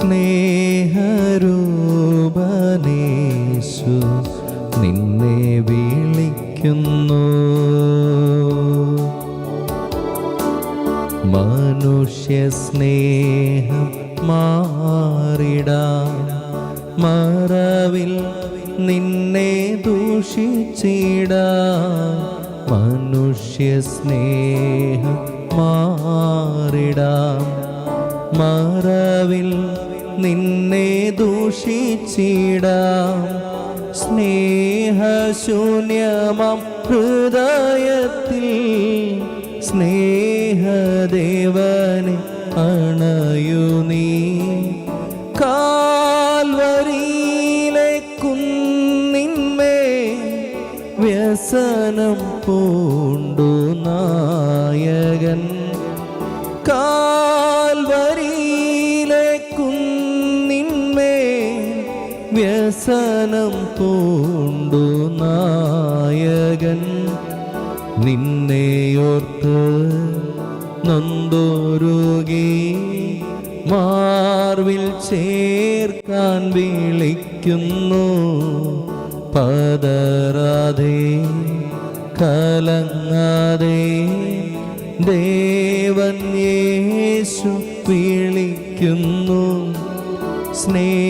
സ്നേഹരൂപനേശു നിന്നെ വിളിക്കുന്നു. മനുഷ്യ സ്നേഹം മാറിടാൻ മറവിൽ നിന്നെ ദൂഷിച്ചിടാൻ. മനുഷ്യ സ്നേഹം മാറിടാൻ മറവിൽ നിന്നെ ദൂഷിച്ചിടാം. സ്നേഹശൂന്യമം ഹൃദയത്തിൽ സ്നേഹദേവനെ അണയു നീ. കാൽവരിയിലെ കുന്നിന്മേൽ വ്യസനം പൂണ്ടു നായകൻ. കാൽവരിയിലെ കുന്നിന്മേൽ വ്യസനം പൂണ്ടു നായകൻ. നിന്നെയോർത്ത് നൊന്തൊരുകി മാർവിൽ ചേർക്കാൻ വിളിക്കുന്നു. പതറാതെ കലങ്ങാതെ ദേവൻ യേശു വിളിക്കുന്നു. സ്നേഹരൂപനേശു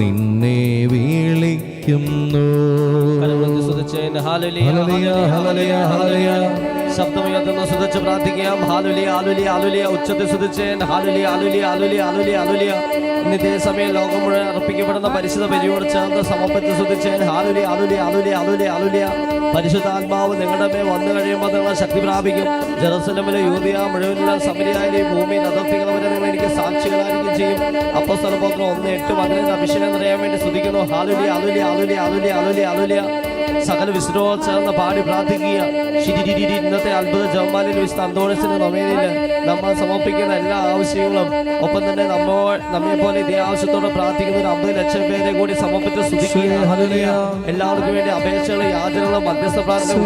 നിന്നെ വിളിക്കുന്നു. ശബ്ദമുയർത്തുന്ന സ്തുതിച്ച് പ്രാർത്ഥിക്കാം. Hallelujah hallelujah hallelujah. ഉച്ചത്തിൽ സ്തുതിച്ചേൻ. Hallelujah hallelujah hallelujah hallelujah hallelujah. ഇന്നത്തെ സമയം ലോകം മുഴുവൻ അർപ്പിക്കപ്പെടുന്ന പരിശുദ്ധ ബലിയോട് ചേർന്ന് സമർപ്പിച്ച് സ്തുതിച്ചേൻ. Hallelujah hallelujah hallelujah hallelujah hallelujah. പരിശുദ്ധാത്മാവ് നിങ്ങളുടെ മേൽ വന്നു കഴിയുമ്പോൾ നിങ്ങൾ ശക്തി പ്രാപിക്കും. ജെറുസലേമിലെ യൂദയ മുഴുവനുള്ള സമരിയായ ഭൂമിയിൽ അതിർത്തികളവരെ നിങ്ങൾ എനിക്ക് സാക്ഷികളായിരിക്കും ചെയ്യും. അപ്പോസ്തലപ്രവൃത്തികൾ 1:8 മകനെ അഭിഷേകം നിറയാൻ വേണ്ടി സ്തുതിക്കുന്നു. Hallelujah hallelujah hallelujah hallelujah hallelujah hallelujah. സകല വിശുദ്ധരോട് ചേർന്ന് പാടി പ്രാർത്ഥിക്കുക. ഇന്നത്തെ അത്ഭുത ജപമാലയിൽ വിശുദ്ധ അന്തോണിസിന്റെ നൊവേനയിൽ നമ്മൾ സമർപ്പിക്കുന്ന എല്ലാ ആവശ്യങ്ങളും ഒപ്പം തന്നെ നമ്മെ പോലെ ഇതേ ആവശ്യത്തോടെ പ്രാർത്ഥിക്കുന്ന ഒരു 50 ലക്ഷം പേരെ കൂടി സമർപ്പിച്ച് സ്തുതിക്കുക. എല്ലാവർക്കും വേണ്ടി അപേക്ഷകളും യാചനകളും മധ്യസ്ഥ പ്രാർത്ഥന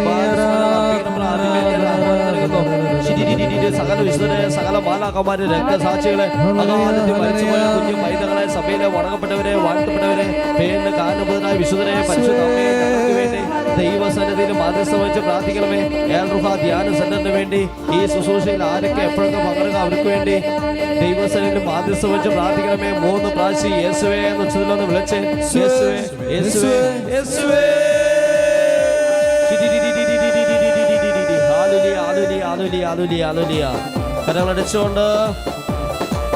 സകല വിശുദ്ധരെ സകല മാലാക്കന്മാരെ രക്തസാക്ഷികളെ അകാലത്തിൽ മരിച്ചുപോയ കുഞ്ഞു പൈതങ്ങളെ സഭയിലെ വണങ്ങപ്പെട്ടവരെ വാഴ്ത്തപ്പെട്ടവരെ പേരിന് കാരണഭൂതരായ വിശുദ്ധരെ പരിശുദ്ധ വേണ്ടി ദൈവസന്നിധിയിൽ മാധ്യസ്ഥം വെച്ച് പ്രാർത്ഥിക്കണമേ. ഏൽറുഹ ധ്യാന സെന്ററിന് വേണ്ടി ഈ ശുശ്രൂഷയിൽ ആരൊക്കെ എപ്പോഴൊക്കെ പങ്കെടുക്കുക അവർക്ക് വേണ്ടി ദൈവസന്നിധിയിൽ മാധ്യസ്ഥം വെച്ച് പ്രാർത്ഥിക്കണമേ. 3 പ്രാവശ്യം യേശുവേ എന്ന് ഉച്ചത്തിലൊന്ന് വിളിച്ച് യേശുവേ യേശുവേ യേശുവേ. കരങ്ങളടിച്ചുകൊണ്ട്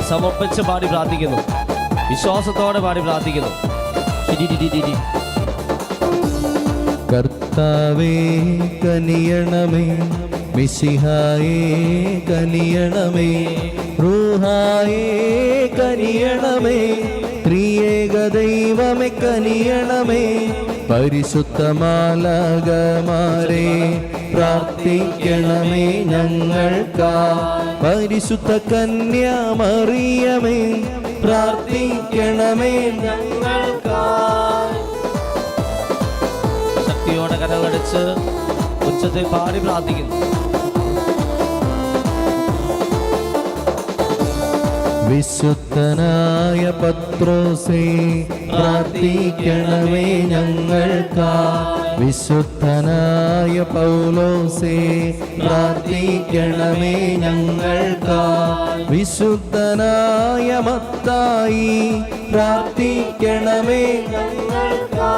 സമർപ്പിച്ച് പാടി പ്രാർത്ഥിക്കുന്നു. വിശ്വാസത്തോടെ പാടി പ്രാർത്ഥിക്കുന്നു. കർത്താവേ കനിയണമേ, മിശിഹായേ കനിയണമേ, റൂഹായേ കനിയണമേ, ത്രിയേക ദൈവമേ കനിയണമേ. പരിശുദ്ധ മാലാഖമാരേ പ്രാർത്ഥിക്കണമേ ഞങ്ങൾക്കാ. പരിശുദ്ധ കന്യാമറിയമേ പ്രാർത്ഥിക്കണമേ ഞങ്ങൾക്കാ. ശക്തിയോടെ കരങ്ങളടിച്ച് ഉച്ചത്തിൽ പാടി പ്രാർത്ഥിക്കുന്നു. വിശുദ്ധനായ പത്രോസേ പ്രാർത്ഥിക്കണമേ ഞങ്ങൾക്കാ. വിശുദ്ധനായ പൗലോസേ പ്രാർത്ഥിക്കണമേ ഞങ്ങൾക്കാ. വിശുദ്ധനായ മത്തായി പ്രാർത്ഥിക്കണമേ ഞങ്ങൾക്കാ.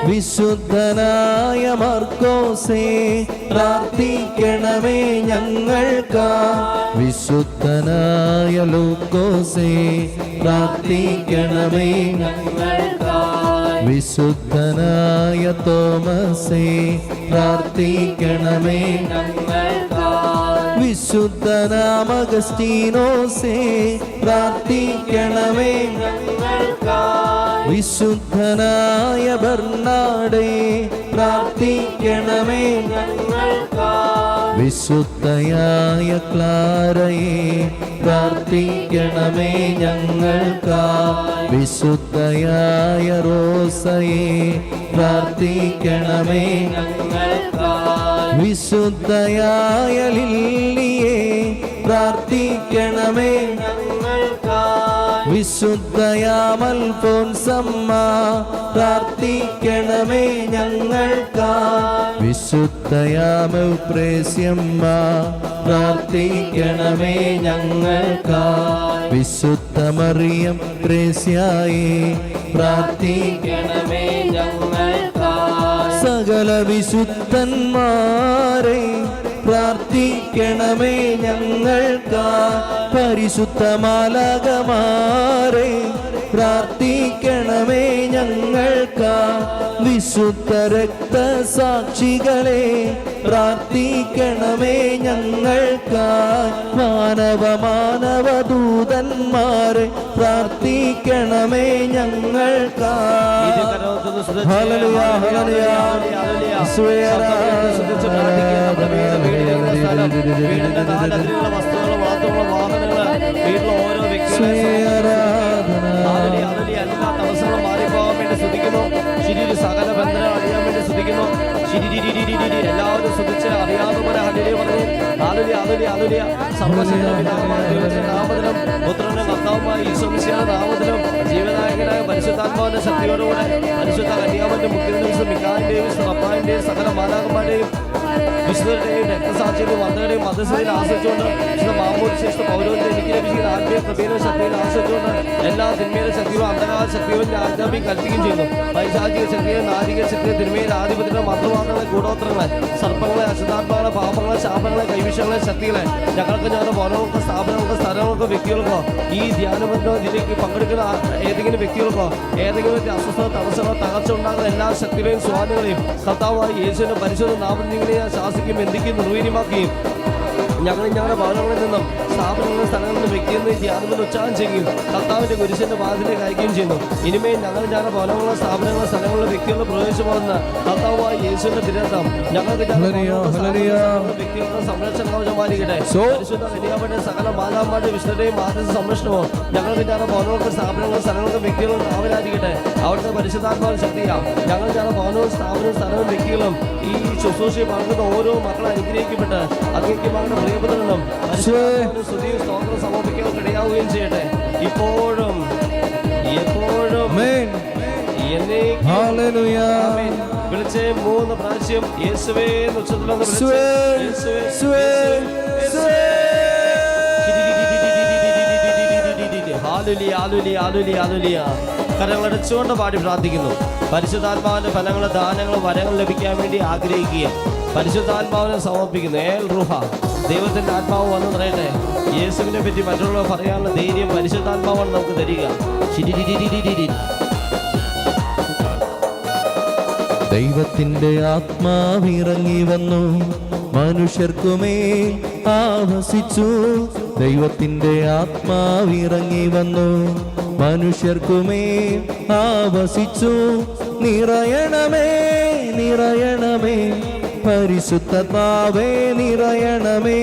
വിശുദ്ധനായ മർക്കോസേ പ്രാർത്ഥിക്കണമേ ഞങ്ങൾക്കാ. വിശുദ്ധനായ ലൂക്കോസേ പ്രാർത്ഥിക്കണമേ ഞങ്ങൾക്കാ. വിശുദ്ധനായ തോമസേ പ്രാർത്ഥിക്കണമേ ഞങ്ങൾക്കാ. വിശുദ്ധനാം അഗസ്തീനോസേ പ്രാർത്ഥിക്കണമേ ഞങ്ങൾക്കാ. വിശുദ്ധനായ ബർണാഡേ പ്രാർത്ഥിക്കണമേ ഞങ്ങൾക്കാ. വിശുദ്ധയായ ക്ലാരയെ പ്രാർത്ഥിക്കണമേ ഞങ്ങൾക്കാ. വിശുദ്ധയായ റോസയെ പ്രാർത്ഥിക്കണമേ ഞങ്ങൾക്കാ. വിശുദ്ധയായ ലില്ലിയെ പ്രാർത്ഥിക്കണമേ ഞങ്ങൾക്കായി. വിശുദ്ധയാമൽഫോൻസമ്മ പ്രാർത്ഥിക്കണമേ ഞങ്ങൾക്കായി. വിശുദ്ധയാമൗപ്രേസ്യമ്മ പ്രാർത്ഥിക്കണമേ ഞങ്ങൾക്കായി. വിശുദ്ധ മറിയം പ്രേസ്യായി പ്രാർത്ഥിക്കണമേ ഞങ്ങൾക്കായി. സകല വിശുദ്ധന്മാരെ പ്രാർത്ഥിക്കണമേ ഞങ്ങൾക്കായി. പരിശുദ്ധ മാലാഖമാരെ പ്രാർത്ഥിക്കണമേ ഞങ്ങൾക്കായി. വിശുദ്ധ രക്തസാക്ഷികളെ പ്രാർത്ഥിക്കണമേ ഞങ്ങൾക്കായി. മാനവദൂതന്മാരെ പ്രാർത്ഥിക്കണമേ ഞങ്ങൾക്കായി. ഹല്ലേലൂയ ഹല്ലേലൂയ സകല ബന്ധനം അറിയാൻ വേണ്ടി ശ്രദ്ധിക്കുന്നു. എല്ലാവരും ശ്രദ്ധിച്ച് അറിയാവുന്ന പോലെ ഹല്ലേലൂയ പറഞ്ഞു. Hallelujah hallelujah hallelujah. സർവ്വശക്തനായ നാമത്തിലും പുത്രന്റെ കർത്താവുമായ ഈശോ മിശിഹായുടെ നാമത്തിലും ജീവനായകനായ പരിശുദ്ധാത്മാവിന്റെ ശക്തിയോടുകൂടെ പരിശുദ്ധ കന്യാമന്റെ മുഖ്യനിവസം മിഖായിന്റെയും റഫായിന്റെയും സകല മാലാഖമാരുടെയും വിശുദ്ധരുടെയും രക്തസാക്ഷിയുടെയും വന്ദനയുടെയും മധ്യസ്ഥതയിൽ ആശ്രയിച്ചുകൊണ്ട് വിശുദ്ധ മാമോദിസ പൗരോഹിത്യത്തെ എനിക്ക് ലഭിക്കുന്ന ആത്മീയ കൃപയിലും ശക്തിയിൽ ആശ്രയിച്ചുകൊണ്ട് എല്ലാ തിന്മയുടെ ശക്തിയും അന്ധകാര ശക്തിയും ആജ്ഞാപിക്കുകയും കൽപ്പിക്കുകയും ചെയ്യുന്നു. പൈശാചിക ശക്തിയെ നാരിക ശക്തിയെ തിന്മയുടെ ആധിപത്യങ്ങളെ മന്ത്രവാദങ്ങളെ കൂടോത്രങ്ങളെ സർപ്പങ്ങളെ അശുദ്ധാത്മാക്കളെ പാപങ്ങളെ ശാപങ്ങളെ കൈവിഷങ്ങളെ ശക്തികളെ ഞങ്ങൾക്ക് ഞങ്ങളുടെ ഭവനങ്ങൾക്കോ സ്ഥാപനങ്ങൾക്കോ സ്ഥലങ്ങൾക്കോ വ്യക്തികൾക്കോ ഈ ധ്യാനബന്ധോ ഇതിലേക്ക് പങ്കെടുക്കുന്ന ഏതെങ്കിലും വ്യക്തികൾക്കോ ഏതെങ്കിലും അസ്വസ്ഥത തടസ്സമോ തകർച്ച ഉണ്ടാകുന്ന എല്ലാ ശക്തികളെയും സ്വാധീനങ്ങളെയും കർത്താവായ യേശുവിന്റെ പരിശുദ്ധ നാമത്തിനെ ശാസിക്കുകയും ബന്ധിക്കുകയും നിർവീര്യമാക്കുകയും ഞങ്ങളുടെ ഭവനങ്ങളിൽ നിന്നും സ്ഥാപനങ്ങളുടെ സ്ഥലങ്ങളിൽ നിന്നും വ്യക്തിയിൽ നിന്ന് ധ്യാനത്തിൽ ഉച്ചാരണം ചെയ്യുകയും കർത്താവിന്റെ കുരിശിന്റെ വാതിലേക്ക് അയക്കുകയും ചെയ്യുന്നു. ഇനിമേൽ ഞങ്ങളുടെ ഭവനങ്ങളോ സ്ഥാപനങ്ങളോ സ്ഥലങ്ങളിലെ വ്യക്തികളുടെ പ്രവേശിക്കുന്ന കർത്താവായ യേശുവിന്റെ തിരുരത്നം ഞങ്ങൾക്ക് വ്യക്തികളുടെ സംരക്ഷണ കവചമായിരിക്കട്ടെ. പരിശുദ്ധ കന്യാമരുടെ സകല മാതാമാരുടെ വിശുദ്ധയുടെയും ആദ്യത്തെ സംരക്ഷണവും ഞങ്ങൾക്ക് ഞങ്ങളുടെ ഭവനങ്ങൾക്ക് സ്ഥാപനങ്ങളും സ്ഥലങ്ങൾക്കും വ്യക്തികളും കാവലായിരിക്കട്ടെ. അവിടുത്തെ പരിശുദ്ധാത്മാവിന്റെ ശക്തിയാ ഞങ്ങൾ ഞങ്ങളുടെ ഭവനവും സ്ഥാപനവും സ്ഥലവും വ്യക്തികളും ഈ ശുശ്രൂഷയിൽ പങ്കെടുത്ത ഓരോ മക്കളെ അനുഗ്രഹിക്കപ്പെട്ട് അങ്ങേക്കുമാരുടെ പ്രിയപുത്രനും സ്തുതിയും സ്തോത്രം സമർപ്പിക്കാൻ ഇടയാവുകയും ചെയ്യട്ടെ. ഇപ്പോഴും എപ്പോഴും വിളിച്ച് 3 പ്രാവശ്യം യേശുവേ എന്ന് ഉച്ചത്തിലൊന്ന് കരങ്ങളടച്ചുകൊണ്ട് പാടി പ്രാർത്ഥിക്കുന്നു. പരിശുദ്ധാത്മാവിന്റെ ഫലങ്ങളും ദാനങ്ങളും വരങ്ങളും ലഭിക്കാൻ വേണ്ടി ആഗ്രഹിക്കുക. പരിശുദ്ധാത്മാവിനെ സമർപ്പിക്കുന്നു. ഏൽ റുഹ ദൈവത്തിന്റെ ആത്മാവ് വന്നു നിറയട്ടെ. യേശുവിനെ പറ്റി മറ്റുള്ളവർ പറയാനുള്ള ധൈര്യം പരിശുദ്ധാത്മാവാണ് നമുക്ക് തരിക. ദൈവത്തിന്റെ ആത്മാവിറങ്ങി വന്നു മനുഷ്യർക്കുമേ ആവസിച്ചു. ദൈവത്തിന്റെ ആത്മാവിറങ്ങി വന്നു മനുഷ്യർക്കുമേ ആവസിച്ചു. നിറയണമേ നിറയണമേ പരിശുദ്ധാത്മാവേ നിറയണമേ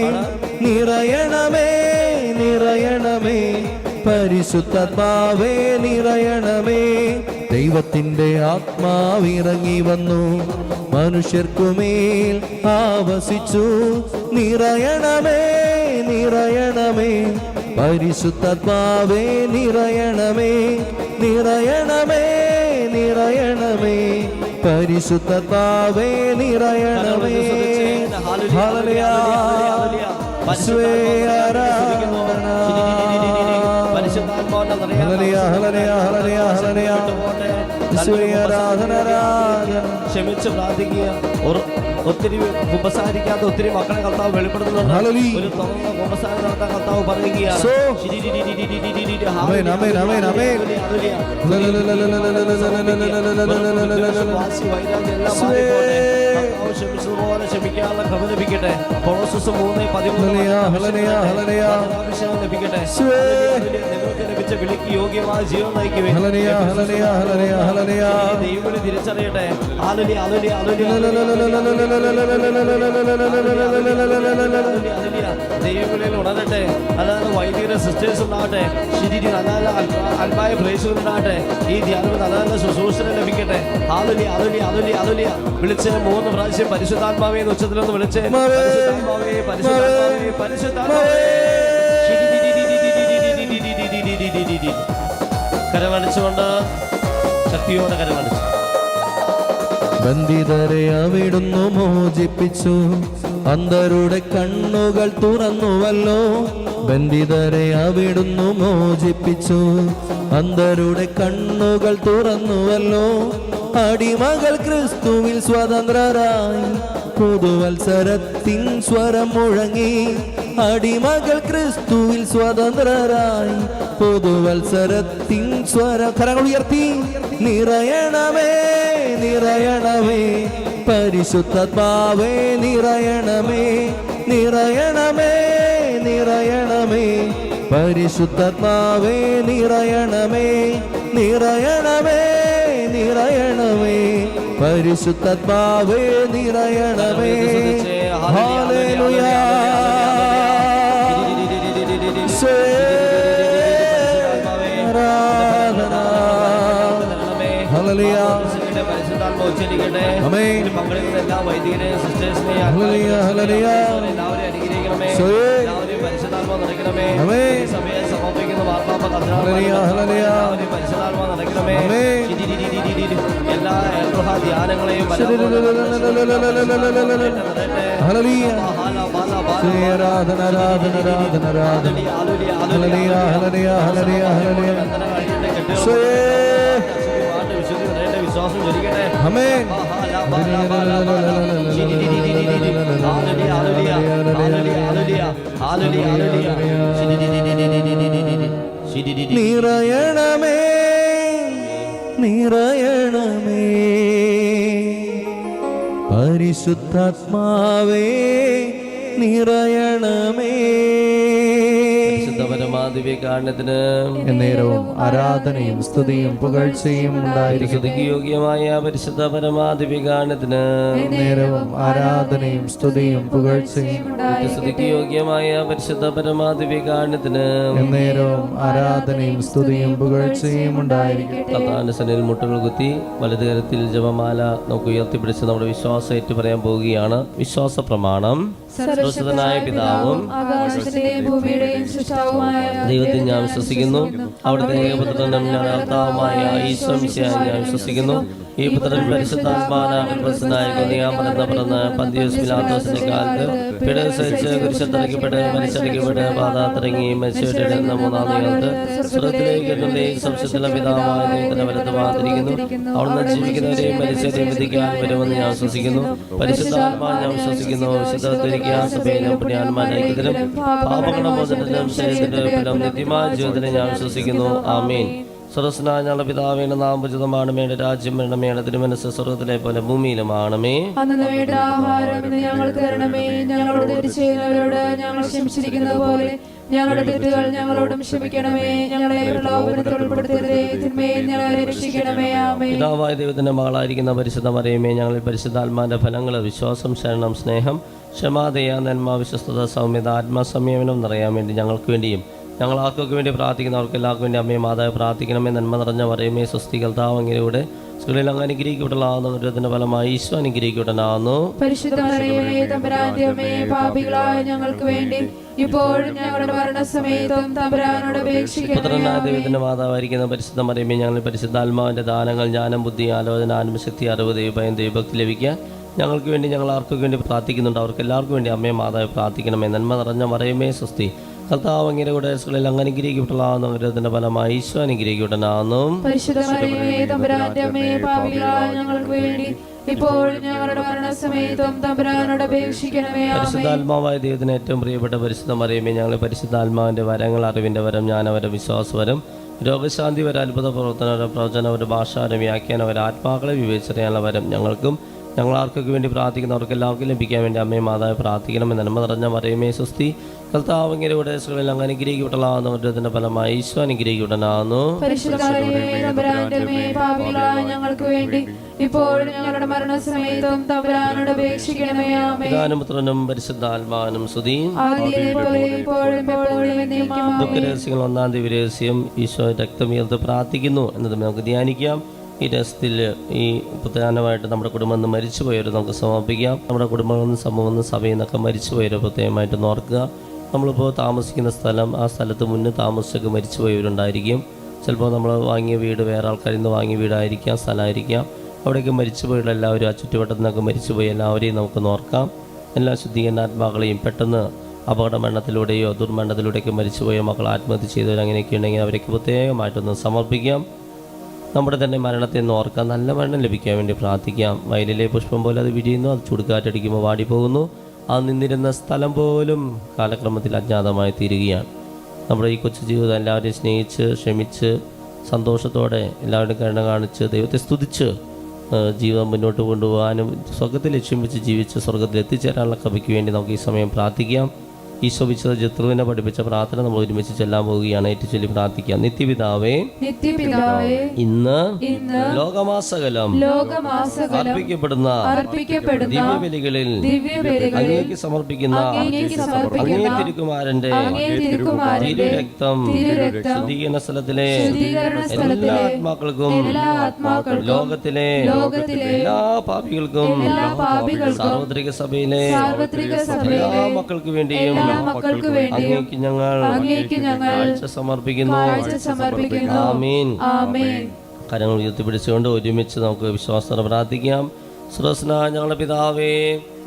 നിറയണമേ നിറയണമേ പരിശുദ്ധാത്മാവേ നിറയണമേ. ദൈവത്തിന്റെ ആത്മാവിറങ്ങി വന്നു മനുഷ്യർക്കുമേൽ ആവസിച്ചു. നിറയണമേ നിറയണമേ പരിശുദ്ധാത്മാവേ നിറയണമേ നിറയണമേ നിറയണമേ പരിശുദ്ധാത്മാവേ നിറയണമേ. ഹല്ലേലൂയ ക്ഷമിച്ച് പ്രാർത്ഥിക്കുക. ഒത്തിരി കുമ്പസാരിക്കാത്ത ഒത്തിരി മക്കളെ കർത്താവ് വെളിപ്പെടുത്തുന്നുണ്ട്. ഒരു തുറന്ന കുമ്പസാരം നടത്താൻ കർത്താവ് പറയുകയാണ്. ക്ഷമിച്ചതുപോലെ ക്ഷമിക്കാനുള്ള ക്രമം ലഭിക്കട്ടെ. കൊളോസ്യസ് 3:13 ലഭിക്കട്ടെ. നിങ്ങൾക്ക് ലഭിച്ച വിളിക്ക് യോഗ്യമായ ജീവൻ നയിക്കുവാൻ ദൈവങ്ങളെ തിരിച്ചറിയട്ടെ. ദൈവങ്ങളിൽ ഉണരട്ടെ. അല്ലാതെ വൈദികരുടെ സിസ്റ്റേഴ്സ് ഉണ്ടാകട്ടെ. ശരി നല്ല നല്ല അൽമായ പ്രേക്ഷകരുണ്ടാകട്ടെ. ഈ ധ്യാനം നല്ല നല്ല ശുശ്രൂഷ ലഭിക്കട്ടെ. വിളിച്ച് 3 പ്രാവശ്യം പരിശുദ്ധാത്മാവേ ഉച്ചത്തിലൊന്ന് വിളിച്ച് പരിശുദ്ധാത്മാവേ പരിശുദ്ധാത്മാവേ പരിശുദ്ധാത്മാവേ കരമടിച്ചുകൊണ്ട് ശക്തിയോടെ കരമടിച്ചു. ബന്ധിതരെ അവിടുന്നു മോചിപ്പിച്ചു, അന്ധരുടെ കണ്ണുകൾ തുറന്നുവല്ലോ. ബന്ധിതരെ അവിടുന്നു മോചിപ്പിച്ചു, അന്ധരുടെ കണ്ണുകൾ തുറന്നുവല്ലോ. അടിമകൾ ക്രിസ്തുവിൽ സ്വതന്ത്രരായി, പുതുവത്സരത്തിൻ സ്വരം മുഴങ്ങി. അടിമകൾ ക്രിസ്തുവിൽ സ്വതന്ത്രരായി, പുതുവത്സരത്തിൻ കരങ്ങൾ ഉയർത്തി. നിറയണമേ നിറയണമേ പരിശുദ്ധാത്മാവേ, നിറയണമേ നിറയണമേ നിറയണമേ പരിശുദ്ധാത്മാവേ, നിറയണമേ നിറയണമേ നിറയണമേ പരിശുദ്ധാത്മാവേ, നിറയണമേ. ഹല്ലേലൂയ. എല്ലാ വൈദികരെയും സിസ്റ്റേഴ്സിനെയും പരിശുദ്ധാത്മാവ് നിറയ്ക്കണമേ. സമയം സമർപ്പിക്കുന്ന വാർത്താപ പരിശുദ്ധാത്മാവ് നിറയ്ക്കണമേ. എല്ലാ ധ്യാനങ്ങളെയും വിശ്വാസം ചൊരിക്കട്ടെ. നിറയണമേ നിറയണമേ പരിശുദ്ധാത്മാവേ, നിറയണമേ. ദിവ്യകാരണത്തിന് നേരവും ആരാധനയും സ്തുതിയും പുകഴ്ചയും ഉണ്ടായിരിക്കും. യോഗ്യമായ പരിശുദ്ധ പരമാദിവ്യകാരണത്തിന് നേരവും ആരാധനയും സ്തുതിയും പുകഴ്ചയും യോഗ്യമായ പരിശുദ്ധ പരമാദിവ്യകാരണത്തിന് നേരവും ആരാധനയും സ്തുതിയും പുകഴ്ചയും ഉണ്ടായിരിക്കും. കർത്താവിന്റെ മുട്ടുകൾ കുത്തി വലതുകരത്തിൽ ജപമാല നമുക്ക് ഉയർത്തിപ്പിടിച്ച് നമ്മുടെ വിശ്വാസം ഏറ്റു പറയാൻ പോവുകയാണ്. വിശ്വാസ പ്രമാണം. സർവ്വശക്തനായ പിതാവും ആകാശത്തിന്റെയും ഭൂമിയുടെയും സൃഷ്ടാവുമായ ദൈവത്തിൽ ഞാൻ വിശ്വസിക്കുന്നു. അവിടുത്തെ ഏകപുത്രനും ഞാൻ കർത്താവുമായ ഈശോ മിശിഹായിൽ ഞാൻ വിശ്വസിക്കുന്നു. ഈ പുത്രൻ പരിശുദ്ധാത്മാവിനാൽ പിറന്ന് പന്തിയോസ് പിലാത്തോസിന്റെ കാലത്ത് പിഴവ് സഹിച്ച് കുരിശിറക്കപ്പെട്ട് മരിച്ചടക്കപ്പെട്ട് പാതാത്തിറങ്ങി മരിച്ചെഴുന്ന മൂന്നാം കാലത്ത് സ്വർഗ്ഗത്തിലേക്ക് സംശയത്തിലെ പിതാവായ ദൈവത്തിന്റെ വലത്ത് മാതിരിക്കുന്നു. അവിടുന്ന് ജീവിക്കുന്നവരെയും മരിച്ചവരെയും വിധിക്കാൻ വരുമെന്ന് ഞാൻ വിശ്വസിക്കുന്നു. പരിശുദ്ധാത്മാവ് ഞാൻ വിശ്വസിക്കുന്നു. വിശുദ്ധത്തിരിക്കാൻ സഭയിലും പുണ്യാന്മാരായിരിക്കലും പാപകടബോധത്തിലും ശരീരത്തിലും നിത്യമായ ജീവിതത്തിലും ഞാൻ വിശ്വസിക്കുന്നു. ആമീൻ. സ്വർഗ്ഗസ്ഥനായ ഞങ്ങളുടെ പിതാവേ, നാമം പൂജിതമാണമേ, രാജ്യം വരണമേ, തിരുമനസ്സ് സ്വർഗ്ഗത്തിലെ പോലെ ഭൂമിയിലുമാണമേ. അന്നന്ന് വേണ്ട ആഹാരം ഇന്ന് ഞങ്ങൾക്ക് തരണമേ. ഞങ്ങളോട് തെറ്റ് ചെയ്യുന്നവരോട് ഞങ്ങൾ ക്ഷമിച്ചിരിക്കുന്നത് പോലെ ഞങ്ങളുടെ തെറ്റുകൾ ഞങ്ങളോടും ക്ഷമിക്കണമേ. ഞങ്ങളെ പ്രലോഭനത്തിൽ ഉൾപ്പെടുത്തരുതേ, തിന്മയിൽ ഞങ്ങളെ രക്ഷിക്കണമേ. ആമേൻ. പിതാവായ ദൈവത്തിന്റെ മകളായിരിക്കുന്ന പരിശുദ്ധ മറിയമേ, ഞങ്ങളിൽ പരിശുദ്ധാത്മാന്റെ ഫലങ്ങൾ വിശ്വാസം, ശരണം, സ്നേഹം, ക്ഷമാദയ, നന്മ, വിശ്വസ്തത, സൗമ്യത, ആത്മസംയമനം നിറയാൻ വേണ്ടി ഞങ്ങൾക്ക് വേണ്ടിയും ഞങ്ങൾ ആർക്കൊക്കെ വേണ്ടി പ്രാർത്ഥിക്കുന്നവർക്ക് എല്ലാവർക്കും വേണ്ടി അമ്മയെ മാതാവ് പ്രാർത്ഥിക്കണമേ. നന്മ നിറഞ്ഞ മറിയമേ, സ്വസ്തി, കർത്താവ് അങ്ങയുടെ സ്ത്രീകളിൽ അങ്ങ് അനുഗ്രഹിക്കപ്പെടലാകുന്ന ഫലമായി ഈശോ അനുഗ്രഹിക്കപ്പെടലാകുന്നു. പരിശുദ്ധ മറിയമേ, തമ്പുരാന്റെ അമ്മേ, പാപികളായ ഞങ്ങൾക്ക് വേണ്ടി ഇപ്പോഴും ഞങ്ങളുടെ മരണസമയത്തും തമ്പുരാനോട് അപേക്ഷിക്കണമേ. പുത്രനായ ദൈവത്തിന്റെ മാതാവായിരിക്കുന്ന പരിശുദ്ധ മറിയമേ, ഞങ്ങൾ പരിശുദ്ധാത്മാവിന്റെ ദാനങ്ങൾ ജ്ഞാനം, ബുദ്ധി, ആലോചന, ആത്മശക്തി, അറിവ്, ദൈവഭയം, ദൈവഭക്തി ലഭിക്കാൻ ഞങ്ങൾക്ക് വേണ്ടി ഞങ്ങൾ ആർക്കൊക്കെ വേണ്ടി പ്രാർത്ഥിക്കുന്നുണ്ട് അവർക്ക് എല്ലാവർക്കും വേണ്ടി അമ്മയെ മാതാവ് പ്രാർത്ഥിക്കണമേ. നന്മ നിറഞ്ഞ മറിയമേ, സ്വസ്തി, കർത്താവ് അങ്ങയുടെ കൂടെ സ്ത്രീകളിൽ അങ്ങ് അനുഗ്രഹിക്കപ്പെടലാകുന്നു. അങ്ങയുടെ ഫലമായി ഈശോ അനുഗ്രഹിക്കപ്പെടലാകുന്നു. പരിശുദ്ധ മറിയമേ, തമ്പുരാന്റെ അമ്മേ, പാപികളായ ഞങ്ങൾക്ക് വേണ്ടി ഇപ്പോഴും ഞങ്ങളുടെ മരണസമയത്തും തമ്പുരാനോട് അപേക്ഷിക്കണമേ. പരിശുദ്ധാത്മാവായ ദൈവത്തിന് ഏറ്റവും പ്രിയപ്പെട്ട പരിശുദ്ധ മറിയമേ, ഞങ്ങൾ പരിശുദ്ധാത്മാവിന്റെ വരങ്ങൾ, അറിവിന്റെ വരം, ജ്ഞാനവരം, വിശ്വാസവരം, രോഗശാന്തി വരം, അത്ഭുത പ്രവർത്തനവരം, പ്രവചനവരം, ഭാഷാവരം, വ്യാഖ്യാനവരം, ആത്മാക്കളെ വിവേചിച്ചറിയാനുള്ള വരം ഞങ്ങൾക്കും ഞങ്ങൾ ആർക്കൊക്കെ വേണ്ടി പ്രാർത്ഥിക്കുന്നവർക്ക് എല്ലാവർക്കും ലഭിക്കാൻ വേണ്ടി അമ്മയെ മാതാവ് പ്രാർത്ഥിക്കണമെന്ന്. നന്മ നിറഞ്ഞ മറിയമേ, സ്വസ്തി, കർത്താവ് അങ്ങയുടെ കൂടെ സ്ത്രീകളിൽ അങ്ങ് അനുഗ്രഹിക്കപ്പെടലാകുന്ന ഫലമായി ഈശോ അനുഗ്രഹിക്കപ്പെടലാകുന്നു. ഞങ്ങൾക്ക് വേണ്ടി ഇപ്പോഴും ഞങ്ങളുടെ മരണസമയത്തും തമ്പുരാനോട് അപേക്ഷിക്കണമേ. പിതാവിനും പുത്രനും പരിശുദ്ധാത്മാവിനും സ്തുതി. ദുഃഖരഹസ്യങ്ങൾ ഒന്നാം ദിവ്യരഹസ്യം ഈശോ രക്തമുയർത്ത് പ്രാർത്ഥിക്കുന്നു എന്നത് നമുക്ക് ധ്യാനിക്കാം. ഈ രഹസ്യത്തിൽ ഈ പ്രധാനമായിട്ട് നമ്മുടെ കുടുംബം നിന്ന് മരിച്ചുപോയവർ നമുക്ക് സമർപ്പിക്കാം. നമ്മുടെ കുടുംബങ്ങളിൽ നിന്ന് സമൂഹത്തിൽ നിന്ന് സഭയിൽ നിന്നൊക്കെ മരിച്ചുപോയവർ പ്രത്യേകമായിട്ട് ഓർക്കുക. നമ്മളിപ്പോൾ താമസിക്കുന്ന സ്ഥലം, ആ സ്ഥലത്ത് മുന്നേ താമസിച്ചൊക്കെ മരിച്ചു പോയവരുണ്ടായിരിക്കും. ചിലപ്പോൾ നമ്മൾ വാങ്ങിയ വീട് വേറെ ആൾക്കാരിൽ നിന്ന് വാങ്ങിയ വീടായിരിക്കാം, സ്ഥലമായിരിക്കാം. അവിടെയൊക്കെ മരിച്ചുപോയുള്ള എല്ലാവരും, ആ ചുറ്റുവട്ടത്തു നിന്നൊക്കെ മരിച്ചുപോയി എല്ലാവരെയും നമുക്ക് നോർക്കാം. എല്ലാ ശുദ്ധീകരണാത്മാക്കളെയും പെട്ടെന്ന് അപകടമരണത്തിലൂടെയോ ദുർമരണത്തിലൂടെയൊക്കെ മരിച്ചുപോയ മക്കൾ ആത്മഹത്യ ചെയ്തവർ അങ്ങനെയൊക്കെ ഉണ്ടെങ്കിൽ അവരൊക്കെ പ്രത്യേകമായിട്ടൊന്ന് സമർപ്പിക്കാം. നമ്മുടെ തന്നെ മരണത്തെ നിന്ന് ഓർക്കാം, നല്ല മരണം ലഭിക്കാൻ വേണ്ടി പ്രാർത്ഥിക്കാം. വയലിലെ പുഷ്പം പോലെ അത് വിരിയുന്നു, അത് ചുടുകാറ്റടിക്കുമ്പോൾ വാടിപ്പോകുന്നു. അത് നിന്നിരുന്ന സ്ഥലം പോലും കാലക്രമത്തിൽ അജ്ഞാതമായി തീരുകയാണ്. നമ്മുടെ ഈ കൊച്ചു ജീവിതം എല്ലാവരെയും സ്നേഹിച്ച് ക്ഷമിച്ച് സന്തോഷത്തോടെ എല്ലാവരുടെയും കരുണ കാണിച്ച് ദൈവത്തെ സ്തുതിച്ച് ജീവിതം മുന്നോട്ട് കൊണ്ടുപോകാനും സ്വർഗത്തിൽ ലക്ഷ്യം വെച്ച് ജീവിച്ച് സ്വർഗത്തിൽ എത്തിച്ചേരാനുള്ള കൃപയ്ക്ക് വേണ്ടി നമുക്ക് ഈ സമയം പ്രാർത്ഥിക്കാം. ഈശോ വിശുദ്ധ ജത്രുവിനെ പഠിപ്പിച്ച പ്രാർത്ഥന നമ്മൾ ഒരുമിച്ച് ചെല്ലാൻ പോവുകയാണ്. ഏറ്റുചൊല്ലി പ്രാർത്ഥിക്കാം. നിത്യപിതാവേ, ഇന്ന് ലോകമാസകലം അർപ്പിക്കപ്പെടുന്ന ദിവ്യബലികളിൽ അങ്ങേക്ക് സമർപ്പിക്കുന്ന അങ്ങേ തിരുക്കുമാരന്റെ തിരുരക്തം ശുദ്ധീകരണ സ്ഥലത്തിലെ എല്ലാ ആത്മാക്കൾക്കും ലോകത്തിലെ എല്ലാ പാപികൾക്കും സാർവത്രിക സഭയിലെ എല്ലാ മക്കൾക്ക് വേണ്ടിയും അങ്ങേക്ക് ഞങ്ങൾ കാഴ്ച സമർപ്പിക്കുന്നു. ആമീൻ. കരങ്ങൾ ഉയർത്തിപ്പിടിച്ചുകൊണ്ട് ഒരുമിച്ച് നമുക്ക് വിശ്വാസത്തോടെ പ്രാർത്ഥിക്കാം. സ്രോസ്നായ ഞങ്ങളുടെ പിതാവേ,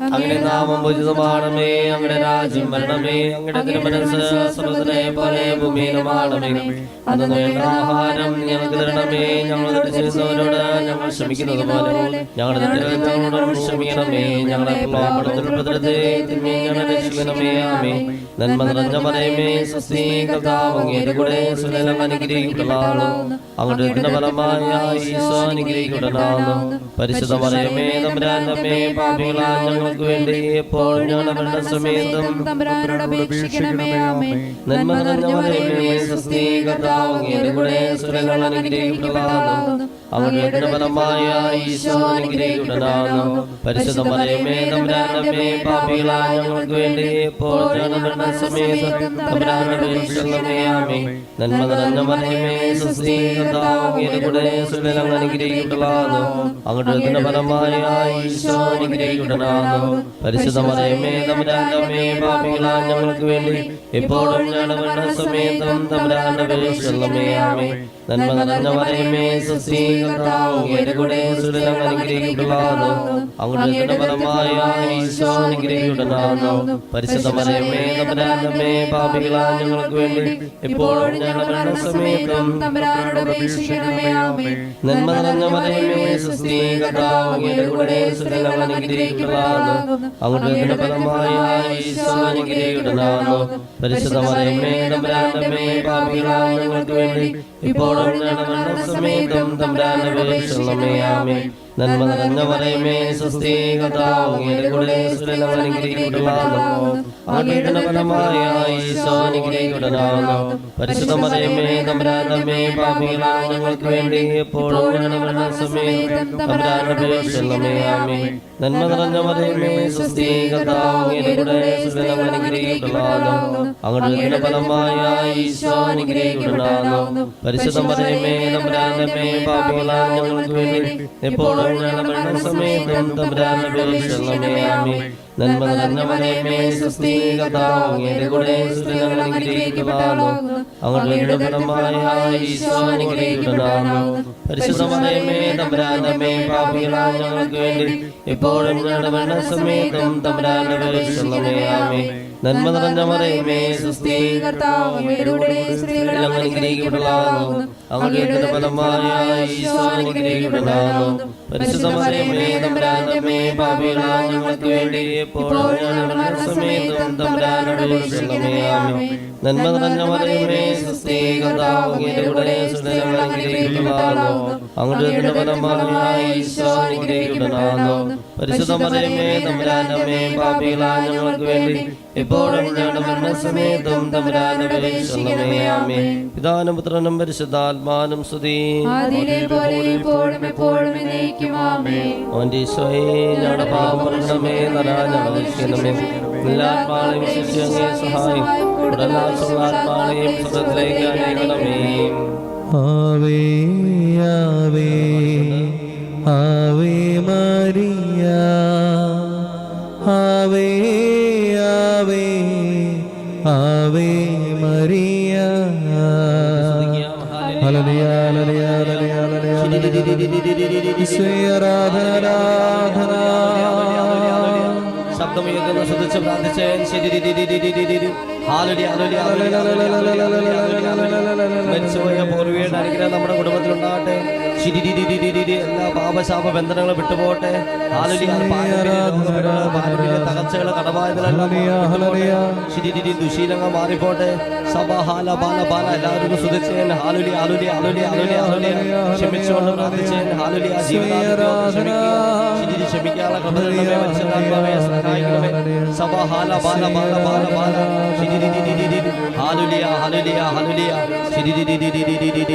അങ്ങയുടെ നാമം പൂജിതമാണമേ, അങ്ങയുടെ രാജ്യം വരണമേ, അങ്ങയുടെ തിരുമനസ്സ് സ്വർഗ്ഗത്തിലെ പോലെ ഭൂമിയിലുമാണമേ. അന്ന് വേണ്ട ആഹാരം ഞങ്ങൾക്ക് തരണമേ, ഞങ്ങൾ തെറ്റ് ചെയ്യുന്നവരോട് ഞങ്ങൾ ക്ഷമിക്കുന്നത് പോലെ ഞങ്ങളുടെ തെറ്റുകളോടും ക്ഷമിക്കണമേ. ഞങ്ങളെ പ്രലോഭനത്തിൽപ്പെടുത്തരുതേ, തിന്മയിൽ ഞങ്ങളെ രക്ഷിക്കണമേ. ആമേൻ. നന്മ നിറഞ്ഞ മറിയമേ, സ്വസ്തി, കർത്താവ് അങ്ങയുടെ കൂടെ സ്ത്രീകൾ അനുഗ്രഹിക്കപ്പെട്ടവളാകുന്നു. അങ്ങയുടെ ഫലമായ ഈശോ അനുഗ്രഹിക്കപ്പെട്ടവനാകുന്നു. പരിശുദ്ധ മറിയമേ, തമ്പുരാന്റെ അമ്മേ, പാപികളായ ഞങ്ങൾക്ക് വേണ്ടി എപ്പോൾ ഞങ്ങളുടെ മരണസമയത്തും തമ്പുരാനോട് അപേക്ഷിക്കണമേ. ആമേൻ. നന്മ നിറഞ്ഞ മറിയമേ, സ്വസ്തി, കർത്താവ് അങ്ങയുടെ കൂടെ സ്ത്രീകൾ അനുഗ്രഹിക്കപ്പെട്ടവളാകുന്നു. അങ്ങയുടെ ഫലമായ ഈശോ അനുഗ്രഹിക്കപ്പെട്ടവനാകുന്നു. പരിശുദ്ധ മറിയമേ, തമ്പുരാന്റെ അമ്മേ, പാപികളായ ഞങ്ങൾക്ക് വേണ്ടി എപ്പോൾ ഞങ്ങളുടെ മരണസമയത്തും തമ്പുരാനോട് അപേക്ഷിക്കണമേ. ആമേൻ. നന്മ നിറഞ്ഞ മറിയമേ, സ്വസ്തി, കർത്താവ് അങ്ങയുടെ കൂടെ സ്ത്രീകൾ അനുഗ്രഹിക്കപ്പെട്ടവളാകുന്നു. അങ്ങയുടെ ഫലമായ ഈശോ അനുഗ്രഹിക്കപ്പെട്ടവനാകുന്നു. പരിശുദ്ധ മറിയമേ, തമ്പുരാന്റെ അമ്മേ, പാപികളായ ഞങ്ങൾക്ക് വേണ്ടി എപ്പോഴും ഞങ്ങളുടെ മരണസമയത്തും തമ്പുരാനോട് അപേക്ഷിക്കണമേ. ആമേൻ. നന്മ നിറഞ്ഞ മറിയമേ, സ്വസ്തി, കർത്താവ് അങ്ങയുടെ കൂടെ സ്ത്രീകൾ അനുഗ്രഹിക്കപ്പെട്ടവളാകുന്നു. അങ്ങയുടെ ഫലമായ ഈശോ അനുഗ്രഹിക്കപ്പെട്ടവനാകുന്നു. പരിശുദ്ധ മറിയമേ, തമ്പുരാന്റെ അമ്മേ, പാപികളായ ഞങ്ങൾക്ക് വേണ്ടി എപ്പോഴും ഞങ്ങളുടെ മരണസമയത്തും തമ്പുരാനോട് അപേക്ഷിക്കണമേ. ആമേൻ. നന്മ നിറഞ്ഞ മറിയമേ, സ്വസ്തി, കർത്താവ് അങ്ങയുടെ കൂടെ സ്ത്രീകൾ അനുഗ്രഹിക്കപ്പെട്ടവളാകുന്നു. അങ്ങയുടെ ഫലമായ ഈശോ അനുഗ്രഹിക്കപ്പെട്ടവനാകുന്നു. പരിശുദ്ധ മറിയമേ, തമ്പുരാന്റെ അമ്മേ, പാപികളായ ഞങ്ങൾക്ക് വേണ്ടി ഇപ്പോഴും ഞങ്ങളുടെ മരണസമയത്തും തമ്പുരാനോട് അപേക്ഷിക്കണമേ. ആമേൻ. നന്മ നിറഞ്ഞ മറിയമേ, സ്വസ്തി, കർത്താവ് അങ്ങയുടെ കൂടെ സ്ത്രീകൾ അനുഗ്രഹിക്കപ്പെട്ടവളാകുന്നു. അങ്ങയുടെ ഫലമായ ഈശോ അനുഗ്രഹിക്കപ്പെട്ടവനാകുന്നു. പരിശുദ്ധ മറിയമേ, തമ്പുരാന്റെ അമ്മേ, പാപികളായ ഞങ്ങൾക്ക് വേണ്ടി എപ്പോഴും ഞങ്ങളുടെ മരണസമയത്തും തമ്പുരാനോട് അപേക്ഷിക്കണമേ. ആമേൻ. നന്മ നിറഞ്ഞ മറിയമേ, സ്വസ്തി, കർത്താവ് അങ്ങയുടെ കൂടെ സ്ത്രീകൾ അനുഗ്രഹിക്കപ്പെട്ടവളാകുന്നു. അങ്ങയുടെ ഫലമായ ഈശോ അനുഗ്രഹിക്കപ്പെട്ടവനാകുന്നു. പരിശുദ്ധ മറിയമേ, തമ്പുരാന്റെ അമ്മേ, പാപികളായ ഞങ്ങൾക്ക് വേണ്ടി എപ്പോഴും ഞങ്ങളുടെ മരണസമയത്തും തമ്പുരാനോട് അപേക്ഷിക്കണമേ. ആമേൻ. നന്മ നിറഞ്ഞ മറിയമേ, സ്വസ്തി, കർത്താവ് അങ്ങയുടെ കൂടെ സ്ത്രീകൾ അനുഗ്രഹിക്കപ്പെട്ടവളാകുന്നു. അങ്ങയുടെ ഫലമായ ഈശോ അനുഗ്രഹിക്കപ്പെട്ടവനാകുന്നു. പരിശുദ്ധ മറിയമേ, തമ്പുരാന്റെ അമ്മേ, പാപികളായ ഞങ്ങൾക്ക് വേണ്ടി എപ്പോഴും ഞങ്ങളുടെ മരണസമയത്തും തമ്പുരാനോട് അപേക്ഷിക്കണമേ. ആമേൻ. നന്മ നിറഞ്ഞ മറിയമേ, സ്വസ്തി, കർത്താവ് അങ്ങയുടെ കൂടെ സ്ത്രീകൾ അനുഗ്രഹിക്കപ്പെട്ടവളാകുന്നു. അങ്ങയുടെ ഫലമായ ഈശോ അനുഗ്രഹിക്കപ്പെട്ടവനാകുന്നു. പരിശുദ്ധ മറിയമേ, തമ്പുരാന്റെ അമ്മേ, പാപികളായ ഞങ്ങൾക്ക് വേണ്ടി എപ്പോഴും ഞങ്ങളുടെ മരണസമയത്തും തമ്പുരാനോട് അപേക്ഷിക്കണമേ. ആമേൻ. നന്മ നിറഞ്ഞ മറിയമേ, സ്വസ്തി, കർത്താവ് അങ്ങയുടെ കൂടെ സ്ത്രീകൾ അനുഗ്രഹിക്കപ്പെട്ടവളാകുന്നു. അങ്ങയുടെ ഫലമായ ഈശോ അനുഗ്രഹിക്കപ്പെട്ടവനാകുന്നു. പരിശുദ്ധ മറിയമേ, തമ്പുരാന്റെ അമ്മേ, പാപികളായ ഞങ്ങൾക്ക് വേണ്ടി എപ്പോഴും ഞങ്ങളുടെ മരണസമയത്തും തമ്പുരാനോട് അപേക്ഷിക്കണമേ. ആമേൻ. പിതാവിനും പുത്രനും പരിശുദ്ധാത്മാവിനും സ്തുതി. അവന്റെ ഈശോയെ, ഞങ്ങളുടെ പാപം പൊറുക്കണമേ, ഞങ്ങളെ രക്ഷിക്കണമേ. എല്ലാ ആത്മാക്കളെയും വിശിഷ്യ അങ്ങേ സഹായം ആത്മാക്കളെയും സ്വർഗ്ഗത്തിലേക്ക് അയക്കണമേ. ആവേ ആവേ ആവേ മരിയ, ആവേ ആവേ ഹല്ലേലൂയ ഹല്ലേലൂയ ഹല്ലേലൂയ ഹല്ലേലൂയ ഈശോയെ ആരാധന ആരാധന. ശബ്ദമുയർത്തുന്ന ശ്രദ്ധിച്ച് പ്രാർത്ഥിച്ചേൻ. മരിച്ചുപോയ പൂർവികരുടെ അനുഗ്രഹം നമ്മുടെ കുടുംബത്തിലുണ്ടാകട്ടെ. എല്ലാ പാപശാപ ബന്ധനങ്ങളും വിട്ടുപോകട്ടെ. തകർച്ചകള് കടബാധ്യതകളെല്ലാം ദുശീലങ്ങൾ മാറിപ്പോട്ടെ. സഭ ഹാല ബാല ബാല എല്ലാവരും ശ്രദ്ധിച്ചേൻ. ഹാലുലി ആലുലി ആലുലി ആലുലി ആലുലി ക്ഷമിച്ചുകൊണ്ട് പ്രാർത്ഥിച്ചേൻ. ഹാലുലി ആ ക്ഷമിക്കാനുള്ള കൃപകളെ മനുഷ്യനാത്മാവെ സഹായിക്കണമേ. സഭ ഹാല ബാല ബാല ബാല ബാല ഹാലുലിയ ഹാലുലിയ ഹാലുലിയ.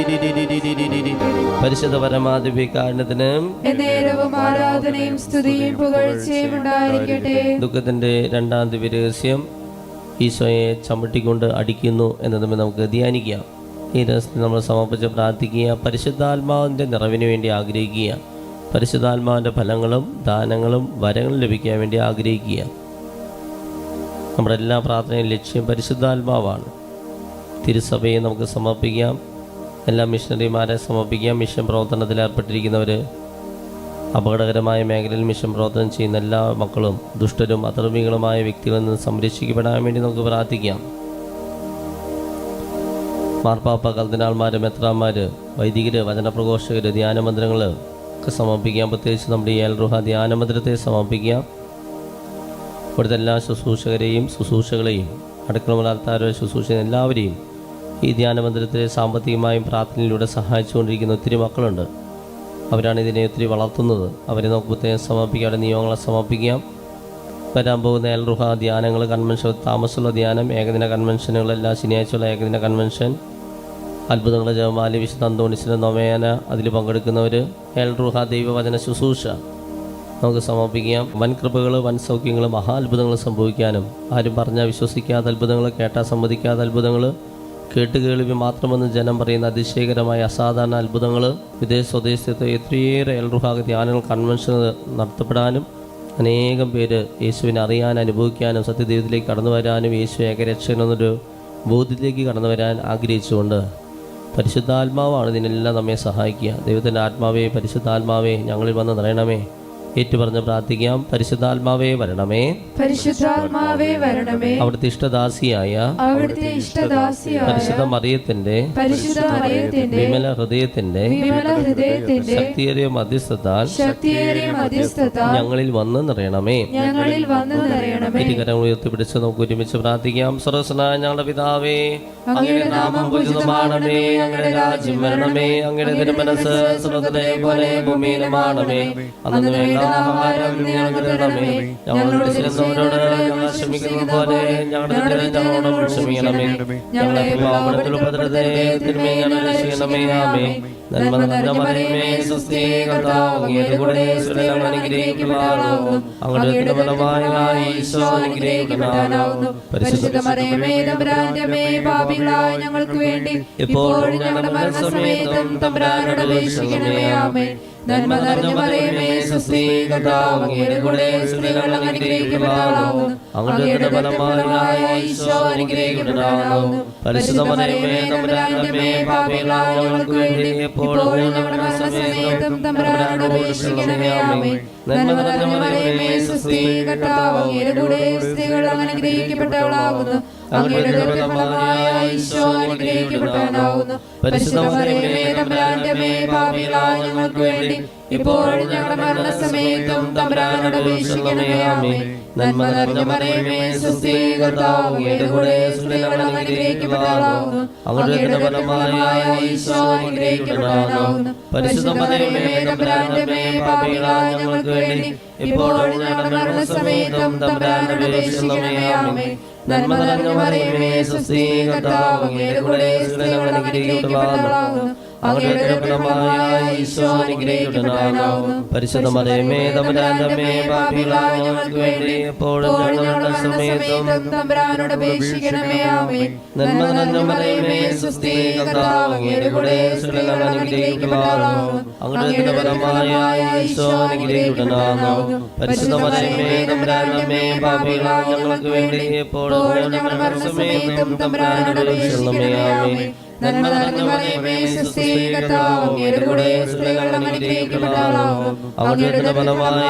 പരിശുദ്ധ പരമാധികാരണത്തിന് ആരാധനയും സ്തുതിയും പുകഴ്ചയും ഉണ്ടായിരിക്കട്ടെ. ദുഃഖത്തിന്റെ രണ്ടാം ദിവ്യരഹസ്യം ഈശോയെ ചമ്മട്ടിക്കൊണ്ട് അടിക്കുന്നു എന്നത് നമുക്ക് ധ്യാനിക്കാം. ഈ രഹസ്യത്തിൽ നമ്മൾ സമർപ്പിച്ച് പ്രാർത്ഥിക്കുക. പരിശുദ്ധാത്മാവിൻ്റെ നിറവിന് വേണ്ടി ആഗ്രഹിക്കുക. പരിശുദ്ധാത്മാവിൻ്റെ ഫലങ്ങളും ദാനങ്ങളും വരങ്ങളും ലഭിക്കാൻ വേണ്ടി ആഗ്രഹിക്കുക. നമ്മുടെ എല്ലാ പ്രാർത്ഥനയും ലക്ഷ്യം പരിശുദ്ധാത്മാവാണ്. തിരുസഭയെ നമുക്ക് സമർപ്പിക്കാം. എല്ലാ മിഷണറിമാരെ സമർപ്പിക്കാം. മിഷൻ പ്രവർത്തനത്തിൽ ഏർപ്പെട്ടിരിക്കുന്നവർ, അപകടകരമായ മേഖലയിൽ മിഷൻ പ്രവർത്തനം ചെയ്യുന്ന എല്ലാ മക്കളും ദുഷ്ടരും അധർമ്മികളുമായ വ്യക്തികളിൽ നിന്ന് സംരക്ഷിക്കപ്പെടാൻ വേണ്ടി നമുക്ക് പ്രാർത്ഥിക്കാം. മാർപ്പാപ്പ, കർദിനാൾമാർ, മെത്രാന്മാർ, വൈദികർ, വചനപ്രഘോഷകർ, ധ്യാനമന്ദിരങ്ങൾ ഒക്കെ സമർപ്പിക്കാം. പ്രത്യേകിച്ച് നമ്മുടെ എൽ റുഹ ധ്യാനമന്ദിരത്തെ സമർപ്പിക്കാം. ഇവിടുത്തെ എല്ലാ ശുശ്രൂഷകരെയും ശുശ്രൂഷകളെയും അടുക്കളമലാൽത്താരോ ശുശ്രൂഷ എല്ലാവരെയും ഈ ധ്യാനമന്ദിരത്തിലെ സാമ്പത്തികമായും പ്രാർത്ഥനയിലൂടെ സഹായിച്ചുകൊണ്ടിരിക്കുന്ന ഒത്തിരി മക്കളുണ്ട്. അവരാണ് ഇതിനെ ഒത്തിരി വളർത്തുന്നത്. അവരെ നമുക്ക് പ്രത്യേകം സമർപ്പിക്കാം. അവരുടെ നിയോഗങ്ങളെ സമർപ്പിക്കാം. വരാൻ പോകുന്ന എൽ റുഹ ധ്യാനങ്ങൾ, കൺവെൻഷൻ, താമസമുള്ള ധ്യാനം, ഏകദിന കൺവെൻഷനുകൾ, എല്ലാ ശനിയാഴ്ചയുള്ള ഏകദിന കൺവെൻഷൻ, അത്ഭുതങ്ങൾ, ജപമാല, വിശുദ്ധ അന്തോണീസിൻ്റെ നൊവേന, അതിൽ പങ്കെടുക്കുന്നവർ, എൽ റുഹ ദൈവവചന ശുശ്രൂഷ നമുക്ക് സമർപ്പിക്കാം. വൻ കൃപകൾ, വൻ സൗഖ്യങ്ങൾ, മഹാ അത്ഭുതങ്ങൾ സംഭവിക്കാനും, ആരും പറഞ്ഞാൽ വിശ്വസിക്കാത്ത അത്ഭുതങ്ങൾ, കേട്ടാൽ സമ്മതിക്കാത്ത അത്ഭുതങ്ങൾ, കേട്ടുകേൾവി മാത്രമെന്ന് ജനം പറയുന്ന അതിശയകരമായ അസാധാരണ അത്ഭുതങ്ങൾ, വിദേശ സ്വദേശത്ത് എത്രയേറെ എൽ റുഹ ധ്യാനങ്ങൾ, കൺവെൻഷൻ നടത്തപ്പെടാനും, അനേകം പേര് യേശുവിനെ അറിയാൻ, അനുഭവിക്കാനും, സത്യദൈവത്തിലേക്ക് കടന്നു വരാനും, യേശു ഏകരക്ഷകനെന്നൊരു ബോധ്യത്തിലേക്ക് കടന്നു വരാൻ ആഗ്രഹിച്ചുകൊണ്ട് പരിശുദ്ധാത്മാവാണ് ഇതിനെല്ലാം നമ്മെ സഹായിക്കുക. ദൈവത്തിൻ്റെ ആത്മാവേ, പരിശുദ്ധാത്മാവേ, ഞങ്ങളിൽ വന്ന് നിറയണമേ. ഏറ്റുപറഞ്ഞ് പ്രാർത്ഥിക്കാം. പരിശുദ്ധാത്മാവേ വരണമേ, പരിശുദ്ധാത്മാവേ വരണമേ. അവിടുത്തെ ഇഷ്ടദാസിയായ പരിശുദ്ധ മറിയത്തിന്റെ വിമല ഹൃദയത്തിന്റെ ശക്തിയേറിയ മധ്യസ്ഥത്താൽ ഞങ്ങളിൽ വന്ന് നിറയണമേ. ഇരുകരങ്ങൾ ഉയർത്തിപ്പിടിച്ച് നമുക്ക് ഒരുമിച്ച് പ്രാർത്ഥിക്കാം. സർവ്വസ്വനായ ഞങ്ങളുടെ പിതാവേ, അങ്ങയുടെ നാമം പൂജിതമാണമേ, അങ്ങയുടെ രാജ്യം വരണമേ, അങ്ങയുടെ തിരുമനസ്സ് സ്വർഗ്ഗത്തിലെ പോലെ ഭൂമിയിലുമാണമേ. അന്നു വേണ്ട ആഹാരം ഞങ്ങൾക്ക് തരണമേ. ഞങ്ങളോട് ചെയ്യുന്നവരോട് ഞങ്ങൾ ക്ഷമിക്കുന്നത് പോലെ ഞങ്ങളുടെ ഞങ്ങളോട് ക്ഷമിക്കണമേ. ഞങ്ങളെ പാപത്തിൽ ഉപദ്രവത്തെ തിന്മയിൽ ഞങ്ങളെ രക്ഷിക്കണമേ. ആമേൻ. നന്മ നിറഞ്ഞ മറിയമേ, സ്വസ്തി, കർത്താവ് അങ്ങയുടെ കൂടെ സ്ത്രീകൾ അനുഗ്രഹിക്കപ്പെട്ടവളാകുന്നു. അങ്ങയുടെ ഫലമായ ഈശോ അനുഗ്രഹിക്കപ്പെട്ടവനാകുന്നു. പരിശുദ്ധ മറിയമേ, തമ്പുരാന്റെ അമ്മേ, പാപികളായ ഞങ്ങൾക്ക് വേണ്ടി ഇപ്പോഴും ഞങ്ങളുടെ മരണസമയത്തും തമ്പുരാനോട് അപേക്ഷിക്കണമേ. ആമേൻ. നന്മ നിറഞ്ഞ മറിയമേ, സ്വസ്തി, കർത്താവ് അങ്ങയുടെ കൂടെ സ്ത്രീകൾ അനുഗ്രഹിക്കപ്പെട്ടവളാകുന്നു. അങ്ങയുടെ ഫലമായ ഈശോ അനുഗ്രഹിക്കപ്പെട്ടവനാകുന്നു. പരിശുദ്ധ മറിയമേ, തമ്പുരാന്റെ അമ്മേ, പാപികളായ ഞങ്ങൾക്ക് വേണ്ടി ഇപ്പോഴും ഞങ്ങളുടെ മരണസമയത്തും തമ്പുരാനോട് അപേക്ഷിക്കണമേ. ആമേൻ. നന്മ നിറഞ്ഞ മറിയമേ, സ്വസ്തി, കർത്താവ് അങ്ങയുടെ കൂടെ സ്ത്രീകൾ അനുഗ്രഹിക്കപ്പെട്ടവളാകുന്നു. അങ്ങയുടെ ഫലമായ ഈശോ അനുഗ്രഹിക്കപ്പെട്ടവനാകുന്നു. പരിശുദ്ധ മറിയമേ, തമ്പുരാന്റെ അമ്മേ, പാപികളായ ഞങ്ങൾക്ക് വേണ്ടി ഇപ്പോഴും ഞങ്ങളുടെ മരണസമയത്തും തമ്പുരാനോട് അപേക്ഷിക്കണമേ. ആമേൻ. നന്മ നിറഞ്ഞ മറിയമേ, സ്വസ്തി, കർത്താവ് അങ്ങയുടെ കൂടെ സ്ത്രീകൾ അനുഗ്രഹിക്കപ്പെട്ടവളാകുന്നു. അങ്ങയുടെ ഫലമായ ഈശോ അനുഗ്രഹിക്കപ്പെട്ടവനാകുന്നു. പരിശുദ്ധ മറിയമേ, തമ്പുരാന്റെ അമ്മേ, പാപികളായ ഞങ്ങൾക്ക് വേണ്ടി ഇപ്പോഴും ഞങ്ങളുടെ മരണസമയത്തും തമ്പുരാനോട് അപേക്ഷിക്കണമേ. ആമേൻ. നന്മ നിറഞ്ഞ മറിയമേ, സ്വസ്തി, കർത്താവ് അങ്ങയുടെ കൂടെ സ്ത്രീകൾ അനുഗ്രഹിക്കപ്പെട്ടവളാകുന്നു. അങ്ങയുടെ ഫലമായ ഈശോ അനുഗ്രഹിക്കപ്പെട്ടവനാകുന്നു. പരിശുദ്ധ മറിയമേ തമ്പുരാന്റെ അമ്മേ, പാപികളായ ഞങ്ങൾക്ക് വേണ്ടി എപ്പോഴും ഞങ്ങളുടെ മരണസമയത്തും തമ്പുരാനോട് അപേക്ഷിക്കണമേ. ആമേൻ. നന്മ നിറഞ്ഞ മറിയമേ, സ്വസ്തി, കർത്താവ് അങ്ങയുടെ കൂടെ സ്ത്രീകൾ അനുഗ്രഹിക്കപ്പെട്ടവളാകുന്നു. അങ്ങയുടെ ഫലമായ ഈശോ അനുഗ്രഹിക്കപ്പെട്ടവനാകുന്നു. പരിശുദ്ധ മറിയമേ തമ്പുരാന്റെ അമ്മേ, പാപികളായ ഞങ്ങൾക്ക് വേണ്ടി എപ്പോഴും ഞങ്ങളുടെ മരണസമയത്തും തമ്പുരാനോട് അപേക്ഷിക്കണമേ. ആമേൻ. നന്മ നിറഞ്ഞ മറിയമേ, സ്വസ്തി, കർത്താവ് അങ്ങയുടെ കൂടെ സ്ത്രീകൾ അനുഗ്രഹിക്കപ്പെട്ടവളാകുന്നു. അങ്ങയുടെ ഫലമായ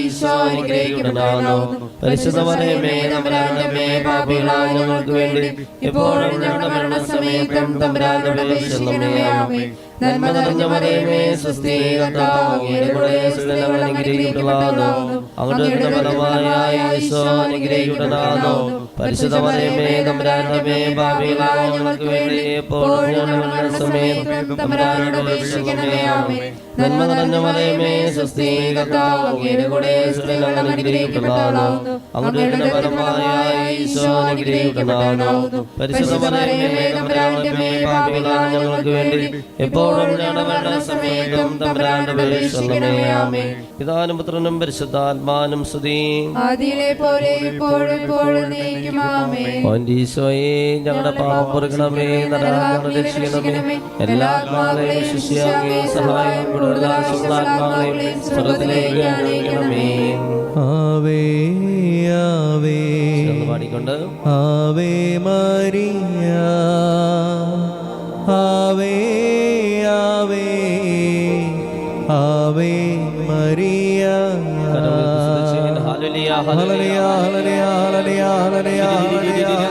ഈശോ അനുഗ്രഹിക്കപ്പെട്ടവനാകുന്നു. പരിശുദ്ധ മറിയമേ തമ്പുരാന്റെ അമ്മേ, പാപികളായ ഞങ്ങൾക്ക് വേണ്ടി എപ്പോഴും ഞങ്ങളുടെ മരണസമയത്തും തമ്പുരാനോട് അപേക്ഷിക്കണമേ. ആമേൻ. നന്മ നിറഞ്ഞ മറിയമേ, സ്വസ്തി, കർത്താവ് അങ്ങയുടെ കൂടെ സ്ത്രീകൾ അനുഗ്രഹിക്കപ്പെട്ടവളാകുന്നു. അങ്ങയുടെ ഫലമായ ഈശോ അനുഗ്രഹിക്കപ്പെട്ടവനാകുന്നു. പരിശുദ്ധ മറിയമേ തമ്പുരാന്റെ അമ്മേ, പാപികളായ ഞങ്ങൾക്ക് വേണ്ടി എപ്പോഴും ഞങ്ങളുടെ മരണസമയത്തും തമ്പുരാനോട് അപേക്ഷിക്കണമേ. ആമേൻ. നന്മ നിറഞ്ഞ മറിയമേ, സ്വസ്തി, കർത്താവ് അങ്ങയുടെ കൂടെ സ്ത്രീകൾ അനുഗ്രഹിക്കപ്പെട്ടവളാകുന്നു. അങ്ങയുടെ ഫലമായ ഈശോ അനുഗ്രഹിക്കപ്പെട്ടവനാകുന്നു. പരിശുദ്ധ മറിയമേ തമ്പുരാന്റെ അമ്മേ, പാപികളായ ഞങ്ങൾക്ക് വേണ്ടി എപ്പോഴും ഞങ്ങളുടെ മരണസമയത്തും തമ്പുരാനോട് അപേക്ഷിക്കണമേ. ആമേൻ. പിതാവിനും പുത്രനും പരിശുദ്ധാത്മാവിനും സ്തുതി. ആദിയിലെ പോലെ ഇപ്പോഴും എപ്പോഴും എന്നേക്കും. ആമേൻ. ഈശോയെ ഞങ്ങളുടെ പാപം പൊറുക്കണമേ, നരകങ്ങളെ രക്ഷിക്കണമേ. എല്ലാ ആത്മാക്കളെയും ശിഷ്യാകെ സഹായം കൂടുതലാത്മാക്കളെയും സ്വർഗ്ഗത്തിലേക്ക് അണിയിക്കണമേ. ആവേ ആവേ പാടിക്കൊണ്ട് ആവേ മരിയ, ആവേ ആവേ ആവേ മരിയ. Hallelujah, hallelujah, hallelujah, hallelujah, hallelujah,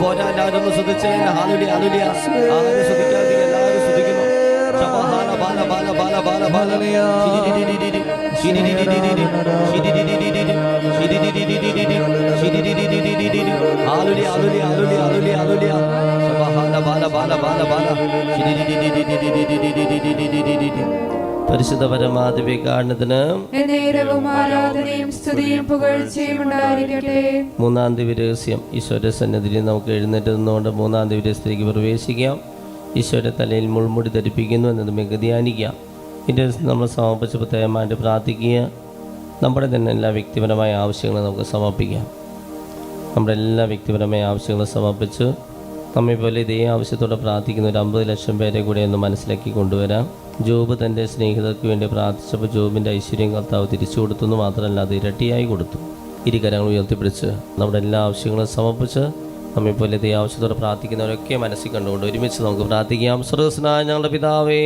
പോരാ എല്ലാവരും ശ്രദ്ധിച്ചേ. ഹാലുലി ഹാലുലി ആരും ശ്രദ്ധിക്കാതെ എല്ലാവരും ശ്രദ്ധിക്കുന്നു. ശബഹാന ബാല ബാല ബാല ബാല ബാല ഹാലുലി ഹാലുലി ഹാലുലി ഹാലുലി ഹാലുലി ശബഹാന ബാല ബാല ബാല ബാല. പരിശുദ്ധ പരമാധികാരണത്തിന് എന്നേരവും ആരാധനയും സ്തുതിയും പുകഴ്ചയും ഉണ്ടായിരിക്കട്ടെ. മൂന്നാം ദിവ്യരഹസ്യം. ഈശോയുടെ സന്നിധിയിൽ നമുക്ക് എഴുന്നേറ്റ് നിന്നുകൊണ്ട് മൂന്നാം ദിവ്യരഹസ്യത്തിലേക്ക് പ്രവേശിക്കാം. ഈശോയുടെ തലയിൽ മുൾമുടി ധരിപ്പിക്കുന്നു എന്നത് നമുക്ക് ധ്യാനിക്കാം. ഇതിൻ്റെ നമ്മൾ സമർപ്പിച്ച് പ്രത്യേകമായിട്ട് പ്രാർത്ഥിക്കുക. നമ്മുടെ തന്നെ എല്ലാ വ്യക്തിപരമായ ആവശ്യങ്ങളും നമുക്ക് സമർപ്പിക്കാം. നമ്മുടെ എല്ലാ വ്യക്തിപരമായ ആവശ്യങ്ങളും സമർപ്പിച്ച് നമ്മെപ്പോലെ ഇതേ ആവശ്യത്തോടെ പ്രാർത്ഥിക്കുന്ന ഒരു 50 ലക്ഷം പേരെ കൂടെ ഒന്ന് മനസ്സിലാക്കി കൊണ്ടുവരാം. ജോബ് തൻ്റെ സ്നേഹിതർക്ക് വേണ്ടി പ്രാർത്ഥിച്ചപ്പോൾ ജോബിൻ്റെ ഐശ്വര്യം കർത്താവ് തിരിച്ചു കൊടുത്തു എന്ന് മാത്രമല്ല, അത് ഇരട്ടിയായി കൊടുത്തു. ഇരുകരങ്ങൾ ഉയർത്തിപ്പിടിച്ച് നമ്മുടെ എല്ലാ ആവശ്യങ്ങളും സമർപ്പിച്ച് നമ്മെപ്പോലെ ഇതേ ആവശ്യത്തോടെ പ്രാർത്ഥിക്കുന്നവരൊക്കെ മനസ്സിൽ കണ്ടുകൊണ്ട് ഒരുമിച്ച് നമുക്ക് പ്രാർത്ഥിക്കാം. സ്വർഗ്ഗസ്ഥനായ ഞങ്ങളുടെ പിതാവേ,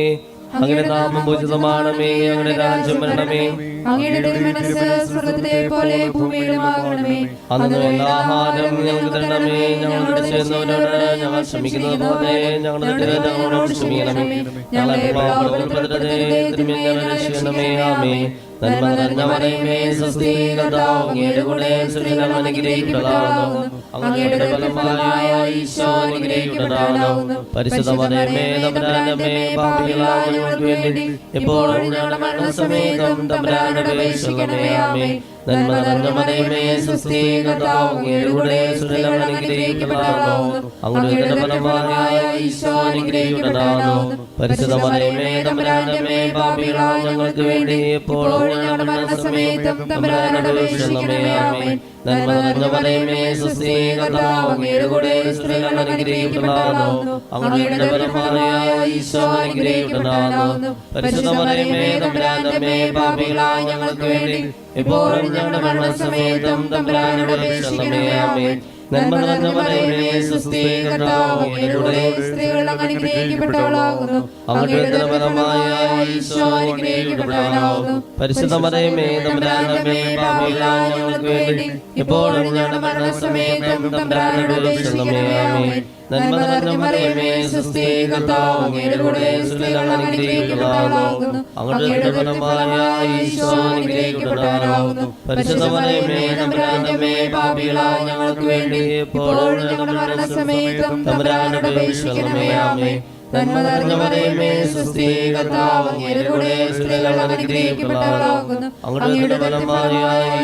അങ്ങയുടെ നാമം പൂജിതമാണമേ, അങ്ങയുടെ രാജ്യം വരണമേ, അങ്ങയുടെ തിരുമനസ്സ് സ്വർഗ്ഗത്തിലെ പോലെ ഭൂമിയിലുമാകണമേ. അന്ന് വേണ്ട ആഹാരം ഞങ്ങൾക്ക് തരണമേ. ഞങ്ങളുടെ ചെയ്യുന്നവരോട് ഞങ്ങൾ ക്ഷമിക്കുന്നത് പോലെ ഞങ്ങളുടെ തെറ്റുകൾ ഞങ്ങളോട് ക്ഷമിക്കണമേ. ഞങ്ങളെ പാപപ്പെടുത്തരുതേ, തിന്മയിൽ നിന്ന് രക്ഷിക്കണമേ. ആമേൻ. നന്മ നിറഞ്ഞ മറിയമേ, സ്വസ്തി, കർത്താവ് അങ്ങയുടെ കൂടെ സ്ത്രീകൾ അനുഗ്രഹിക്കപ്പെട്ടവളാകുന്നു. അങ്ങയുടെ ഫലമായ ഈശോ അനുഗ്രഹിക്കപ്പെട്ടവനാകുന്നു. പരിശുദ്ധ മറിയമേ തമ്പുരാന്റെ അമ്മേ, പാപികളായ ഞങ്ങൾക്ക് വേണ്ടി എപ്പോഴും ഞങ്ങളുടെ മരണസമയത്തും തമ്പുരാനോട് അപേക്ഷിക്കണമേ. ആമേൻ. നന്മ നിറഞ്ഞ മറിയമേ, സ്വസ്തി, കർത്താവ് അങ്ങയുടെ കൂടെ സ്ത്രീകൾ അനുഗ്രഹിക്കപ്പെട്ടവളാകുന്നു. അങ്ങയുടെ ഫലമായ ഈശോ അനുഗ്രഹിക്കപ്പെട്ടവനാകുന്നു. പരിശുദ്ധ മറിയമേ തമ്പുരാന്റെ അമ്മേ, പാപികളായ ഞങ്ങൾക്ക് വേണ്ടി എപ്പോഴും ഞങ്ങളുടെ മരണസമയത്തും തമ്പുരാനോട് അപേക്ഷിക്കണമേ. ആമേൻ. നന്മ നിറഞ്ഞ മറിയമേ, സ്വസ്തി, കർത്താവ് അങ്ങയുടെ കൂടെ സ്ത്രീകൾ അനുഗ്രഹിക്കപ്പെട്ടവളാകുന്നു. അങ്ങയുടെ ഫലമായ ഈശോ അനുഗ്രഹിക്കപ്പെട്ടവനാകുന്നു. പരിശുദ്ധ മറിയമേ തമ്പുരാന്റെ അമ്മേ, പാപികളായ ഞങ്ങൾക്ക് വേണ്ടി എപ്പോഴും ഞങ്ങളുടെ മരണസമയത്തും തമ്പുരാനോട് അപേക്ഷിക്കണമേ. ആമേൻ. നന്മ നിറഞ്ഞ മറിയമേ, സ്വസ്തി, കർത്താവ് അങ്ങയുടെ കൂടെ സ്ത്രീകൾ അനുഗ്രഹിക്കപ്പെട്ടവളാകുന്നു. അങ്ങയുടെ ഫലമായ ഈശോ അനുഗ്രഹിക്കപ്പെട്ടവനാകുന്നു. പരിശുദ്ധ മറിയമേ തമ്പുരാന്റെ അമ്മേ, പാപികളായ ഞങ്ങൾക്ക് വേണ്ടി എപ്പോഴും ഞങ്ങളുടെ മരണസമയത്തും തമ്പുരാനോട് അപേക്ഷിക്കണമേ. ആമേൻ. നന്മ നിറഞ്ഞ മറിയമേ സ്വസ്തി കർത്താവ് അങ്ങയുടെ കൂടെ സ്ത്രീകൾ അനുഗ്രഹിക്കപ്പെട്ടവളാകുന്നു അങ്ങയുടെ ഫലമായ ഈശോ അനുഗ്രഹിക്കപ്പെട്ടവനാകുന്നു പരിശുദ്ധ മറിയമേ തമ്പുരാന്റെ അമ്മേ പാപികളായ ഞങ്ങൾക്ക് വേണ്ടി ഇപ്പോഴും ഞങ്ങളുടെ മരണസമയത്തും തമ്പുരാനോട് അപേക്ഷിക്കണമേ ആമേൻ നന്മ നിറഞ്ഞ മറിയമേ സ്വസ്തി കർത്താവ് അങ്ങയുടെ കൂടെ സ്ത്രീകൾ അനുഗ്രഹിക്കപ്പെട്ടവളാകുന്നു അങ്ങയുടെ ഫലമായ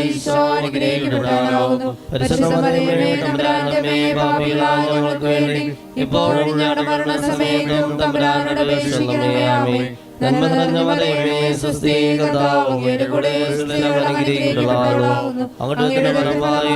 ഈശോ അനുഗ്രഹിക്കപ്പെട്ടവനാകുന്നു പരിശുദ്ധ മറിയമേ തമ്പുരാന്റെ അമ്മേ പാപികളായ ഞങ്ങൾക്ക് വേണ്ടി ഇപ്പോഴും ഞങ്ങളുടെ മരണസമയത്തും തമ്പുരാനോട് അപേക്ഷിക്കണമേ ആമേൻ നന്മ നിറഞ്ഞ മറിയമേ സ്വസ്തി കർത്താവ് അങ്ങയുടെ കൂടെ സ്ത്രീകൾ അനുഗ്രഹിക്കപ്പെട്ടവളാകുന്നു അങ്ങയുടെ ഫലമായ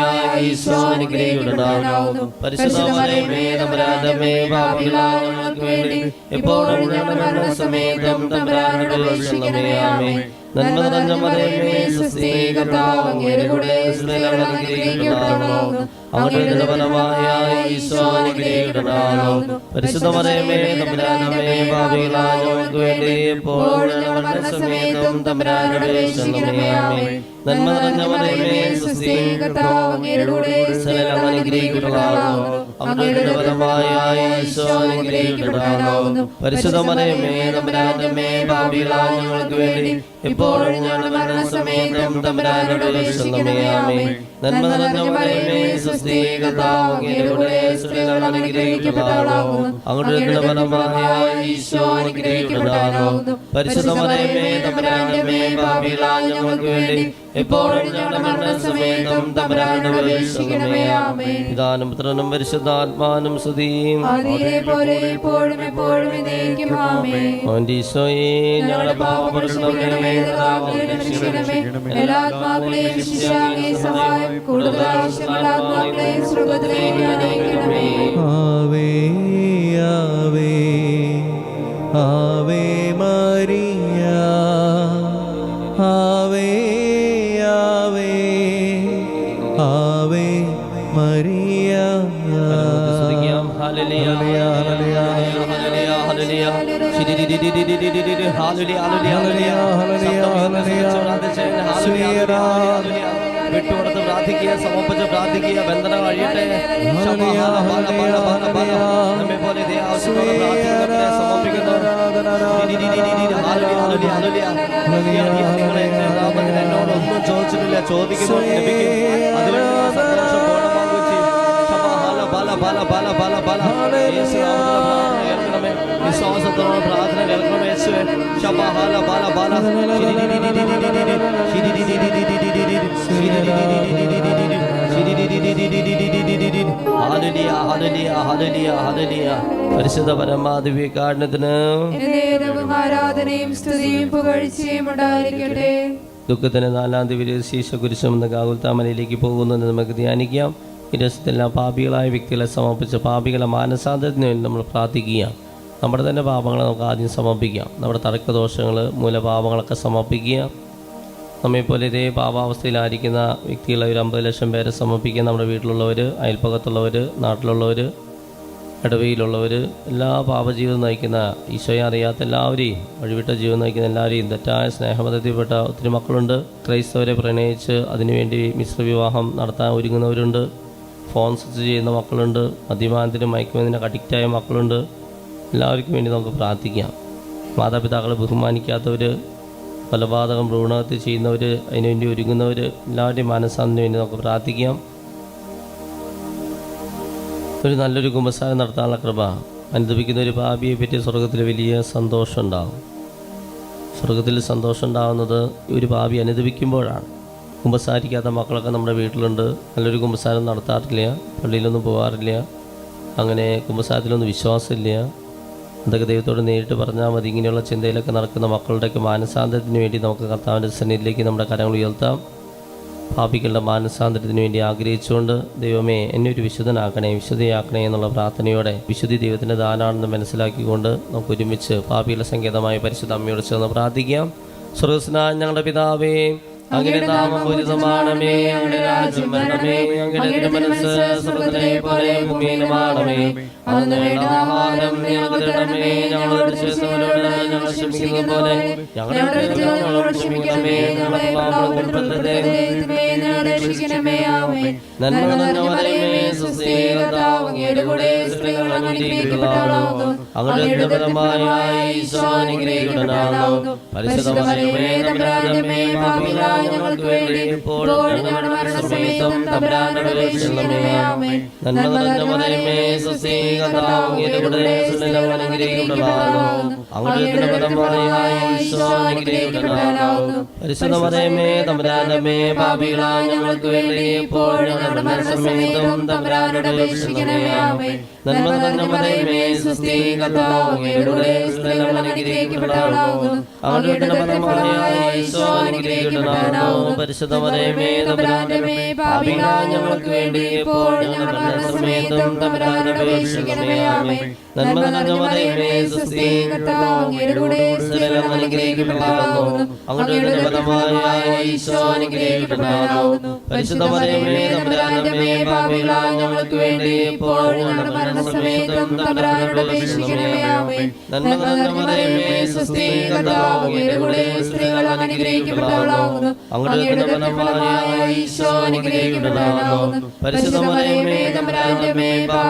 ഈശോ അനുഗ്രഹിക്കപ്പെട്ടവനാകുന്നു പരിശുദ്ധ മറിയമേ തമ്പുരാന്റെ അമ്മേ പാപികളായ ഞങ്ങൾക്ക് വേണ്ടി ഇപ്പോഴും ഞങ്ങളുടെ മരണസമയത്തും തമ്പുരാനോട് അപേക്ഷിക്കണമേ ആമേൻ നന്മ നിറഞ്ഞ മറിയമേ സ്വസ്തി കർത്താവ് അങ്ങയുടെ കൂടെ സ്ത്രീകൾ അനുഗ്രഹിക്കപ്പെട്ടവളാകുന്നു അങ്ങയുടെ ഫലമായ ഈശോ അനുഗ്രഹിക്കപ്പെട്ടവനാകുന്നു പരിശുദ്ധ മറിയമേ തമ്പുരാന്റെ അമ്മേ പാപികളായ ഞങ്ങൾക്ക് വേണ്ടി ഇപ്പോഴും ഞങ്ങളുടെ മരണസമയത്തും തമ്പുരാനോട് അപേക്ഷിക്കണമേ ആമേൻ നന്മ നിറഞ്ഞ മറിയമേ സ്വസ്തി കർത്താവ് അങ്ങയുടെ കൂടെ സ്ത്രീകൾ അനുഗ്രഹിക്കപ്പെട്ടവളാകുന്നു അങ്ങയുടെ ഫലമായ ഈശോ അനുഗ്രഹിക്കപ്പെട്ടവനാകുന്നു പരിശുദ്ധ മറിയമേ തമ്പുരാന്റെ അമ്മേ പാപികളായ ഞങ്ങൾക്ക് വേണ്ടി ഇപ്പോഴും ഞങ്ങളുടെ മരണസമയത്തും തമ്പുരാനോട് അപേക്ഷിക്കണമേ ആമേൻ നന്മ നിറഞ്ഞ മറിയമേ സ്വസ്തി കർത്താവ് അങ്ങയുടെ കൂടെ സ്ത്രീകൾ അനുഗ്രഹിക്കപ്പെട്ടവളാകുന്നു അങ്ങയുടെ ഫലമായ ഈശോ അനുഗ്രഹിക്കപ്പെട്ടവനാകുന്നു പരിശുദ്ധ മറിയമേ തമ്പുരാന്റെ അമ്മേ പാപികളായ ഞങ്ങൾക്ക് വേണ്ടി ഇപ്പോഴും ഞങ്ങളുടെ മരണസമയത്തും തമ്പുരാനോട് അപേക്ഷിക്കണമേ ആമേൻ പിതാനും പുത്രനും പരിശുദ്ധാത്മാവിനും സ്തുതിയും പോലെ ഇപ്പോഴും എപ്പോഴും എന്നേക്കും ആമേൻ ഈശോയെ ഞങ്ങളുടെ പാപപരിഹാരമേ എല്ലാ ആത്മാക്കളെയും ശിഷ്യാകെ സഹായം കൂടുതൽ ആവശ്യമുള്ള ആത്മാക്കളെയും സ്വർഗ്ഗത്തിലേക്ക് അനയിക്കണമേ ആവേ ആവേ ആവേ മരിയ ആവേ ആവേ ആവേ മരിയ ഹല്ലേലൂയ ഹല്ലേലൂയ ഹല്ലേലൂയ ഹല്ലേലൂയ വിട്ടുകൊടുത്ത് പ്രാർത്ഥിക്കുക സമർപ്പിച്ച് പ്രാർത്ഥിക്കുക ബന്ധന കഴിയട്ടെ നമ്മെ പോലെ ഇതേ ആവശ്യത്തോടെ പ്രാർത്ഥിക്കുന്നവരെ സമർപ്പിക്കുന്നു എന്നോട് ഒന്നും ചോദിച്ചിട്ടില്ല ചോദിക്കുന്നു ലഭിക്കും അതുകൊണ്ട് സന്തോഷം പൂർണ്ണമാകുകയും ചെയ്യും വിശ്വാസത്തോടെ പ്രാർത്ഥന കേൾക്കണമേ ശബഹാല ബാല ബാല പരിശുദ്ധ പരമാദിവ്യകാരണത്തിന് ആരാധനയും സ്തുതിയും പുകഴ്ചയും ഉണ്ടായിരിക്കട്ടെ. ദുഃഖത്തിന് 4-ാം തീയതി ശീശ കുരിശുമെന്ന ഗാഗുൽത്താമലയിലേക്ക് പോകുന്നത് നമുക്ക് ധ്യാനിക്കാം. ഈ ദിവസത്തെല്ലാം പാപികളായ വ്യക്തികളെ സമർപ്പിച്ച് പാപികളെ മാനസാന്തരത്തിന് വേണ്ടി നമ്മൾ പ്രാർത്ഥിക്കുക. നമ്മുടെ തന്നെ പാപങ്ങളെ നമുക്ക് ആദ്യം സമർപ്പിക്കാം. നമ്മുടെ തർക്കദോഷങ്ങൾ മൂലപാപങ്ങളൊക്കെ സമർപ്പിക്കുക. നമ്മെപ്പോലെ ഇതേ പാപാവസ്ഥയിലായിരിക്കുന്ന വ്യക്തികളെ ഒരു 50 ലക്ഷം പേരെ സമർപ്പിക്കുക. നമ്മുടെ വീട്ടിലുള്ളവർ, അയൽപ്പക്കത്തുള്ളവർ, നാട്ടിലുള്ളവർ, ഇടവയിലുള്ളവർ, എല്ലാ പാപജീവിതം നയിക്കുന്ന ഈശോയെ അറിയാത്ത എല്ലാവരെയും, വഴിവിട്ട ജീവിതം നയിക്കുന്ന എല്ലാവരെയും, തെറ്റായ സ്നേഹബന്ധത്തിൽപ്പെട്ട ഒത്തിരി മക്കളുണ്ട്. ക്രൈസ്തവരെ പ്രണയിച്ച് അതിനുവേണ്ടി മിശ്രവിവാഹം നടത്താൻ ഒരുങ്ങുന്നവരുണ്ട്. ഫോൺ സ്വിച്ച് ചെയ്യുന്ന മക്കളുണ്ട്. മദ്യപാനത്തിനും മയക്കുമരുന്നിനും അഡിക്റ്റായ മക്കളുണ്ട്. എല്ലാവർക്കും വേണ്ടി നമുക്ക് പ്രാർത്ഥിക്കാം. മാതാപിതാക്കളെ ബഹുമാനിക്കാത്തവർ, കൊലപാതകം, ഭ്രൂണഹത്യ ചെയ്യുന്നവർ, അതിനുവേണ്ടി ഒരുങ്ങുന്നവർ, എല്ലാവരുടെയും മാനസാന്തരത്തിന് വേണ്ടി നമുക്ക് പ്രാർത്ഥിക്കാം. ഒരു നല്ലൊരു കുമ്പസാരം നടത്താനുള്ള കൃപ അനുഭവിക്കുന്ന ഒരു പാപിയെ പറ്റി സ്വർഗത്തിൽ വലിയ സന്തോഷം ഉണ്ടാകും. സ്വർഗത്തിൽ സന്തോഷം ഉണ്ടാകുന്നത് ഒരു പാപി അനുഭവിക്കുമ്പോഴാണ്. കുമ്പസാരിക്കാത്ത മക്കളൊക്കെ നമ്മുടെ വീട്ടിലുണ്ട്. നല്ലൊരു കുമ്പസാരം നടത്താറില്ല, പള്ളിയിലൊന്നും പോകാറില്ല, അങ്ങനെ കുമ്പസാരത്തിലൊന്നും വിശ്വാസമില്ല. അതൊക്കെ ദൈവത്തോട് നേരിട്ട് പറഞ്ഞാൽ മതി. ഇങ്ങനെയുള്ള ചിന്തയിലൊക്കെ നടക്കുന്ന മക്കളുടെയൊക്കെ മാനസാന്തരത്തിന് വേണ്ടി നമുക്ക് കർത്താവിൻ്റെ സന്നിധിയിലേക്ക് നമ്മുടെ കരങ്ങൾ ഉയർത്താം. പാപികളുടെ മാനസാന്തരത്തിന് വേണ്ടി ആഗ്രഹിച്ചുകൊണ്ട്, ദൈവമേ എന്നെ ഒരു വിശുദ്ധനാക്കണേ, വിശുദ്ധിയാക്കണേ എന്നുള്ള പ്രാർത്ഥനയോടെ വിശുദ്ധി ദൈവത്തിൻ്റെ ദാനാണെന്ന് മനസ്സിലാക്കിക്കൊണ്ട് നമുക്ക് ഒരുമിച്ച് പാപികളുടെ സങ്കേതമായ പരിശുദ്ധ അമ്മയോട് ചേർന്ന് പ്രാർത്ഥിക്കാം. സ്വർഗ്ഗസ്ഥനായ ഞങ്ങളുടെ പിതാവേ, അങ്ങയുടെ നാമം പൂജിതമാണമേ, അങ്ങയുടെ രാജ്യം വരണമേ, അങ്ങയുടെ തിരുമനസ്സ് സ്വർഗ്ഗത്തിലെ പോലെ ഭൂമിയിലുമാണമേ. അന്ന് വേണ്ട ആഹാരം ഞങ്ങൾക്ക് തരണമേ, ഞങ്ങളോട് ചെയ്യുന്നവരോട് ഞങ്ങൾ ക്ഷമിക്കുന്നത് പോലെ ഞങ്ങളുടെ തെറ്റുകളോട് ക്ഷമിക്കണമേ, ഞങ്ങളെ പാപങ്ങൾ ഉൾപ്പെടുത്തരുതേ. രക്ഷിക്കണമേ. ആമേൻ. നന്മ നിറഞ്ഞ മറിയമേ സ്വസ്തി കർത്താവ് അങ്ങയുടെ കൂടെ സ്ത്രീകൾ അങ്ങ് അനുഗ്രഹിക്കപ്പെട്ടവളാകുന്നു അങ്ങയുടെ ഉദരഫലമായ ഈശോ അനുഗ്രഹിക്കപ്പെട്ടവനാകുന്നു പരിശുദ്ധ മറിയമേ തമ്പുരാന്റെ അമ്മേ പാപികളായ ഞങ്ങൾക്ക് വേണ്ടി ഇപ്പോഴും ഞങ്ങളുടെ മരണസമയത്തും തമ്പുരാനോട് അപേക്ഷിക്കണമേ ആമേൻ നന്മ നിറഞ്ഞ മറിയമേ സ്വസ്തി കർത്താവ് അങ്ങയുടെ കൂടെ സ്ത്രീകൾ അങ്ങ് അനുഗ്രഹിക്കപ്പെട്ടവളാകുന്നു അങ്ങയുടെ ഉദരഫലമായ ഈശോ അനുഗ്രഹിക്കപ്പെട്ടവനാകുന്നു പരിശുദ്ധ മറിയമേ തമ്പുരാന്റെ അമ്മേ പാപികളായ ഞങ്ങൾക്ക് വേണ്ടി ഇപ്പോഴും ഞങ്ങളുടെ മരണസമയത്തും തമ്പുരാനോട് അപേക്ഷിക്കണമേ ആമേൻ നന്മ നിറഞ്ഞ മറിയമേ സ്വസ്തി കർത്താവ് അങ്ങയുടെ കൂടെ സ്ത്രീകൾ അനുഗ്രഹിക്കപ്പെട്ടവളാകുന്നു അങ്ങയുടെ ഉദരഫലമായ ഈശോ അനുഗ്രഹിക്കപ്പെട്ടവനാകുന്നു പരിശുദ്ധ മറിയമേ തമ്പുരാന്റെ അമ്മേ പാപികളായ ഞങ്ങൾക്ക് വേണ്ടി ഇപ്പോഴും ഞങ്ങളുടെ മരണസമയത്തും തമ്പുരാനോട് അപേക്ഷിക്കണമേ ആമേൻ നന്മ നിറഞ്ഞ മറിയമേ സ്വസ്തി കർത്താവ് അങ്ങയുടെ കൂടെ സ്ത്രീകൾ അനുഗ്രഹിക്കപ്പെട്ടവളാകുന്നു അങ്ങയുടെ ഉദരഫലമായ ഈശോ അനുഗ്രഹിക്കപ്പെട്ടവനാകുന്നു പരിശുദ്ധ മറിയമേ തമ്പുരാന്റെ അമ്മേ പാപികളായ ഞങ്ങൾക്ക് വേണ്ടി ഇപ്പോഴും ഞങ്ങളുടെ മരണസമയത്തും തമ്പുരാനോട് അപേക്ഷിക്കണമേ ആമേൻ നന്മ നിറഞ്ഞ മറിയമേ സ്വസ്തി കർത്താവ് അങ്ങയുടെ കൂടെ സ്ത്രീകൾ അനുഗ്രഹിക്കപ്പെട്ടവളാകുന്നു അങ്ങയുടെ ഉദരഫലമായ ഈശോ അനുഗ്രഹിക്കപ്പെട്ടവനാകുന്നു പരിശുദ്ധ മറിയമേ തമ്പുരാന്റെ അമ്മേ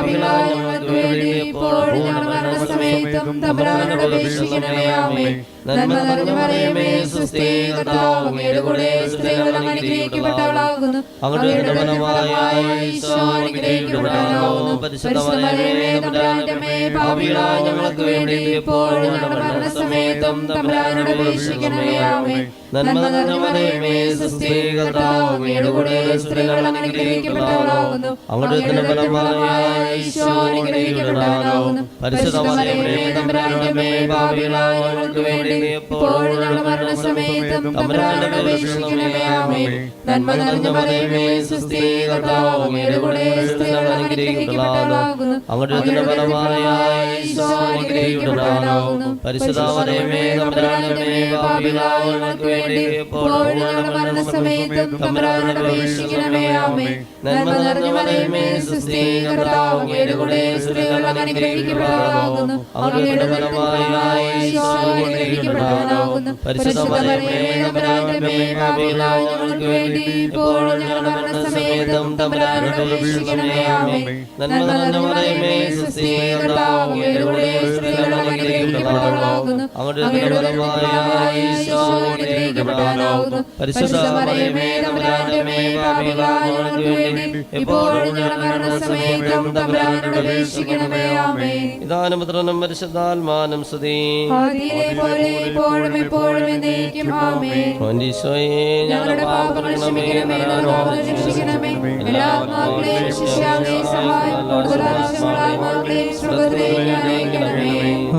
പാപികളായ ഞങ്ങൾക്ക് വേണ്ടി ഇപ്പോഴും ഞങ്ങളുടെ മരണസമയത്തും തമ്പുരാനോട് അപേക്ഷിക്കണമേ ആമേൻ നന്മ നിറഞ്ഞ മറിയമേ സ്വസ്തി കർത്താവ് അങ്ങയുടെ കൂടെ സ്ത്രീകൾ അനുഗ്രഹിക്കപ്പെട്ടവളാകുന്നു അങ്ങയുടെ ഉദരഫലമായ ഈശോ അനുഗ്രഹിക്കപ്പെട്ടവനാകുന്നു പരിശുദ്ധ മറിയമേ തമ്പുരാന്റെ അമ്മേ പാപികളായ ഞങ്ങൾക്ക് വേണ്ടി ഇപ്പോഴും ഞങ്ങളുടെ മരണസമയത്തും തമ്പുരാനോട് അപേക്ഷിക്കണമേ ആമേൻ നന്മ നിറഞ്ഞ മറിയമേ സ്വസ്തി കർത്താവ് അങ്ങയുടെ കൂടെ സ്ത്രീകൾ അനുഗ്രഹിക്കപ്പെട്ടവളാകുന്നു അങ്ങയുടെ ഉദരഫലമായ ഈശോ അനുഗ്രഹിക്കപ്പെട്ടവനാകുന്നു പരിശുദ്ധ മറിയമേ തമ്പുരാന്റെ അമ്മേ പാപികളായ ഞങ്ങൾക്ക് വേണ്ടി ഇപ്പോഴും ഞങ്ങളുടെ മരണസമയത്തും തമ്പുരാനോട് അപേക്ഷിക്കണമേ ആമേൻ നന്മ നിറഞ്ഞ മറിയമേ സ്വസ്തി കർത്താവ് അങ്ങയുടെ കൂടെ സ്ത്രീകൾ അനുഗ്രഹിക്കപ്പെട്ടവളാകുന്നു അങ്ങയുടെ ഉദരഫലമായ ഈശോ അനുഗ്രഹിക്കപ്പെട്ടവനാകുന്നു പരിശുദ്ധ മറിയമേ തമ്പുരാന്റെ അമ്മേ പാപികളായ ഞങ്ങൾക്ക് വേണ്ടി ഇപ്പോഴും ഞങ്ങളുടെ മരണസമയത്തും തമ്പുരാനോട് അപേക്ഷിക്കണമേ ആമേൻ നന്മ നിറഞ്ഞ മറിയമേ സ്വസ്തി കർത്താവ് അങ്ങയുടെ കൂടെ സ്ത്രീകൾ അനുഗ്രഹിക്കപ്പെട്ടവളാകുന്നു അങ്ങയുടെ ഉദരഫലമായ ഈശോ അനുഗ്രഹിക്കപ്പെട്ടവനാകുന്നു പരിശുദ്ധ മറിയമേ തമ്പുരാന്റെ അമ്മേ പാപികളായ ഞങ്ങൾക്ക് വേണ്ടി ഇപ്പോഴും ഞങ്ങളുടെ മരണസമയത്തും തമ്പുരാനോട് അപേക്ഷിക്കണമേ ആമേൻ നന്മ നിറഞ്ഞ മറിയമേ സ്വസ്തി കർത്താവ് അങ്ങയുടെ കൂടെ സ്ത്രീകൾ അനുഗ്രഹിക്കപ്പെട്ടവളാകുന്നു അങ്ങയുടെ ഉദരഫലമായ ഈശോ അനുഗ്രഹിക്കപ്പെട്ടവനാകുന്നു പരിശുദ്ധ മറിയമേ തമ്പുരാന്റെ അമ്മേ പാപികളായ ഞങ്ങൾക്ക് വേണ്ടി ഇപ്പോഴും ഞങ്ങളുടെ മരണസമയത്തും തമ്പുരാനോട് അപേക്ഷിക്കണമേ ആമേൻ പിതാനും പുത്രനും പരിശുദ്ധാത്മാവിനും സ്തുതി ആദിയിലെ പോലെ ഇപ്പോഴും എപ്പോഴും എന്നേക്കും ആമേൻ ഈശോയെ ഞങ്ങളുടെ പാപങ്ങൾ ക്ഷമിക്കണമേ നരകത്തിൽ രക്ഷിക്കണമേ എല്ലാ ആത്മാക്കളെയും ശിഷ്യാവിനെ സഹായം കൂടുതൽ ആവശ്യമുള്ള ആത്മാക്കളെയും സ്വർഗ്ഗത്തിലേക്ക് അയക്കണമേ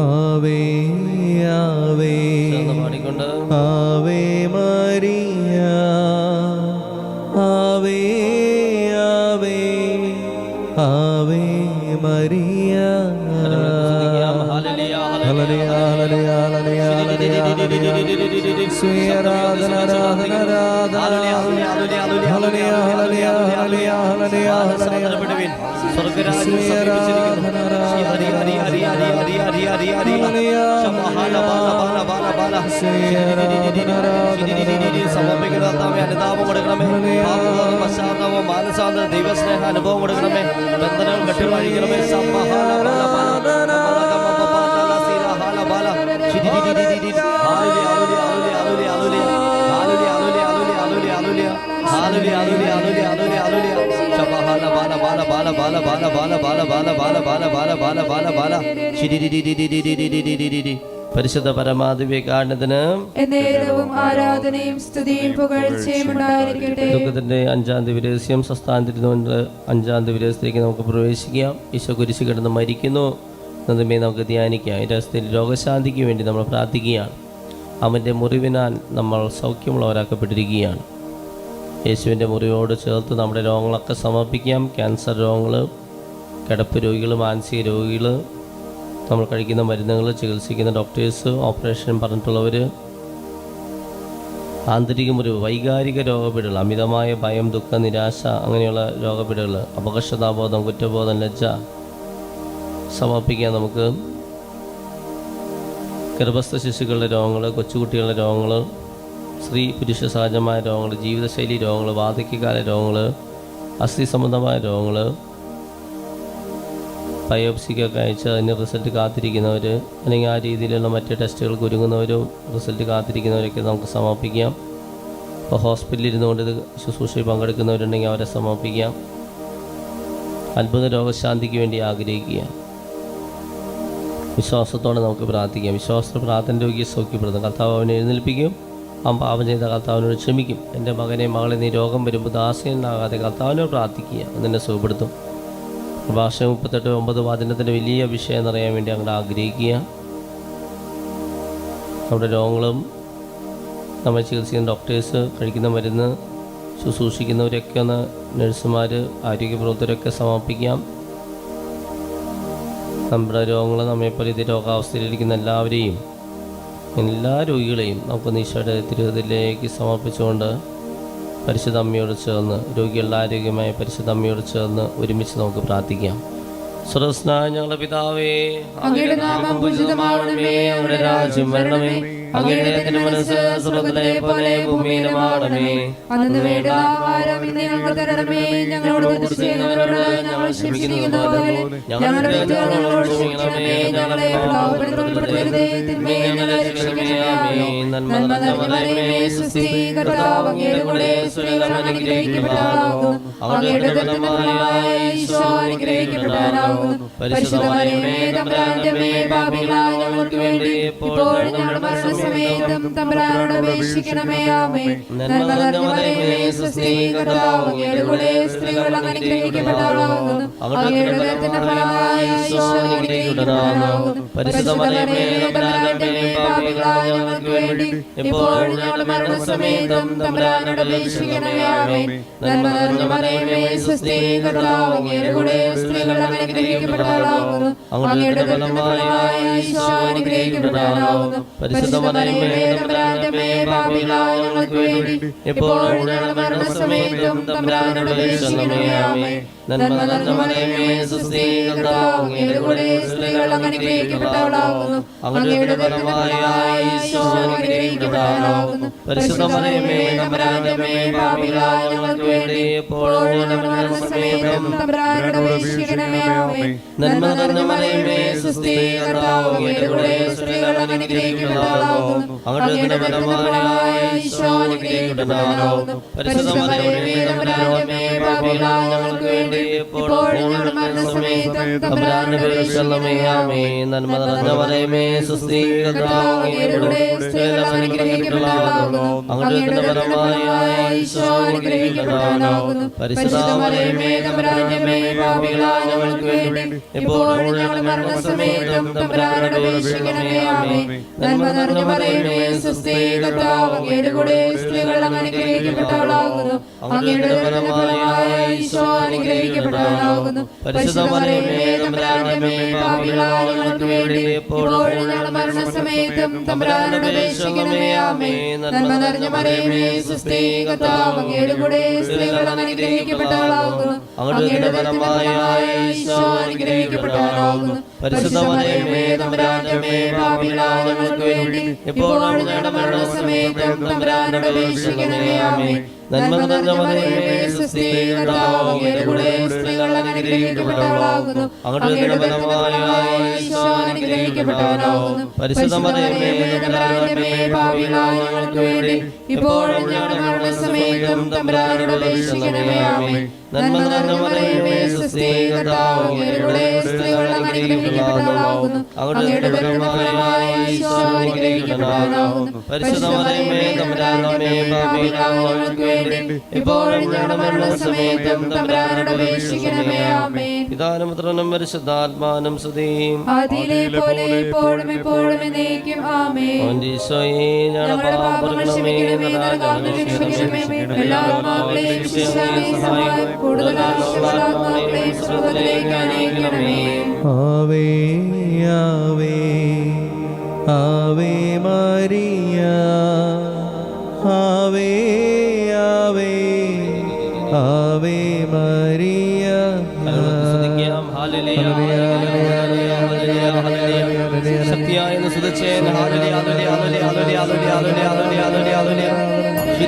ആവേ ആവേ പാടിക്കൊണ്ട് ആവേ മരിയ ആവേ ആവേ ആവേ മരിയ ഹല്ലേലൂയ ഹല്ലേലൂയ ഹല്ലേലൂയ ഹല്ലേലൂയ സ്വീരാധന ആരാധന ആരാധന hallelujah hallelujah hallelujah hallelujah hallelujah സ്വർഗ്ഗരാജ്യം സമീപിച്ചിരിക്കുന്നു ഹരി ഹരി ഹരി ഹരി ഹരി ഹരി ഹരി ഹരി ശമഹാല ബാല ബാല ബാല ബാല സമർപ്പിക്കുന്ന കർത്താവേ അനുതാപം കൊടുക്കണമേ പാപബോധം പശ്ചാത്താപം മാനസാന്തര ദൈവസ്നേഹ അനുഭവം കൊടുക്കണമേ ബന്ധനങ്ങൾ വെട്ടിമാരിക്കണമേ സമഹാല ബാല ബാല പരിശുദ്ധ പരമാദിവ്യകാരണത്തിന് ആരാധനയും സ്തുതിയും പുകഴ്ചയും ഉണ്ടായിരിക്കട്ടെ. ദുഃഖത്തിന്റെ 5-ാം ദിവസം സംസ്ഥാനത്തിരുന്നുകൊണ്ട് 5-ാം ദിവസത്തിലേക്ക് നമുക്ക് പ്രവേശിക്കാം. ഈശോ കുരിശ് കിടന്ന് മരിക്കുന്നു എന്നതുമേ നമുക്ക് ധ്യാനിക്കാം. ഈ രഹസ്യത്തിൽ രോഗശാന്തിക്ക് വേണ്ടി നമ്മൾ പ്രാർത്ഥിക്കുകയാണ്. അവൻ്റെ മുറിവിനാൽ നമ്മൾ സൗഖ്യമുള്ളവരാക്കപ്പെട്ടിരിക്കുകയാണ്. യേശുവിൻ്റെ മുറിവോട് ചേർത്ത് നമ്മുടെ രോഗങ്ങളൊക്കെ സമർപ്പിക്കാം. ക്യാൻസർ രോഗങ്ങൾ, കിടപ്പ് രോഗികൾ, മാനസിക രോഗികൾ, നമ്മൾ കഴിക്കുന്ന മരുന്നുകൾ, ചികിത്സിക്കുന്ന ഡോക്ടേഴ്സ്, ഓപ്പറേഷൻ പറഞ്ഞിട്ടുള്ളവർ, ആന്തരിക മുറിവ്, വൈകാരിക രോഗപീഠകൾ, അമിതമായ ഭയം, ദുഃഖം, നിരാശ, അങ്ങനെയുള്ള രോഗപീഠകൾ, അപകർഷതാബോധം, കുറ്റബോധം, ലജ്ജ സമർപ്പിക്കാം. നമുക്ക് ഗർഭസ്ഥ ശിശുക്കളുടെ രോഗങ്ങൾ, കൊച്ചുകുട്ടികളുടെ രോഗങ്ങൾ, സ്ത്രീ പുരുഷ സഹജമായ രോഗങ്ങൾ, ജീവിതശൈലി രോഗങ്ങൾ, വാർദ്ധക്യകാല രോഗങ്ങൾ, അസ്ഥി സംബന്ധമായ രോഗങ്ങൾ, ബയോപ്സിക്കൊക്കെ അയച്ച് അതിന് റിസൾട്ട് കാത്തിരിക്കുന്നവർ, അല്ലെങ്കിൽ ആ രീതിയിലുള്ള മറ്റ് ടെസ്റ്റുകൾക്ക് ഒരുങ്ങുന്നവരും റിസൾട്ട് കാത്തിരിക്കുന്നവരൊക്കെ നമുക്ക് സമർപ്പിക്കാം. അപ്പോൾ ഹോസ്പിറ്റലിൽ ഇരുന്നുകൊണ്ട് ഇത് ശുശ്രൂഷയിൽ പങ്കെടുക്കുന്നവരുണ്ടെങ്കിൽ അവരെ സമർപ്പിക്കാം. അത്ഭുത രോഗശാന്തിക്ക് വേണ്ടി ആഗ്രഹിക്കുക. വിശ്വാസത്തോടെ നമുക്ക് പ്രാർത്ഥിക്കാം. വിശ്വാസ പ്രാർത്ഥന രോഗിയെ സൗഖ്യപ്പെടുത്തും. കർത്താവ് അവനെ എഴുന്നേൽപ്പിക്കും. അവൻ പാപം ചെയ്ത കർത്താവിനോട് ക്ഷമിക്കും. എൻ്റെ മകനെ മകളെ നീ രോഗം വരുമ്പോൾ ദാസ്യനാകാതെ കർത്താവിനോട് പ്രാർത്ഥിക്കുക, നിന്നെ സുഖപ്പെടുത്തും. പ്രഭാഷണം 38:9 വചനത്തിൻ്റെ വലിയ വിഷയം എന്നറിയാൻ വേണ്ടി അങ്ങോട്ട് ആഗ്രഹിക്കുക. നമ്മുടെ രോഗങ്ങളും നമ്മൾ ചികിത്സിക്കുന്ന ഡോക്ടേഴ്സ്, കഴിക്കുന്ന മരുന്ന്, ശുശ്രൂഷിക്കുന്നവരൊക്കെ ഒന്ന് നഴ്സുമാർ, ആരോഗ്യപ്രവർത്തകരൊക്കെ സമർപ്പിക്കാം. നമ്മുടെ രോഗങ്ങൾ നമ്മെപ്പോലെ ഇത് രോഗാവസ്ഥയിലിരിക്കുന്ന എല്ലാവരെയും, എല്ലാ രോഗികളെയും നമുക്ക് ഈശോയുടെ തിരുഹൃദയത്തിലേക്ക് സമർപ്പിച്ചുകൊണ്ട് പരിശുദ്ധ അമ്മയോട് ചേർന്ന്, രോഗികളുടെ ആരോഗ്യമായ പരിശുദ്ധ അമ്മയോട് ചേർന്ന് ഒരുമിച്ച് നമുക്ക് പ്രാർത്ഥിക്കാം. സ്വർഗ്ഗസ്ഥനായ ഞങ്ങളുടെ പിതാവേ, അങ്ങയുടെ നാമം പൂജിതമാകണമേ, അങ്ങയുടെ രാജ്യം വരണമേ, അങ്ങയുടെ തിരുമനസ്സ് സ്വർഗ്ഗത്തിലെ പോലെ ഭൂമിയിലുമാകണമേ. അന്നു വേണ്ട ആഹാരം ഇന്ന് ഞങ്ങൾക്ക് തരണമേ, ഞങ്ങളോട് തെറ്റ് ചെയ്യുന്നവരോട് ഞങ്ങൾ ക്ഷമിച്ചിരിക്കുന്ന പോലെ ഞങ്ങളുടെ തെറ്റുകൾ ഞങ്ങളോട് ക്ഷമിക്കണമേ, ഞങ്ങളെ പ്രലോഭനത്തിൽ ഉൾപ്പെടുത്തരുതേ, തിന്മയിൽ നിന്ന് ഞങ്ങളെ രക്ഷിക്കണമേ. നന്മ നിറഞ്ഞ മറിയമേ, സ്വസ്തി, കർത്താവ് അങ്ങയുടെ കൂടെ, സ്ത്രീകൾ അനുഗ്രഹിക്കപ്പെട്ടവളാകുന്നു, അങ്ങയുടെ ഫലമായ ഈശോ അനുഗ്രഹിക്കപ്പെട്ടവനാകുന്നു. പരിശുദ്ധ മറിയമേ, തമ്പുരാന്റെ അമ്മേ, പാപികളായ ഞങ്ങൾക്ക് വേണ്ടി ഇപ്പോഴും ഞങ്ങളുടെ മരണസമയത്തും തമ്പുരാനോട് അപേക്ഷിക്കണമേ. ആമേൻ. നന്മ നിറഞ്ഞ മറിയമേ, സ്വസ്തി, കർത്താവ് അങ്ങയുടെ കൂടെ, സ്ത്രീകൾ അനുഗ്രഹിക്കപ്പെട്ടവളാകുന്നു, അങ്ങയുടെ ഉദരത്തിന്റെ ഫലമായ ഈശോ അനുഗ്രഹിക്കപ്പെട്ടവനാകുന്നു. പരിശുദ്ധ മറിയമേ, തമ്പുരാന്റെ അമ്മേ, പാപികളായ ഞങ്ങൾക്ക് വേണ്ടി ഇപ്പോഴും ഞങ്ങളുടെ മരണസമയത്തും തമ്പുരാനോട് അപേക്ഷിക്കണമേ. ആമേൻ. നന്മ നിറഞ്ഞ മറിയമേ, സ്വസ്തി, കർത്താവ് അങ്ങയുടെ കൂടെ, സ്ത്രീകൾ അനുഗ്രഹിക്കപ്പെട്ടവളാകുന്നു, അങ്ങയുടെ ഫലമായ ഈശോ അനുഗ്രഹിക്കപ്പെട്ടവനാകുന്നു. പരിശുദ്ധ മറിയമേ, തമ്പുരാന്റെ അമ്മേ, പാപികളായ ഞങ്ങൾക്ക് വേണ്ടി ഇപ്പോഴും ഞങ്ങളുടെ മരണസമയത്തും തമ്പുരാനോട് അപേക്ഷിക്കണമേ. ആമേൻ. നന്മ നിറഞ്ഞ മറിയമേ, സ്വസ്തി, കർത്താവ് അങ്ങയുടെ കൂടെ, സ്ത്രീകൾ അനുഗ്രഹിക്കപ്പെട്ടവളാകുന്നു, അങ്ങയുടെ ഫലമായ ഈശോ അനുഗ്രഹിക്കപ്പെട്ടവനാകുന്നു. പരിശുദ്ധ മറിയമേ, തമ്പുരാന്റെ അമ്മേ, പാപികളായ ഞങ്ങൾക്ക് വേണ്ടി ഇപ്പോഴും ഞങ്ങളുടെ മരണസമയത്തും തമ്പുരാനോട് അപേക്ഷിക്കണമേ. ആമേൻ. നന്മ നിറഞ്ഞ മറിയമേ, സ്വസ്തി, കർത്താവ് അങ്ങയുടെ കൂടെ, സ്ത്രീകൾ അനുഗ്രഹിക്കപ്പെട്ടവളാകുന്നു, അങ്ങയുടെ ഫലമായ ഈശോ അനുഗ്രഹിക്കപ്പെട്ടവനാകുന്നു. പരിശുദ്ധ മറിയമേ, തമ്പുരാന്റെ അമ്മേ, പാപികളായ ഞങ്ങൾക്ക് വേണ്ടി ഇപ്പോഴും ഞങ്ങളുടെ മരണസമയത്തും തമ്പുരാനോട് അപേക്ഷിക്കണമേ. ആമേൻ. നന്മ നിറഞ്ഞ മറിയമേ, സ്വസ്തി, കർത്താവ് അങ്ങയുടെ കൂടെ, സ്ത്രീകൾ അനുഗ്രഹിക്കപ്പെട്ടവളാകുന്നു, അങ്ങയുടെ ഫലമായ ഈശോ അനുഗ്രഹിക്കപ്പെട്ടവനാകുന്നു. പരിശുദ്ധ മറിയമേ, തമ്പുരാന്റെ അമ്മേ, പാപികളായ ഞങ്ങൾക്ക് വേണ്ടി ഇപ്പോഴും ഞങ്ങളുടെ മരണസമയത്തും തമ്പുരാനോട് അപേക്ഷിക്കണമേ. ആമേൻ. നന്മ നിറഞ്ഞ മറിയമേ, സ്വസ്തി, കർത്താവ് അങ്ങയുടെ കൂടെ, സ്ത്രീകൾ അനുഗ്രഹിക്കപ്പെട്ടവളാകുന്നു, അങ്ങയുടെ ഫലമായ ഈശോ അനുഗ്രഹിക്കപ്പെട്ടവനാകുന്നു. പരിശുദ്ധ മറിയമേ, തമ്പുരാന്റെ അമ്മേ, പാപികളായ ഞങ്ങൾക്ക് വേണ്ടി ഇപ്പോഴും ഞങ്ങളുടെ മരണസമയത്തും തമ്പുരാനോട് അപേക്ഷിക്കണമേ. ആമേൻ. നന്മ നിറഞ്ഞ മറിയമേ, സ്വസ്തി, കർത്താവ് അങ്ങയുടെ കൂടെ, സ്ത്രീകൾ അനുഗ്രഹിക്കപ്പെട്ടവളാകുന്നു, അങ്ങയുടെ ഫലമായ ഈശോ അനുഗ്രഹിക്കപ്പെട്ടവനാകുന്നു. പരിശുദ്ധ മറിയമേ, തമ്പുരാന്റെ അമ്മേ, പാപികളായ ഞങ്ങൾക്ക് വേണ്ടി ഇപ്പോഴും ഞങ്ങളുടെ മരണസമയത്തും തമ്പുരാനോട് അപേക്ഷിക്കണമേ. ആമേൻ. നന്മ നിറഞ്ഞ മറിയമേ, സ്വസ്തി, കർത്താവ് അങ്ങയുടെ കൂടെ, സ്ത്രീകൾ അനുഗ്രഹിക്കപ്പെട്ടവളാകുന്നു, അങ്ങയുടെ ഫലമായ ഈശോ അനുഗ്രഹിക്കപ്പെട്ടവനാകുന്നു. പരിശുദ്ധ മറിയമേ, തമ്പുരാന്റെ അമ്മേ, പാപികളായ ഞങ്ങൾക്ക് വേണ്ടി ഇപ്പോഴും ഞങ്ങളുടെ മരണസമയത്തും തമ്പുരാനോട് അപേക്ഷിക്കണമേ. ആമേൻ. നന്മ നിറഞ്ഞ മറിയമേ, സ്വസ്തി, കർത്താവ് അങ്ങയുടെ കൂടെ, സ്ത്രീകൾ അനുഗ്രഹിക്കപ്പെട്ടവളാകുന്നു, അങ്ങയുടെ ഫലമായ ഈശോ അനുഗ്രഹിക്കപ്പെട്ടവനാകുന്നു. പരിശുദ്ധ മറിയമേ, തമ്പുരാന്റെ അമ്മേ, പാപികളായ ഞങ്ങൾക്ക് വേണ്ടി ഇപ്പോഴും ഞങ്ങളുടെ മരണസമയത്തും തമ്പുരാനോട് അപേക്ഷിക്കണമേ. ആമേൻ. പിതാവിനും പുത്രനും പരിശുദ്ധാത്മാവിനും സ്തുതി. ആദിയിലെ പോലെ ഇപ്പോഴും എപ്പോഴും എന്നേക്കും. ആമേൻ. ഈശോയെ, ഞങ്ങളുടെ പാപങ്ങൾ ക്ഷമിക്കണമേ, നരകാഗ്നി രക്ഷിക്കണമേ, എല്ലാ ആത്മാക്കളെയും ശിക്ഷാവിധി സഹായം കൂടുതൽ ആവശ്യമുള്ള ആത്മാക്കളെയും സ്വർഗ്ഗത്തിലേക്ക് അനയിക്കണമേ. ആവേ ആവേ ആവേ മരിയ, ആവേ ആവേ ആവേ മരിയ. സ്തുതിക്കാം. Hallelujah, hallelujah, hallelujah, hallelujah. ശക്തിയായ സ്തുതിച്ചേ. Hallelujah, hallelujah, hallelujah, hallelujah, hallelujah, hallelujah, hallelujah.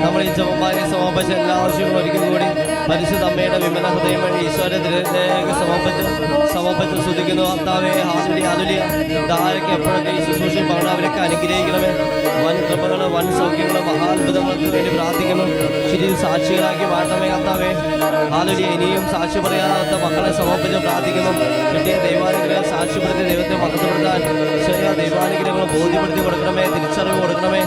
നമ്മൾ ഈ ജപമാലയെ സമർപ്പിച്ച എല്ലാ ആവശ്യങ്ങളും ഒരിക്കലും കൂടി പരിശുദ്ധ അമ്മയുടെ വിമല ഹൃദയം വഴി ഈശ്വരത്തിലേക്ക് സമർപ്പിച്ച് സ്തുതിക്കുന്നു. കർത്താവേ, ഹല്ലേലൂയ. ആരൊക്കെ എപ്പോഴൊക്കെ ഈ ശുശ്രൂഷയിൽ പങ്കെടുക്കണം അവരൊക്കെ അനുഗ്രഹിക്കണമേ. വൻ കൃപകൾ, വൻ സൗഖ്യങ്ങൾ, മഹാത്ഭുതങ്ങൾക്ക് വേണ്ടി പ്രാർത്ഥിക്കുന്നു. ശരി, സാക്ഷികളാക്കി മാറ്റമേ കർത്താവേ. ഹല്ലേലൂയ. ഇനിയും സാക്ഷി പറയാത്ത മക്കളെ സമർപ്പിച്ച് പ്രാർത്ഥിക്കുന്നു. കിട്ടിയ ദൈവാനുഗ്രഹം സാക്ഷ്യപ്പെടുത്തി ദൈവത്തെ മഹത്വപ്പെടുത്താൻ ശരിയ ദൈവാനുഗ്രഹങ്ങൾ ബോധ്യപ്പെടുത്തി കൊടുക്കണമേ, തിരിച്ചറിവ് കൊടുക്കണമേ.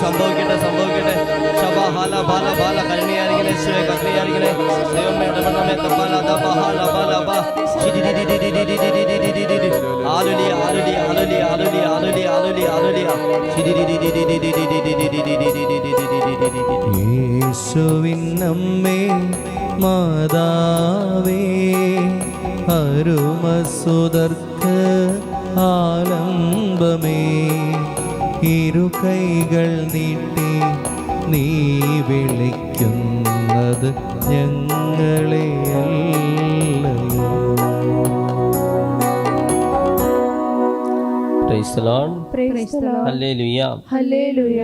സംഭവിക്കട്ടെ, സംഭവിക്കട്ടെ. ശബാഹാല ബാല ബാല കരുണയായിരിക്കണേ, കരുണയായിരിക്കണേ. ദൈവമേ ഇടപെടണമേ. യേശുവിനമ്മേ മാതാവേ, അരുമസുതർക്ക് ആലംബമേ, ഇരു കൈകൾ നീട്ടി നീ വിളിക്കുന്നത് ഞങ്ങളെയല്ലയോ. Praise the lord. Praise the lord. Hallelujah. Hallelujah.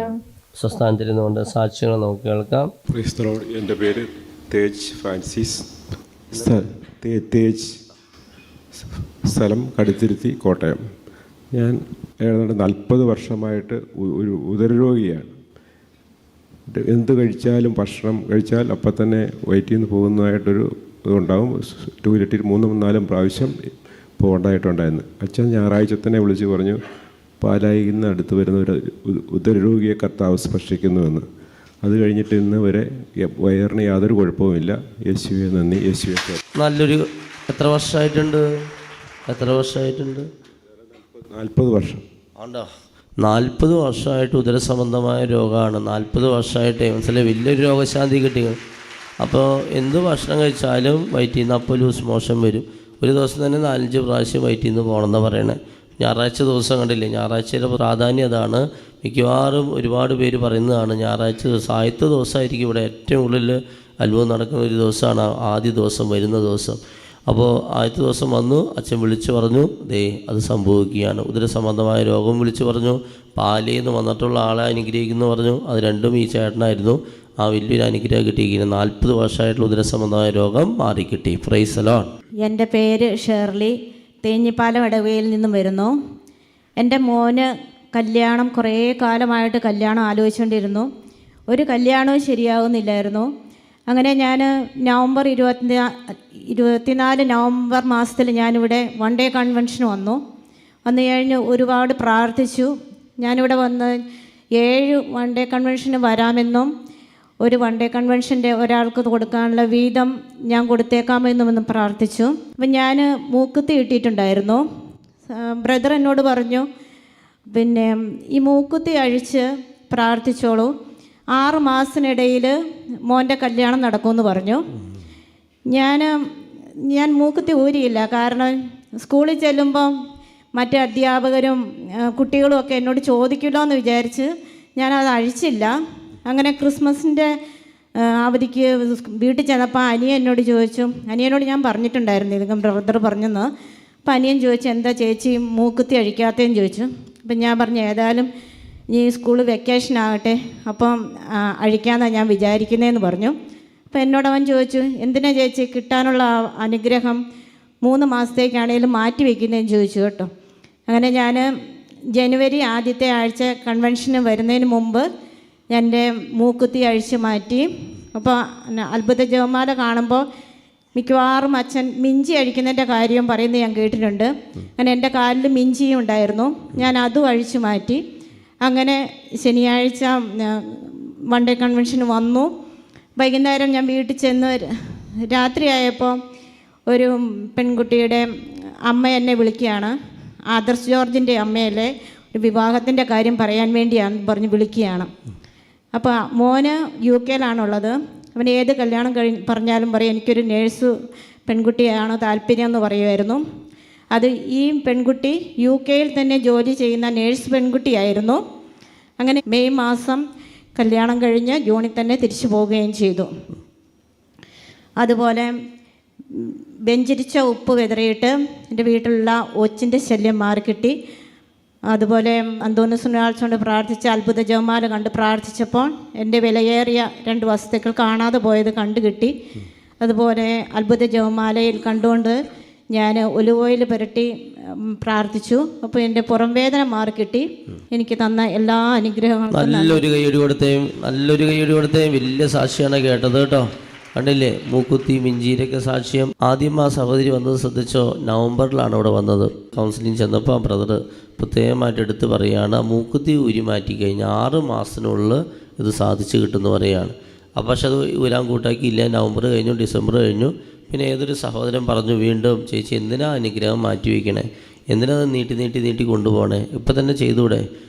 സ്വസ്ഥാനത്തിരുന്നുകൊണ്ട് സാക്ഷ്യങ്ങൾ നമുക്ക് കേൾക്കാം. Praise the lord. എൻ്റെ പേര് തേജ് ഫ്രാൻസിസ്, തേജ്, സ്ഥലം കടുത്തിരുത്തി, കോട്ടയം. ഞാൻ ഏതാണ്ട് 40 വർഷമായിട്ട് ഒരു ഉദരരോഗിയാണ്. എന്ത് കഴിച്ചാലും, ഭക്ഷണം കഴിച്ചാൽ അപ്പം തന്നെ വയറ്റിൽ നിന്ന് പോകുന്നതായിട്ടൊരു ഇതുണ്ടാകും. ടോയ്ലറ്റിൽ 3-4 പ്രാവശ്യം പോകേണ്ടതായിട്ടുണ്ടായിരുന്നു. അച്ഛൻ ഞായറാഴ്ച തന്നെ വിളിച്ച് പറഞ്ഞു, പാലായിൽ നിന്ന് അടുത്ത് വരുന്ന ഒരു ഉദരരോഗിയെ കർത്താവ് സ്പർശിക്കുന്നുവെന്ന്. അത് കഴിഞ്ഞിട്ട് ഇന്ന് വരെ വയറിന് യാതൊരു കുഴപ്പവുമില്ല. യേശുവേ നന്ദി, യേശുവേ. നല്ലൊരു എത്ര വർഷമായിട്ടുണ്ട്? 40 വർഷം. ആണ്ടോ, 40 വർഷമായിട്ട് ഉദരസംബന്ധമായ രോഗമാണ്. 40 വർഷമായിട്ട് മനസ്സിലെ വലിയൊരു രോഗശാന്തി കിട്ടി. അപ്പോൾ എന്ത് ഭക്ഷണം കഴിച്ചാലും വയറ്റിൽ നിന്ന് അപ്പോൾ ലൂസ് മോഷൻ വരും. ഒരു ദിവസം തന്നെ 4-5 പ്രാവശ്യം വയറ്റിൽ നിന്ന് പോകണമെന്ന് പറയണേ. ഞായറാഴ്ച ദിവസം കണ്ടില്ലേ, ഞായറാഴ്ചയുടെ പ്രാധാന്യം അതാണ്. മിക്കവാറും ഒരുപാട് പേര് പറയുന്നതാണ് ഞായറാഴ്ച ദിവസം, ആദ്യത്തെ ദിവസമായിരിക്കും ഇവിടെ ഏറ്റവും ഉള്ളിൽ അത്ഭുതം നടക്കുന്ന ഒരു ദിവസമാണ് ആദ്യ ദിവസം, വരുന്ന ദിവസം. അപ്പോൾ ആദ്യത്തെ ദിവസം വന്നു, അച്ഛൻ വിളിച്ചു പറഞ്ഞു, ദേ അത് സംഭവിക്കുകയാണ്. ഉദരസംബന്ധമായ രോഗം വിളിച്ചു പറഞ്ഞു. പാലയിൽ നിന്ന് വന്നിട്ടുള്ള ആളെ അനുഗ്രഹിക്കുന്നു പറഞ്ഞു. അത് രണ്ടും ഈ ചേട്ടനായിരുന്നു. ആ വലിയൊരു അനുഗ്രഹം കിട്ടിയിരിക്കുന്നത് 40 വർഷമായിട്ടുള്ള ഉദരസംബന്ധമായ രോഗം മാറിക്കിട്ടി. Price the lord. എൻ്റെ പേര് ഷേർലി, തേഞ്ഞിപ്പാലം ഇടവകയിൽ നിന്നും വരുന്നു. എൻ്റെ മോന് കല്യാണം കുറേ കാലമായിട്ട് കല്യാണം ആലോചിച്ചുകൊണ്ടിരുന്നു. ഒരു കല്യാണവും ശരിയാകുന്നില്ലായിരുന്നു. അങ്ങനെ ഞാൻ നവംബർ 24 നവംബർ മാസത്തിൽ ഞാനിവിടെ 1 ഡേ കൺവെൻഷൻ വന്നു കഴിഞ്ഞ് ഒരുപാട് പ്രാർത്ഥിച്ചു. ഞാനിവിടെ വന്ന് 7 1 ഡേ കൺവെൻഷന് വരാമെന്നും ഒരു 1 ഡേ കൺവെൻഷൻ്റെ ഒരാൾക്ക് കൊടുക്കാനുള്ള വീതം ഞാൻ കൊടുത്തേക്കാമെന്നും പ്രാർത്ഥിച്ചു. അപ്പം ഞാൻ മൂക്കുത്തി ഇട്ടിട്ടുണ്ടായിരുന്നു. ബ്രദർ എന്നോട് പറഞ്ഞു, പിന്നെ ഈ മൂക്കുത്തി അഴിച്ച് പ്രാർത്ഥിച്ചോളൂ, 6 മാസത്തിനിടയിൽ മോൻ്റെ കല്യാണം നടക്കുമെന്ന് പറഞ്ഞു. ഞാൻ മൂക്കുത്തി ഊരിയില്ല. കാരണം സ്കൂളിൽ ചെല്ലുമ്പം മറ്റ് അധ്യാപകരും കുട്ടികളും ഒക്കെ എന്നോട് ചോദിക്കുമല്ലോ എന്ന് വിചാരിച്ച് ഞാനത് അഴിച്ചില്ല. അങ്ങനെ ക്രിസ്മസിൻ്റെ അവധിക്ക് വീട്ടിൽ ചെന്നപ്പോൾ അനിയൻ എന്നോട് ചോദിച്ചു, അനിയനോട് ഞാൻ പറഞ്ഞിട്ടുണ്ടായിരുന്നു ഇതും ബ്രദർ പറഞ്ഞെന്ന്. അപ്പം അനിയൻ ചോദിച്ചു, എന്താ ചേച്ചി മൂക്കുത്തി അഴിക്കാത്തതെന്ന് ചോദിച്ചു. അപ്പം ഞാൻ പറഞ്ഞു, ഏതായാലും ഈ സ്കൂൾ വെക്കേഷൻ ആകട്ടെ, അപ്പം അഴിക്കാമെന്നാണ് ഞാൻ വിചാരിക്കുന്നതെന്ന് പറഞ്ഞു. അപ്പം എന്നോടവൻ ചോദിച്ചു, എന്തിനാ ചേച്ചി കിട്ടാനുള്ള അനുഗ്രഹം 3 മാസത്തേക്കാണെങ്കിലും മാറ്റി വയ്ക്കുന്നതെന്ന് ചോദിച്ചു കേട്ടോ. അങ്ങനെ ഞാൻ ജനുവരി ആദ്യത്തെ ആഴ്ച കൺവെൻഷന് വരുന്നതിന് മുമ്പ് എൻ്റെ മൂക്കുത്തി അഴിച്ച് മാറ്റി. അപ്പോൾ അത്ഭുത ജപമാല കാണുമ്പോൾ മിക്കവാറും അച്ഛൻ മിഞ്ചി അഴിക്കുന്നതിൻ്റെ കാര്യം പറയുന്നത് ഞാൻ കേട്ടിട്ടുണ്ട്. അങ്ങനെ എൻ്റെ കാലിൽ മിഞ്ചിയും ഉണ്ടായിരുന്നു. ഞാൻ അതും അഴിച്ചു മാറ്റി. അങ്ങനെ ശനിയാഴ്ച 1 ഡേ കൺവെൻഷന് വന്നു. വൈകുന്നേരം ഞാൻ വീട്ടിൽ ചെന്ന് രാത്രിയായപ്പോൾ ഒരു പെൺകുട്ടിയുടെ അമ്മ എന്നെ വിളിക്കുകയാണ്. ആദർശ് ജോർജിൻ്റെ അമ്മയല്ലേ, ഒരു വിവാഹത്തിൻ്റെ കാര്യം പറയാൻ വേണ്ടിയാണ് പറഞ്ഞ് വിളിക്കുകയാണ്. അപ്പോൾ മോന് UK യിലാണുള്ളത്. അവൻ ഏത് കല്യാണം പറഞ്ഞാലും പറയും എനിക്കൊരു നേഴ്സ് പെൺകുട്ടിയാണ് താല്പര്യം എന്ന് പറയുമായിരുന്നു. അത് ഈ പെൺകുട്ടി UK യിൽ തന്നെ ജോലി ചെയ്യുന്ന നേഴ്സ് പെൺകുട്ടിയായിരുന്നു. അങ്ങനെ മെയ് മാസം കല്യാണം കഴിഞ്ഞ് ജൂണിൽ തന്നെ തിരിച്ചു പോവുകയും ചെയ്തു. അതുപോലെ വെഞ്ചരിച്ച ഉപ്പ് വിതറിയിട്ട് എൻ്റെ വീട്ടിലുള്ള ഒച്ചിൻ്റെ ശല്യം മാറിക്കിട്ടി. അതുപോലെ അന്തോണിസുനാൾച്ചോണ്ട് പ്രാർത്ഥിച്ച അത്ഭുത ജപമാല കണ്ട് പ്രാർത്ഥിച്ചപ്പോൾ എൻ്റെ വിലയേറിയ 2 വസ്തുക്കൾ കാണാതെ പോയത് കണ്ടു കിട്ടി. അതുപോലെ അത്ഭുത ജപമാലയിൽ കണ്ടുകൊണ്ട് ഞാൻ ഒലിവ് ഓയിൽ പുരട്ടി പ്രാർത്ഥിച്ചു. അപ്പോൾ എൻ്റെ പുറം വേദന മാറിക്കിട്ടി. എനിക്ക് തന്ന എല്ലാ അനുഗ്രഹങ്ങളും നല്ലൊരു കൈയ്യടി കൊടുത്തേയും വലിയ സാക്ഷിയാണ് കേട്ടത് കേട്ടോ. കണ്ടില്ലേ, മൂക്കുത്തി മിഞ്ചിയിലൊക്കെ സാക്ഷ്യം. ആദ്യം ആ സഹോദരി വന്നത് ശ്രദ്ധിച്ചോ, നവംബറിലാണ് ഇവിടെ വന്നത്. കൗൺസിലിംഗ് ചെന്നപ്പോൾ ആ ബ്രദർ പ്രത്യേകമായിട്ട് എടുത്ത് പറയുകയാണ്, മൂക്കുത്തി ഊരി മാറ്റി കഴിഞ്ഞാൽ 6 മാസത്തിനുള്ളിൽ ഇത് സാധിച്ചു കിട്ടുമെന്ന് പറയുകയാണ്. അപ്പോൾ പക്ഷെ അത് ഊരാൻ കൂട്ടാക്കിയില്ല. നവംബർ കഴിഞ്ഞു, ഡിസംബർ കഴിഞ്ഞു. പിന്നെ ഏതൊരു സഹോദരൻ പറഞ്ഞു വീണ്ടും, ചേച്ചി എന്തിനാ അനുഗ്രഹം മാറ്റി വയ്ക്കണേ, എന്തിനാ നീട്ടി കൊണ്ടുപോകണേ, ഇപ്പം തന്നെ ചെയ്തുകൂടെ.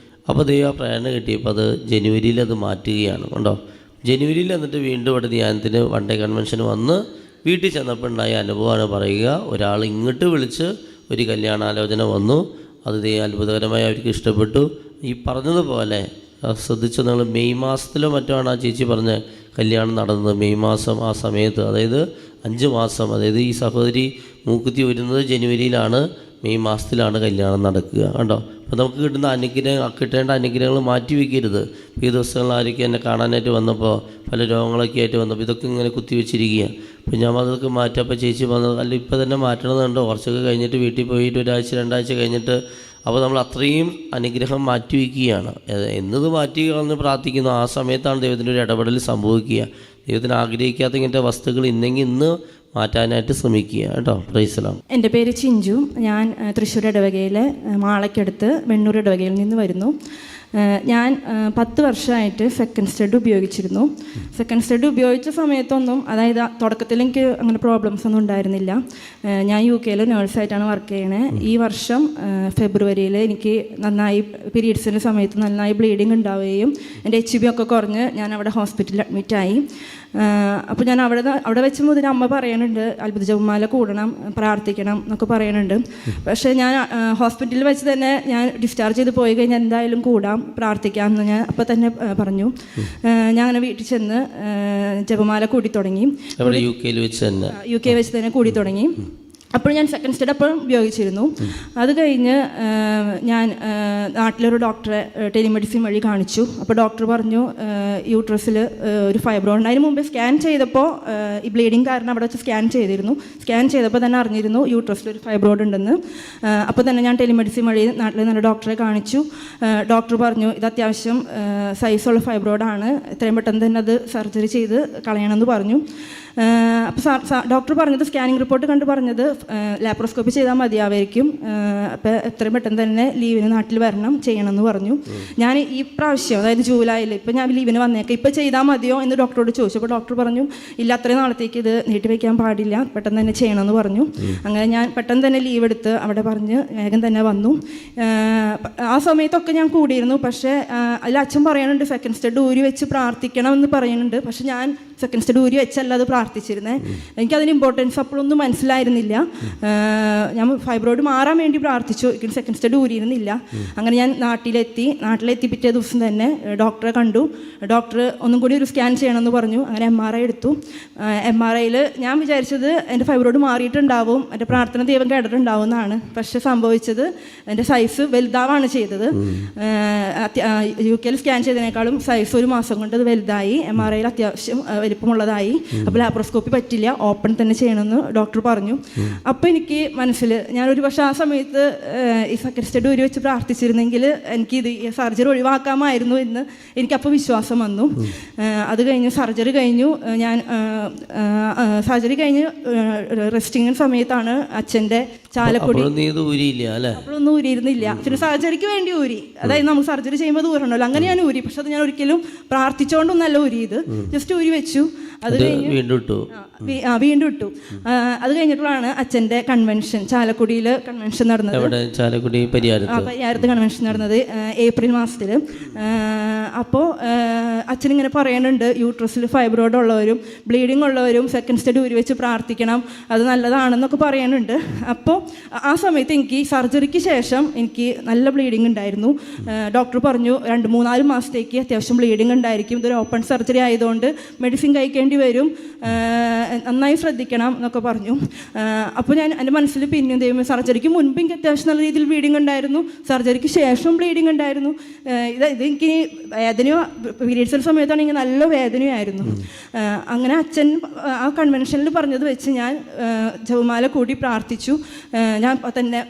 അപ്പോൾ ദൈവം പ്രേരണ കിട്ടിയപ്പോൾ അത് ജനുവരിയിൽ അത് മാറ്റുകയാണ്. കണ്ടോ, ജനുവരിയിൽ എന്നിട്ട് വീണ്ടും ഇവിടെ ധ്യാനത്തിന് വൺ ഡേ കൺവെൻഷൻ വന്ന് വീട്ടിൽ ചെന്നപ്പോൾ ഉണ്ടായ അനുഭവമാണ് പറയുക. ഒരാൾ ഇങ്ങോട്ട് വിളിച്ച് ഒരു കല്യാണാലോചന വന്നു. അത് അത്ഭുതകരമായി അവർക്ക് ഇഷ്ടപ്പെട്ടു. ഈ പറഞ്ഞതുപോലെ ശ്രദ്ധിച്ചു, നിങ്ങൾ മെയ് മാസത്തിലോ മറ്റോ ആണ് ആ ചേച്ചി പറഞ്ഞ കല്യാണം നടന്നത്. മെയ് മാസം ആ സമയത്ത്, അതായത് 5 മാസം, അതായത് ഈ സഹോദരി മൂക്കുത്തി വരുന്നത് ജനുവരിയിലാണ്, മെയ് മാസത്തിലാണ് കല്യാണം നടക്കുക. കണ്ടോ, അപ്പോൾ നമുക്ക് കിട്ടേണ്ട അനുഗ്രഹങ്ങൾ മാറ്റി വയ്ക്കരുത്. ഈ ദിവസങ്ങളിൽ ആരൊക്കെ എന്നെ കാണാനായിട്ട് വന്നപ്പോൾ പല രോഗങ്ങളൊക്കെ ആയിട്ട് വന്നപ്പോൾ ഇതൊക്കെ ഇങ്ങനെ കുത്തിവെച്ചിരിക്കുക. അപ്പോൾ ഞാൻ അതൊക്കെ മാറ്റപ്പോൾ ചേച്ചി വന്നത്, അല്ല ഇപ്പോൾ തന്നെ മാറ്റണമെന്നുണ്ടോ, കുറച്ചൊക്കെ കഴിഞ്ഞിട്ട് വീട്ടിൽ പോയിട്ട് 1 ആഴ്ച 2 ആഴ്ച കഴിഞ്ഞിട്ട്. അപ്പോൾ നമ്മൾ അത്രയും അനുഗ്രഹം മാറ്റി വയ്ക്കുകയാണ്. എന്നത് മാറ്റി കളഞ്ഞ് പ്രാർത്ഥിക്കുന്നു, ആ സമയത്താണ് ദൈവത്തിൻ്റെ ഒരു ഇടപെടൽ സംഭവിക്കുക. ദൈവത്തിന് ആഗ്രഹിക്കാത്ത ഇങ്ങനത്തെ വസ്തുക്കൾ ഇന്ന് മാറ്റാനായിട്ട് ശ്രമിക്കുക കേട്ടോ. Price the lord. എൻ്റെ പേര് ചിഞ്ചു. ഞാൻ തൃശ്ശൂർ ഇടവകയിലെ മാളയ്ക്കടുത്ത് വെണ്ണൂർ ഇടവകയിൽ നിന്ന് വരുന്നു. ഞാൻ 10 വർഷമായിട്ട് സെക്കൻഡ് സ്റ്റഡ് ഉപയോഗിച്ചിരുന്നു. സെക്കൻഡ് സ്റ്റഡ് ഉപയോഗിച്ച സമയത്തൊന്നും, അതായത് തുടക്കത്തിൽ എനിക്ക് അങ്ങനെ പ്രോബ്ലംസ് ഒന്നും ഉണ്ടായിരുന്നില്ല. ഞാൻ UK നേഴ്സായിട്ടാണ് വർക്ക് ചെയ്യണേ. ഈ വർഷം ഫെബ്രുവരിയിൽ എനിക്ക് നന്നായി പീരീഡ്സിൻ്റെ സമയത്ത് നന്നായി ബ്ലീഡിങ് ഉണ്ടാവുകയും എൻ്റെ HB ഒക്കെ കുറഞ്ഞ് ഞാൻ അവിടെ ഹോസ്പിറ്റലിൽ അഡ്മിറ്റായി. അപ്പോൾ ഞാൻ അവിടെ വെച്ച് മുതൽ അമ്മ പറയുന്നുണ്ട് അത്ഭുത ജപമാല കൂടണം, പ്രാർത്ഥിക്കണം എന്നൊക്കെ പറയുന്നുണ്ട്. പക്ഷേ ഞാൻ ഹോസ്പിറ്റലിൽ വെച്ച് തന്നെ ഞാൻ ഡിസ്ചാർജ് ചെയ്ത് പോയി കഴിഞ്ഞാൽ എന്തായാലും കൂടാം, പ്രാർത്ഥിക്കാം എന്ന് ഞാൻ അപ്പോൾ തന്നെ പറഞ്ഞു. ഞാൻ അങ്ങനെ വീട്ടിൽ ചെന്ന് ജപമാല കൂടി തുടങ്ങി. UK വെച്ച് തന്നെ കൂടി തുടങ്ങി. അപ്പോൾ ഞാൻ സെക്കൻഡ് സ്റ്റഡ് അപ്പോഴും ഉപയോഗിച്ചിരുന്നു. അത് കഴിഞ്ഞ് ഞാൻ നാട്ടിലൊരു ഡോക്ടറെ ടെലിമെഡിസിൻ വഴി കാണിച്ചു. അപ്പോൾ ഡോക്ടർ പറഞ്ഞു യൂട്രസിൽ ഒരു ഫൈബ്രോയിഡ്. അതിന് മുമ്പേ സ്കാൻ ചെയ്തപ്പോൾ ഈ ബ്ലീഡിങ് കാരണം അവിടെ വെച്ച് സ്കാൻ ചെയ്തിരുന്നു. സ്കാൻ ചെയ്തപ്പോൾ തന്നെ അറിഞ്ഞിരുന്നു യൂട്രസിൽ ഒരു ഫൈബ്രോയിഡ് ഉണ്ടെന്ന്. അപ്പോൾ തന്നെ ഞാൻ ടെലിമെഡിസിൻ വഴി നാട്ടിൽ നല്ല ഡോക്ടറെ കാണിച്ചു. ഡോക്ടർ പറഞ്ഞു ഇത് അത്യാവശ്യം സൈസുള്ള ഫൈബ്രോയിഡാണ്, എത്രയും പെട്ടെന്ന് തന്നെ അത് സർജറി ചെയ്ത് കളയണമെന്ന് പറഞ്ഞു. അപ്പോൾ ഡോക്ടർ പറഞ്ഞത്, സ്കാനിങ് റിപ്പോർട്ട് കണ്ട് പറഞ്ഞത് ലാപ്രോസ്കോപ്പി ചെയ്താൽ മതിയാവായിരിക്കും, അപ്പോൾ എത്രയും പെട്ടെന്ന് തന്നെ ലീവിന് നാട്ടിൽ വരണം, ചെയ്യണമെന്ന് പറഞ്ഞു. ഞാൻ ഈ പ്രാവശ്യം, അതായത് ജൂലൈയിൽ ഇപ്പോൾ ഞാൻ ലീവിന് വന്നേക്കാം, ഇപ്പോൾ ചെയ്താൽ മതിയോ എന്ന് ഡോക്ടറോട് ചോദിച്ചു. അപ്പോൾ ഡോക്ടർ പറഞ്ഞു ഇല്ല, അത്രയും നാളത്തേക്ക് ഇത് നീട്ടി വയ്ക്കാൻ പാടില്ല, പെട്ടെന്ന് തന്നെ ചെയ്യണമെന്ന് പറഞ്ഞു. അങ്ങനെ ഞാൻ പെട്ടെന്ന് തന്നെ ലീവ് എടുത്ത് അവിടെ പറഞ്ഞ് വേഗം തന്നെ വന്നു. ആ സമയത്തൊക്കെ ഞാൻ കൂടിയിരുന്നു. പക്ഷേ അതിൽ അച്ഛൻ പറയുന്നുണ്ട് സെക്കൻഡ് സ്റ്റഡ് ഊരി വെച്ച് പ്രാർത്ഥിക്കണം എന്ന് പറയുന്നുണ്ട്. പക്ഷെ ഞാൻ സെക്കൻഡ് സ്റ്റഡ് ഊരി വെച്ചല്ല അത് പ്രാർത്ഥിച്ചിരുന്നത്. എനിക്കതിന് ഇമ്പോർട്ടൻസ് അപ്പോഴൊന്നും മനസ്സിലായിരുന്നില്ല. ഞാൻ ഫൈബ്രോയിഡ് മാറാൻ വേണ്ടി പ്രാർത്ഥിച്ചു, എനിക്ക് സെക്കൻഡ് സ്റ്റഡ് ഊരിയിരുന്നില്ല. അങ്ങനെ ഞാൻ നാട്ടിലെത്തി പിറ്റേ ദിവസം തന്നെ ഡോക്ടറെ കണ്ടു. ഡോക്ടർ ഒന്നും കൂടി ഒരു സ്കാൻ ചെയ്യണമെന്ന് പറഞ്ഞു. അങ്ങനെ MRI എടുത്തു. MRIയിൽ ഞാൻ വിചാരിച്ചത് എൻ്റെ ഫൈബ്രോയിഡ് മാറിയിട്ടുണ്ടാവും, എൻ്റെ പ്രാർത്ഥന ദൈവം കേട്ടിട്ടുണ്ടാവും എന്നാണ്. പക്ഷെ സംഭവിച്ചത് എൻ്റെ സൈസ് വലുതാവാണ് ചെയ്തത്. UK സ്കാൻ ചെയ്തതിനേക്കാളും സൈസ് 1 മാസം കൊണ്ട് അത് വലുതായി. MRIയിൽ അത്യാവശ്യം വലിപ്പമുള്ളതായി. അപ്പോൾ ലാപ്രോസ്കോപ്പി പറ്റില്ല, ഓപ്പൺ തന്നെ ചെയ്യണമെന്ന് ഡോക്ടർ പറഞ്ഞു. അപ്പോൾ എനിക്ക് മനസ്സിൽ, ഞാനൊരു പക്ഷേ ആ സമയത്ത് ഈ സെക്കൻഡ് സ്റ്റഡ് ഊരി വെച്ച് പ്രാർത്ഥിച്ചിരുന്നെങ്കിൽ എനിക്കിത് ഈ സർജറി ഒഴിവാക്കാമായിരുന്നു എന്ന് എനിക്കപ്പോൾ വിശ്വാസം വന്നു. അത് കഴിഞ്ഞ് സർജറി കഴിഞ്ഞു. ഞാൻ സർജറി കഴിഞ്ഞ് റെസ്റ്റിംഗ് സമയത്താണ് അച്ഛൻ്റെ ചാലക്കുടി. അപ്പോഴൊന്നും ഊരിയിരുന്നില്ല. പിന്നെ സർജറിക്ക് വേണ്ടി ഊരി, അതായത് നമുക്ക് സർജറി ചെയ്യുമ്പോൾ ഊരണല്ലോ, അങ്ങനെ ഞാൻ ഊരി. പക്ഷെ അത് ഞാൻ ഒരിക്കലും പ്രാർത്ഥിച്ചുകൊണ്ടൊന്നല്ല ഊരിയത്, ജസ്റ്റ് ഊരി വെച്ചു. അത് കഴിഞ്ഞ് വീണ്ടും ഇട്ടു. അത് കഴിഞ്ഞിട്ടുള്ളതാണ് അച്ഛൻ്റെ കൺവെൻഷൻ, ചാലക്കുടിയിൽ കൺവെൻഷൻ നടന്നത്. പരിയാരത്ത് കൺവെൻഷൻ നടന്നത് ഏപ്രിൽ മാസത്തിൽ. അപ്പോൾ അച്ഛനിങ്ങനെ പറയുന്നുണ്ട് യൂട്രസിൽ ഫൈബ്രോയിഡ് ഉള്ളവരും ബ്ലീഡിങ് ഉള്ളവരും സെക്കൻഡ് സ്റ്റഡ് ഊരി വെച്ച് പ്രാർത്ഥിക്കണം, അത് നല്ലതാണെന്നൊക്കെ പറയുന്നുണ്ട്. അപ്പോൾ ആ സമയത്ത് എനിക്ക് സർജറിക്ക് ശേഷം എനിക്ക് നല്ല ബ്ലീഡിങ് ഉണ്ടായിരുന്നു. ഡോക്ടർ പറഞ്ഞു 2-3-4 മാസത്തേക്ക് അത്യാവശ്യം ബ്ലീഡിങ് ഉണ്ടായിരിക്കും, ഇതൊരു ഓപ്പൺ സർജറി ആയതുകൊണ്ട് മെഡിസിൻ കഴിക്കേണ്ടി വരും, നന്നായി ശ്രദ്ധിക്കണം എന്നൊക്കെ പറഞ്ഞു. അപ്പോൾ ഞാൻ എൻ്റെ മനസ്സിൽ പിന്നെയും ദൈവം, സർജറിക്ക് മുൻപ് എനിക്ക് അത്യാവശ്യം നല്ല രീതിയിൽ ബ്ലീഡിങ് ഉണ്ടായിരുന്നു, സർജറിക്ക് ശേഷവും ബ്ലീഡിങ് ഉണ്ടായിരുന്നു. ഇതെനിക്ക് വേദനയോ പീരീഡ്സിൻ്റെ സമയത്താണെങ്കിൽ നല്ല വേദനയായിരുന്നു. അങ്ങനെ അച്ഛൻ ആ കൺവെൻഷനിൽ പറഞ്ഞത് വെച്ച് ഞാൻ ജപമാല കൂടി പ്രാർത്ഥിച്ചു. ഞാൻ തന്നെ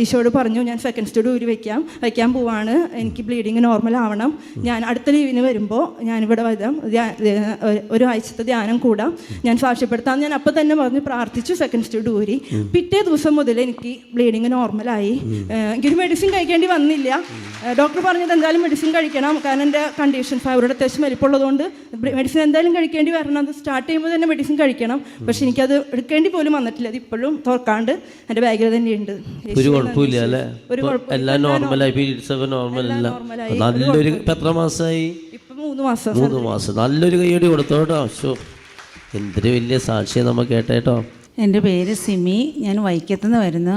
ഈശോയോട് പറഞ്ഞു, ഞാൻ സെക്കൻഡ് സ്റ്റഡി ഊരി വയ്ക്കാൻ പോവാണ്, എനിക്ക് ബ്ലീഡിങ് നോർമൽ ആവണം, ഞാൻ അടുത്ത ലീവിന് വരുമ്പോൾ ഞാനിവിടെ വരാം, ഒരു ആഴ്ചത്തെ ധ്യാനം കൂടാം, ഞാൻ സാക്ഷ്യപ്പെടുത്താം. ഞാൻ അപ്പം തന്നെ പറഞ്ഞു, പ്രാർത്ഥിച്ചു, സെക്കൻഡ് സ്റ്റഡി ഊരി. പിറ്റേ ദിവസം മുതൽ എനിക്ക് ബ്ലീഡിങ് നോർമലായി. എനിക്കൊരു മെഡിസിൻ കഴിക്കേണ്ടി വന്നില്ല. ഡോക്ടർ പറഞ്ഞത് എന്തായാലും മെഡിസിൻ കഴിക്കണം, കാരണം എൻ്റെ കണ്ടീഷൻ ഫൈബ്രോയിഡ് അത്യാവശ്യം വലിപ്പമുള്ളതുകൊണ്ട് മെഡിസിൻ എന്തായാലും കഴിക്കേണ്ടി വരണം. അത് സ്റ്റാർട്ട് ചെയ്യുമ്പോൾ തന്നെ മെഡിസിൻ കഴിക്കണം. പക്ഷെ എനിക്കത് എടുക്കേണ്ടി പോലും വന്നിട്ടില്ല. അത് ഇപ്പോഴും തുറക്കാണ്ട് എൻ്റെ ബാഗിൽ തന്നെയുണ്ട്. ഒരു കുഴപ്പമില്ല അല്ലേ? എല്ലാം നോർമലായി, പീരീഡ്സ് ഒക്കെ നോർമലല്ല. നല്ലൊരു എത്ര മാസമായി? ഇപ്പം 3 മാസം. നല്ലൊരു കൈയ്യടി കൊടുത്തോട്ടോ. ഷോ, എന്തൊരു വലിയ സാക്ഷ്യം നമ്മൾ കേട്ടോ. എൻ്റെ പേര് സിമി, ഞാൻ വൈക്കത്തുനിന്ന് വരുന്നു.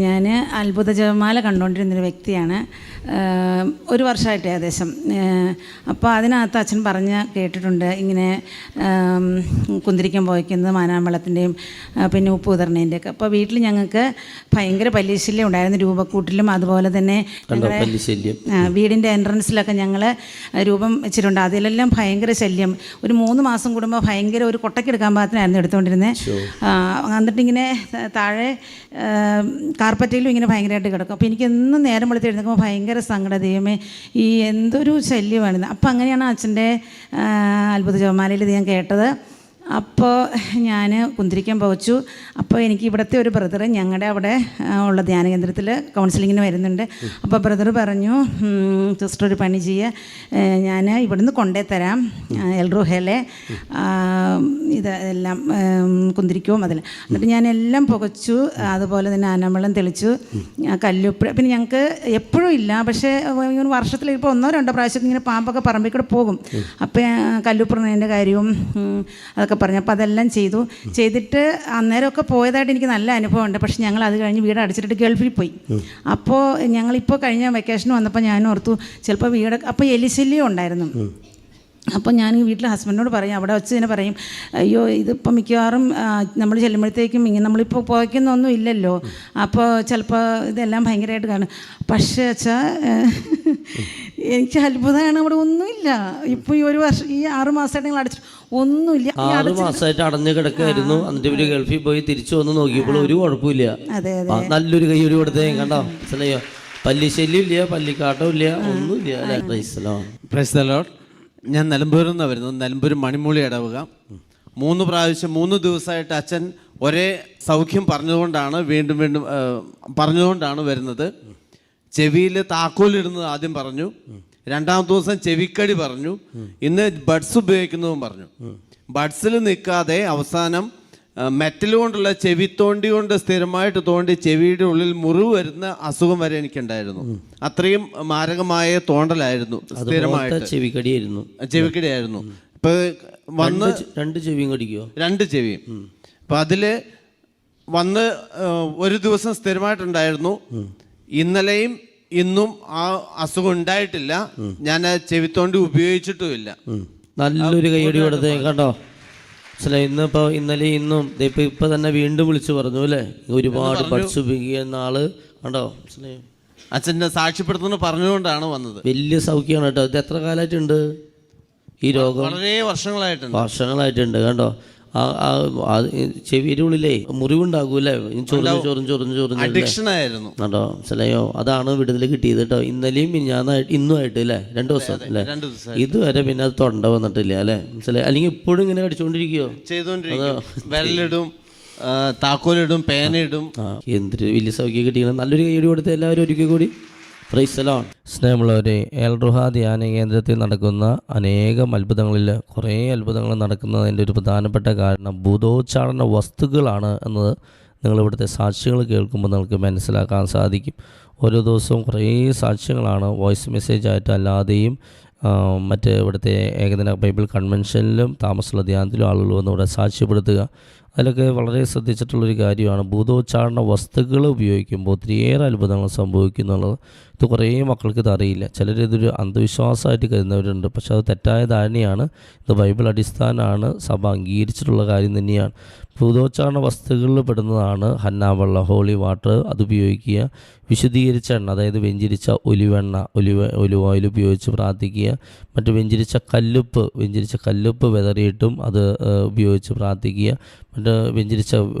ഞാൻ അത്ഭുത ജപമാല കണ്ടുകൊണ്ടിരുന്നൊരു വ്യക്തിയാണ്. 1 വർഷമായിട്ട് ഏകദേശം. അപ്പോൾ അതിനകത്ത് അച്ഛൻ പറഞ്ഞ് കേട്ടിട്ടുണ്ട്, ഇങ്ങനെ കുന്തിരിക്കം പോയിക്കുന്നത് മാനാമ്പളത്തിൻ്റെയും പിന്നെ ഉപ്പ് കുതിർന്നതിൻ്റെ ഒക്കെ. അപ്പോൾ വീട്ടിൽ ഞങ്ങൾക്ക് ഭയങ്കര പല്ലിശല്യം ഉണ്ടായിരുന്നു, രൂപക്കൂട്ടിലും അതുപോലെ തന്നെ വീടിൻ്റെ എൻട്രൻസിലൊക്കെ ഞങ്ങൾ രൂപം വെച്ചിട്ടുണ്ട്. അതിലെല്ലാം ഭയങ്കര ശല്യം. ഒരു 3 മാസം കൂടുമ്പോൾ ഭയങ്കര ഒരു കൊട്ടയ്ക്കെടുക്കാൻ പാകത്തിനായിരുന്നു എടുത്തുകൊണ്ടിരുന്നത്. എന്നിട്ടിങ്ങനെ താഴെ കാർപ്പറ്റിലും ഇങ്ങനെ ഭയങ്കരമായിട്ട് കിടക്കും. അപ്പോൾ എനിക്ക് എന്നും നേരം വെളുത്ത് എഴുന്നേൽക്കുമ്പോൾ ഭയങ്കര സങ്കടം, ദൈവമേ ഈ എന്തൊരു ശല്യമാണിത്. അപ്പോൾ അങ്ങനെയാണ് അച്ഛൻ്റെ അത്ഭുത ജപമാലയിൽ ഇത് ഞാൻ കേട്ടത്. അപ്പോൾ ഞാൻ കുന്തിരിക്കാൻ പോച്ചു. അപ്പോൾ എനിക്ക് ഇവിടുത്തെ ഒരു ബ്രദർ ഞങ്ങളുടെ അവിടെ ഉള്ള ധ്യാന കേന്ദ്രത്തിൽ കൗൺസിലിങ്ങിന് വരുന്നുണ്ട്. അപ്പോൾ ബ്രദർ പറഞ്ഞു, സിസ്റ്റർ ഒരു പണി ചെയ്യുക, ഞാൻ ഇവിടുന്ന് കൊണ്ടേ തരാം എൽറുഹയിലെ ഇതെല്ലാം കുന്തിരിക്കവും അതിൽ. എന്നിട്ട് ഞാൻ എല്ലാം പുകച്ചു, അതുപോലെ തന്നെ ആനമ്പളം തെളിച്ചു, കല്ലുപ്പ്. പിന്നെ ഞങ്ങൾക്ക് എപ്പോഴും ഇല്ല, പക്ഷേ വർഷത്തിൽ ഇപ്പോൾ 1-2 പ്രാവശ്യം ഇങ്ങനെ പാമ്പൊക്കെ പറമ്പിൽ കൂടെ പോകും. അപ്പോൾ കല്ലുപ്പിടുന്നതിൻ്റെ കാര്യവും അതൊക്കെ പറഞ്ഞു. അപ്പോൾ അതെല്ലാം ചെയ്തിട്ട് അന്നേരമൊക്കെ പോയതായിട്ട് എനിക്ക് നല്ല അനുഭവമുണ്ട്. പക്ഷെ ഞങ്ങൾ അത് കഴിഞ്ഞ് വീട് അടിച്ചിട്ട് ഗൾഫിൽ പോയി. അപ്പോൾ ഞങ്ങളിപ്പോൾ കഴിഞ്ഞ വെക്കേഷന് വന്നപ്പോൾ ഞാൻ ഓർത്തു ചിലപ്പോൾ വീട്, അപ്പോൾ എലിശല്യം ഉണ്ടായിരുന്നു. അപ്പോൾ ഞാൻ വീട്ടിൽ ഹസ്ബൻഡിനോട് പറയും, അവിടെ വെച്ച് തന്നെ പറയും, അയ്യോ ഇതിപ്പോൾ മിക്കവാറും നമ്മൾ ചെല്ലുമ്പോഴത്തേക്കും ഇങ്ങനെ നമ്മളിപ്പോൾ പോയിക്കുന്നൊന്നും ഇല്ലല്ലോ, അപ്പോൾ ചിലപ്പോൾ ഇതെല്ലാം ഭയങ്കരമായിട്ട് കാണും. പക്ഷേ വെച്ചാൽ എനിക്ക് അത്ഭുതമാണ്, അവിടെ ഒന്നുമില്ല. ഇപ്പോൾ ഈ 1 വർഷം, ഈ 6 മാസമായിട്ട് നിങ്ങൾ അടച്ചിട്ട് ഒന്നുമില്ല. 6 മാസമായിട്ട് അടഞ്ഞു കിടക്കായിരുന്നു. എന്നിട്ട് ഇവര് ഗൾഫിൽ പോയി തിരിച്ചു വന്ന് നോക്കിയപ്പോൾ ഒരു കുഴപ്പമില്ല. നല്ലൊരു കൈയ്യടി കൊടുത്തേ കണ്ടോ. മനസ്സിലായോ? പല്ലിശല്യം ഇല്ല, പല്ലിക്കാട്ടം ഇല്ല, ഒന്നുമില്ല. ഞാൻ നിലമ്പൂരിൽ നിന്നാണ് വരുന്നത്. നിലമ്പൂർ മണിമൂളി ഇടവുക. 3 ദിവസമായിട്ട് അച്ഛൻ ഒരേ സൗഖ്യം പറഞ്ഞുകൊണ്ടാണ് വീണ്ടും പറഞ്ഞുകൊണ്ടാണ് വരുന്നത്. ചെവിയിൽ താക്കോലിടുന്നത് ആദ്യം പറഞ്ഞു, 2-ാമത്തെ ദിവസം ചെവിക്കടി പറഞ്ഞു, ഇന്ന് ബഡ്സ് ഉപയോഗിക്കുന്നതും പറഞ്ഞു. ബഡ്സിൽ നിൽക്കാതെ അവസാനം മെറ്റൽ കൊണ്ടുള്ള ചെവിത്തോണ്ടി കൊണ്ട് സ്ഥിരമായിട്ട് തോണ്ടി ചെവിയുടെ ഉള്ളിൽ മുറിവ് വരുന്ന അസുഖം വരെ എനിക്കുണ്ടായിരുന്നു. അത്രയും മാരകമായ തോണ്ടലായിരുന്നു, സ്ഥിരമായിട്ട് ചെവിക്കടിയായിരുന്നു. ഇപ്പൊ വന്ന് 2 ചെവിയും കടിക്കുമോ? 2 ചെവിയും. അപ്പൊ അതില് വന്ന് 1 ദിവസം സ്ഥിരമായിട്ടുണ്ടായിരുന്നു. ഇന്നലെയും ഇന്നും ആ അസുഖം ഉണ്ടായിട്ടില്ല. ഞാൻ ചെവിത്തോണ്ടി ഉപയോഗിച്ചിട്ടുമില്ല. നല്ലൊരു കൈയടി കൊടുത്തേ കണ്ടോ. ഇന്നിപ്പോൾ ഇന്നലെ ഇന്നും ഇപ്പൊ തന്നെ വീണ്ടും വിളിച്ചു പറഞ്ഞു അല്ലേ, ഒരുപാട് ബഡ്സ് ഉപയോഗിക്കുന്ന ആള് കണ്ടോ. അച്ഛൻ്റെ സാക്ഷ്യപ്പെടുത്തുന്ന പറഞ്ഞുകൊണ്ടാണ് വന്നത്. വലിയ സൗഖ്യമാണ് കേട്ടോ. ഇത് എത്ര കാലമായിട്ടുണ്ട് ഈ രോഗം? വളരെ വർഷങ്ങളായിട്ടുണ്ട് കണ്ടോ. ചെവിയുടെ ഉള്ളിലേ മുറിവുണ്ടാകൂല്ലേ, അഡിക്ഷനായിരുന്നു കേട്ടോ. മനസ്സിലായോ? അതാണ് വിടുതൽ കിട്ടിയത് കേട്ടോ. ഇന്നലെയും ഇന്നുമായിട്ട് അല്ലേ, 2 ദിവസം അല്ലേ. ഇതുവരെ പിന്നെ അത് തൊണ്ട വന്നിട്ടില്ല അല്ലേ. മനസ്സിലായി? അല്ലെങ്കിൽ ഇപ്പോഴും ഇങ്ങനെ കടിച്ചോണ്ടിരിക്കുകയോ? വിരലിടും, താക്കോലിടും, പേനയിടും. എന്തൊരു വലിയ സൗഖ്യം കിട്ടിയാണ്. നല്ലൊരു കൈയ്യടി കൊടുത്ത് എല്ലാവരും ഒരിക്കൽ കൂടി. സ്നേഹമുള്ളവരെ, എൽറുഹ ധ്യാന കേന്ദ്രത്തിൽ നടക്കുന്ന അനേകം അത്ഭുതങ്ങളിൽ കുറേ അത്ഭുതങ്ങൾ നടക്കുന്നതിൻ്റെ ഒരു പ്രധാനപ്പെട്ട കാരണം ഭൂതോച്ചാരണ വസ്തുക്കളാണ് എന്നത് നിങ്ങളിവിടുത്തെ സാക്ഷ്യങ്ങൾ കേൾക്കുമ്പോൾ നിങ്ങൾക്ക് മനസ്സിലാക്കാൻ സാധിക്കും. ഓരോ ദിവസവും കുറേ സാക്ഷ്യങ്ങളാണ് വോയിസ് മെസ്സേജായിട്ട് അല്ലാതെയും മറ്റ് ഇവിടുത്തെ ഏകദിന ബൈബിൾ കൺവെൻഷനിലും താമസമുള്ള ധ്യാനത്തിലും ആളുകൾ വന്ന് ഇവിടെ സാക്ഷ്യപ്പെടുത്തുക. അതിലൊക്കെ വളരെ ശ്രദ്ധിച്ചിട്ടുള്ളൊരു കാര്യമാണ് ഭൂതോച്ചാരണ വസ്തുക്കൾ ഉപയോഗിക്കുമ്പോൾ ഒത്തിരിയേറെ അത്ഭുതങ്ങൾ സംഭവിക്കുന്നുള്ളത്. ഇത് കുറേ മക്കൾക്ക് ഇത് അറിയില്ല. ചിലരിതൊരു അന്ധവിശ്വാസമായിട്ട് കരുതുന്നവരുണ്ട്. പക്ഷേ അത് തെറ്റായ ധാരണയാണ്. ഇത് ബൈബിൾ അടിസ്ഥാനമാണ്, സഭ അംഗീകരിച്ചിട്ടുള്ള കാര്യം തന്നെയാണ്. ഭൂതോച്ചാരണ വസ്തുക്കളിൽ പെടുന്നതാണ് ഹന്നാവെള്ളം, ഹോളി വാട്ടർ, അതുപയോഗിക്കുക. വിശുദ്ധീകരിച്ച എണ്ണ, അതായത് വെഞ്ചിരിച്ച ഒലിവെണ്ണ, ഒലിവ് ഓയിൽ ഉപയോഗിച്ച് പ്രാർത്ഥിക്കുക. മറ്റ് വെഞ്ചിരിച്ച കല്ലുപ്പ് വിതറിയിട്ടും അത് ഉപയോഗിച്ച് പ്രാർത്ഥിക്കുക. മറ്റ് വെഞ്ചിരിച്ച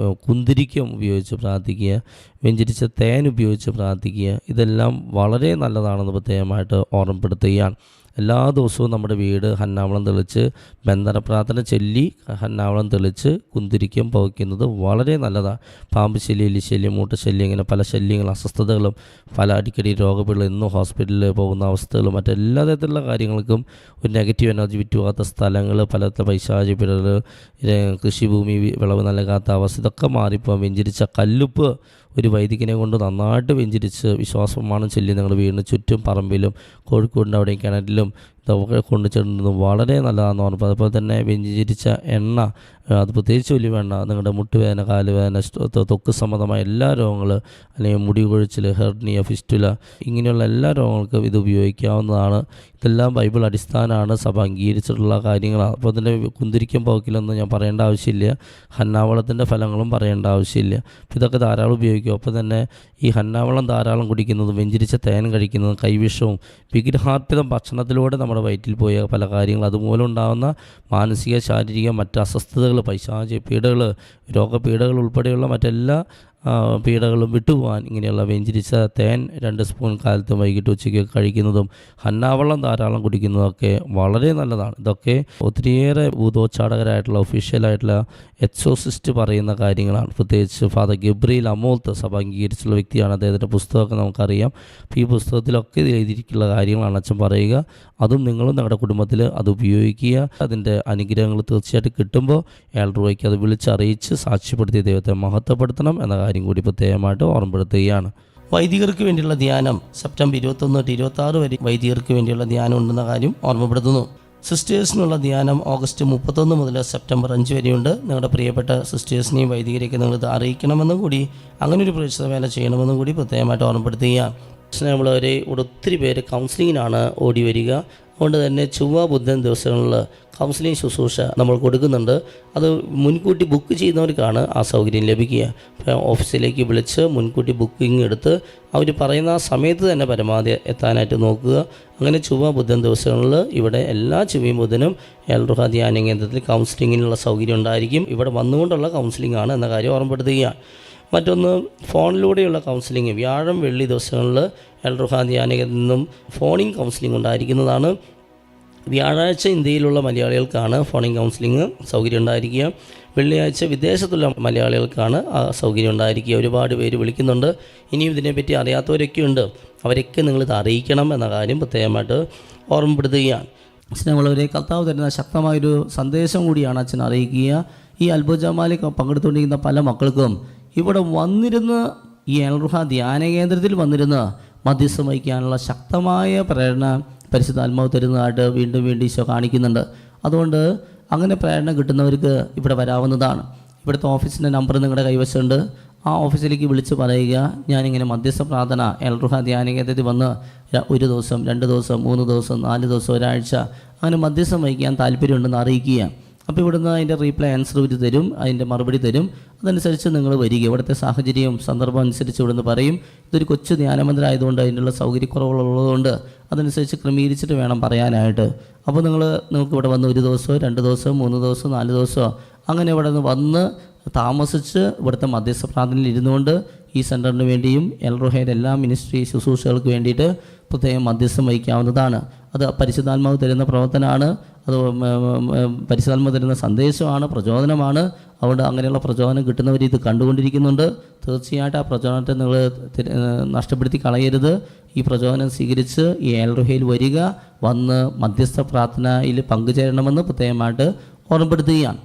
കുന്തിരിക്കം ഉപയോഗിച്ച് പ്രാർത്ഥിക്കുക. വെഞ്ചിരിച്ച തേൻ ഉപയോഗിച്ച് പ്രാർത്ഥിക്കുക. ഇതെല്ലാം വളരെ നല്ലതാണെന്ന് പ്രത്യേകമായിട്ട് ഓർമ്മപ്പെടുത്തുകയാണ്. എല്ലാ ദിവസവും നമ്മുടെ വീട് ഹന്നാവളം തെളിച്ച് ബന്ധന പ്രാർത്ഥന ചൊല്ലി ഹന്നാവളം തെളിച്ച് കുന്തിരിക്കം പുകയ്ക്കുന്നത് വളരെ നല്ലതാണ്. പാമ്പ് ശല്യം, എലിശല്യം, മൂട്ടശല്യം, ഇങ്ങനെ പല ശല്യങ്ങളും അസ്വസ്ഥതകളും, പല അടിക്കടി രോഗപീഠ, എന്നും ഹോസ്പിറ്റലിൽ പോകുന്ന അവസ്ഥകളും മറ്റെല്ലാ തരത്തിലുള്ള കാര്യങ്ങൾക്കും ഒരു നെഗറ്റീവ് എനർജി വിറ്റുപോകാത്ത സ്ഥലങ്ങൾ, പലതരം പൈശാചിപ്പിടൽ, കൃഷിഭൂമി വിളവ് നൽകാത്ത അവസ്ഥ, ഇതൊക്കെ മാറിപ്പോൾ വെഞ്ചിരിച്ച കല്ലുപ്പ് ഒരു വൈദികനെ കൊണ്ട് നന്നായിട്ട് വെഞ്ചിരിച്ച് വിശ്വാസമാണ് ചൊല്ലി നിങ്ങളുടെ വീടിന് ചുറ്റും പറമ്പിലും കോഴിക്കോടിൻ്റെ അവിടെയും കിണറ്റിലും ഇതൊക്കെ കൊണ്ടു ചെല്ലുന്നത് വളരെ നല്ലതാണെന്ന് പറഞ്ഞു. അതുപോലെ തന്നെ വെഞ്ചിരിച്ച എണ്ണ, അത് പ്രത്യേകിച്ച് വലിയ എണ്ണ നിങ്ങളുടെ മുട്ടുവേദന, കാലുവേദന, ത്വക്ക് സംബന്ധമായ എല്ലാ രോഗങ്ങൾ, അല്ലെങ്കിൽ മുടി കൊഴിച്ചിൽ, ഹെർണിയ, ഫിസ്റ്റുല, ഇങ്ങനെയുള്ള എല്ലാ രോഗങ്ങൾക്കും ഇത് ഉപയോഗിക്കാവുന്നതാണ്. ഇതെല്ലാം ബൈബിൾ അടിസ്ഥാനമാണ്, സഭ അംഗീകരിച്ചിട്ടുള്ള കാര്യങ്ങളാണ്. അപ്പോൾ അതിൻ്റെ കുന്തിരിക്കം പോക്കിലൊന്നും ഞാൻ പറയേണ്ട ആവശ്യമില്ല. ഹന്നാവളത്തിൻ്റെ ഫലങ്ങളും പറയേണ്ട ആവശ്യമില്ല. അപ്പോൾ ഇതൊക്കെ ധാരാളം ഉപയോഗിക്കും. അപ്പോൾ തന്നെ ഈ ഹന്നാവളം ധാരാളം കുടിക്കുന്നതും വെഞ്ചിരിച്ച തേൻ കഴിക്കുന്നതും കൈവിഷവും വിഗ്രഹാർപ്പിതം ഭക്ഷണത്തിലൂടെ നമ്മുടെ വയറ്റിൽ പോയ പല കാര്യങ്ങൾ, അതുമൂലം ഉണ്ടാകുന്ന മാനസിക, ശാരീരിക മറ്റ് അസ്വസ്ഥതകൾ, പൈശാചിക പീഡകൾ, രോഗപീഠകൾ ഉൾപ്പെടെയുള്ള മറ്റെല്ലാ പീഡകളും വിട്ടുപോകാൻ ഇങ്ങനെയുള്ള വെഞ്ചിരിച്ച തേൻ 2 സ്പൂൺ കാലത്തും വൈകിട്ട് ഉച്ചയ്ക്ക് കഴിക്കുന്നതും ഹന്നാവെള്ളം ധാരാളം കുടിക്കുന്നതൊക്കെ വളരെ നല്ലതാണ്. ഇതൊക്കെ ഒത്തിരിയേറെ ഭൂതോച്ചാടകരായിട്ടുള്ള ഒഫീഷ്യലായിട്ടുള്ള എക്സോസിസ്റ്റ് പറയുന്ന കാര്യങ്ങളാണ്. പ്രത്യേകിച്ച് ഫാദർ ഗബ്രിയേൽ അമോൽത്ത് സഭ അംഗീകരിച്ചുള്ള വ്യക്തിയാണ്. അദ്ദേഹത്തിൻ്റെ പുസ്തകമൊക്കെ നമുക്കറിയാം. അപ്പോൾ ഈ പുസ്തകത്തിലൊക്കെ എഴുതിയിരിക്കുന്ന കാര്യങ്ങളാണ് അച്ഛൻ പറയുക. അതും നിങ്ങളും നിങ്ങളുടെ കുടുംബത്തിൽ അത് ഉപയോഗിക്കുക. അതിൻ്റെ അനുഗ്രഹങ്ങൾ തീർച്ചയായിട്ടും കിട്ടുമ്പോൾ രൂപയ്ക്ക് അത് വിളിച്ചറിയിച്ച് സാക്ഷ്യപ്പെടുത്തിയ ദൈവത്തെ മഹത്വപ്പെടുത്തണം എന്ന കാര്യം കൂടി പ്രത്യേകമായിട്ട് ഓർമ്മപ്പെടുത്തുകയാണ്. വൈദികർക്ക് വേണ്ടിയുള്ള ധ്യാനം സെപ്റ്റംബർ 21 to 26 വരെ വൈദികർക്ക് വേണ്ടിയുള്ള ധ്യാനം ഉണ്ടെന്ന കാര്യം ഓർമ്മപ്പെടുത്തുന്നു. സിസ്റ്റേഴ്സിനുള്ള ധ്യാനം ഓഗസ്റ്റ് 31 മുതൽ സെപ്റ്റംബർ 5 വരെയുണ്ട്. നിങ്ങളുടെ പ്രിയപ്പെട്ട സിസ്റ്റേഴ്സിനെയും വൈദികരെയൊക്കെ നിങ്ങളിത് അറിയിക്കണമെന്നും കൂടി, അങ്ങനെ ഒരു പ്രേക്ഷിത വേല ചെയ്യണമെന്നും കൂടി പ്രത്യേകമായിട്ട് ഓർമ്മപ്പെടുത്തുക. നമ്മളവരെ ഒത്തിരി പേര് കൗൺസിലിങ്ങിനാണ് ഓടി വരിക. അതുകൊണ്ട് തന്നെ ചൊവ്വ, ബുധൻ ദിവസങ്ങളിൽ കൗൺസിലിംഗ് ശുശ്രൂഷ നമ്മൾ കൊടുക്കുന്നുണ്ട്. അത് മുൻകൂട്ടി ബുക്ക് ചെയ്യുന്നവർക്കാണ് ആ സൗകര്യം ലഭിക്കുക. ഓഫീസിലേക്ക് വിളിച്ച് മുൻകൂട്ടി ബുക്കിംഗ് എടുത്ത് അവർ പറയുന്ന ആ സമയത്ത് തന്നെ പരമാവധി എത്താനായിട്ട് നോക്കുക. അങ്ങനെ ചൊവ്വ, ബുധൻ ദിവസങ്ങളിൽ ഇവിടെ എല്ലാ ചൊവ്വയും ബുധനും എൽറുഹ ധ്യാന കേന്ദ്രത്തിൽ കൗൺസിലിങ്ങിനുള്ള സൗകര്യം ഉണ്ടായിരിക്കും. ഇവിടെ വന്നുകൊണ്ടുള്ള കൗൺസിലിംഗ് ആണ് എന്ന കാര്യം ഓർമ്മപ്പെടുത്തുകയാണ്. മറ്റൊന്ന്, ഫോണിലൂടെയുള്ള കൗൺസിലിംഗ് വ്യാഴം, വെള്ളി ദിവസങ്ങളിൽ എൽറുഹ ധ്യാന കേന്ദ്രത്തിൽ നിന്നും ഫോണിംഗ് കൗൺസിലിംഗ് ഉണ്ടായിരിക്കുന്നതാണ്. വ്യാഴാഴ്ച ഇന്ത്യയിലുള്ള മലയാളികൾക്കാണ് ഫോണിംഗ് കൗൺസിലിംഗ് സൗകര്യം ഉണ്ടായിരിക്കുക. വെള്ളിയാഴ്ച വിദേശത്തുള്ള മലയാളികൾക്കാണ് ആ സൗകര്യം ഉണ്ടായിരിക്കുക. ഒരുപാട് പേര് വിളിക്കുന്നുണ്ട്. ഇനിയും ഇതിനെപ്പറ്റി അറിയാത്തവരൊക്കെ ഉണ്ട്. അവരൊക്കെ നിങ്ങളിത് അറിയിക്കണം എന്ന കാര്യം പ്രത്യേകമായിട്ട് ഓർമ്മപ്പെടുത്തുകയാണ്. അച്ഛനുള്ളവരെ കർത്താവ് തരുന്ന ശക്തമായൊരു സന്ദേശം കൂടിയാണ് അച്ഛൻ അറിയിക്കുക. ഈ അത്ഭുതജപമാലയിൽ പങ്കെടുത്തുകൊണ്ടിരിക്കുന്ന പല മക്കൾക്കും ഇവിടെ വന്നിരുന്ന്, ഈ എൽറുഹ ധ്യാന കേന്ദ്രത്തിൽ വന്നിരുന്ന് മധ്യസ്ഥം വഹിക്കാനുള്ള ശക്തമായ പ്രേരണ പരിശുദ്ധാത്മാവ് തരുന്നതായിട്ട് വീണ്ടും ഈശോ കാണിക്കുന്നുണ്ട്. അതുകൊണ്ട് അങ്ങനെ പ്രേരണ കിട്ടുന്നവർക്ക് ഇവിടെ വരാവുന്നതാണ്. ഇവിടുത്തെ ഓഫീസിൻ്റെ നമ്പർ നിങ്ങളുടെ കൈവശമുണ്ട്. ആ ഓഫീസിലേക്ക് വിളിച്ച് പറയുക, ഞാനിങ്ങനെ മധ്യസ്ഥ പ്രാർത്ഥന എൽറുഹ ധ്യാന കേന്ദ്രത്തിൽ വന്ന് 1 ദിവസം, 2 ദിവസം, 3 ദിവസം, 4 ദിവസം, ഒരാഴ്ച അങ്ങനെ മധ്യസ്ഥം വഹിക്കാൻ താല്പര്യമുണ്ടെന്ന് അറിയിക്കുക. അപ്പോൾ ഇവിടുന്ന് അതിൻ്റെ റീപ്ലൈ ആൻസർ ഇവർ തരും, അതിൻ്റെ മറുപടി തരും. അതനുസരിച്ച് നിങ്ങൾ വരിക. ഇവിടുത്തെ സാഹചര്യവും സന്ദർഭം അനുസരിച്ച് ഇവിടുന്ന് പറയും. ഇതൊരു കൊച്ചു ധ്യാനമന്ദിരം ആയതുകൊണ്ട് അതിനുള്ള സൗകര്യക്കുറവുള്ളതുകൊണ്ട് അതനുസരിച്ച് ക്രമീകരിച്ചിട്ട് വേണം പറയാനായിട്ട്. അപ്പോൾ നിങ്ങൾക്ക് ഇവിടെ വന്ന് 1 ദിവസമോ 2 ദിവസമോ 3 ദിവസമോ 4 ദിവസമോ അങ്ങനെ ഇവിടെ നിന്ന് വന്ന് താമസിച്ച് ഇവിടുത്തെ മധ്യസ്ഥ പ്രാർത്ഥനയിൽ ഇരുന്നുകൊണ്ട് ഈ സെൻറ്ററിന് വേണ്ടിയും എൽറുഹയുടെ എല്ലാ മിനിസ്ട്രി ശുശ്രൂഷകൾക്ക് വേണ്ടിയിട്ട് പ്രത്യേകം മധ്യസ്ഥം വഹിക്കാവുന്നതാണ്. അത് പരിശുദ്ധാത്മാവ് തരുന്ന പ്രവർത്തനമാണ്. അത് പരിശുദ്ധാത്മാവ് തരുന്ന സന്ദേശമാണ്, പ്രചോദനമാണ്. അതുകൊണ്ട് അങ്ങനെയുള്ള പ്രചോദനം കിട്ടുന്നവർ ഇത് കണ്ടുകൊണ്ടിരിക്കുന്നുണ്ട്. തീർച്ചയായിട്ടും ആ പ്രചോദനത്തെ നിങ്ങൾ നഷ്ടപ്പെടുത്തി കളയരുത്. ഈ പ്രചോദനം സ്വീകരിച്ച് ഈ എൽറുഹയിൽ വരിക, വന്ന് മധ്യസ്ഥ പ്രാർത്ഥനയിൽ പങ്കുചേരണമെന്ന് പ്രത്യേകമായിട്ട് ഓർമ്മപ്പെടുത്തുകയാണ്.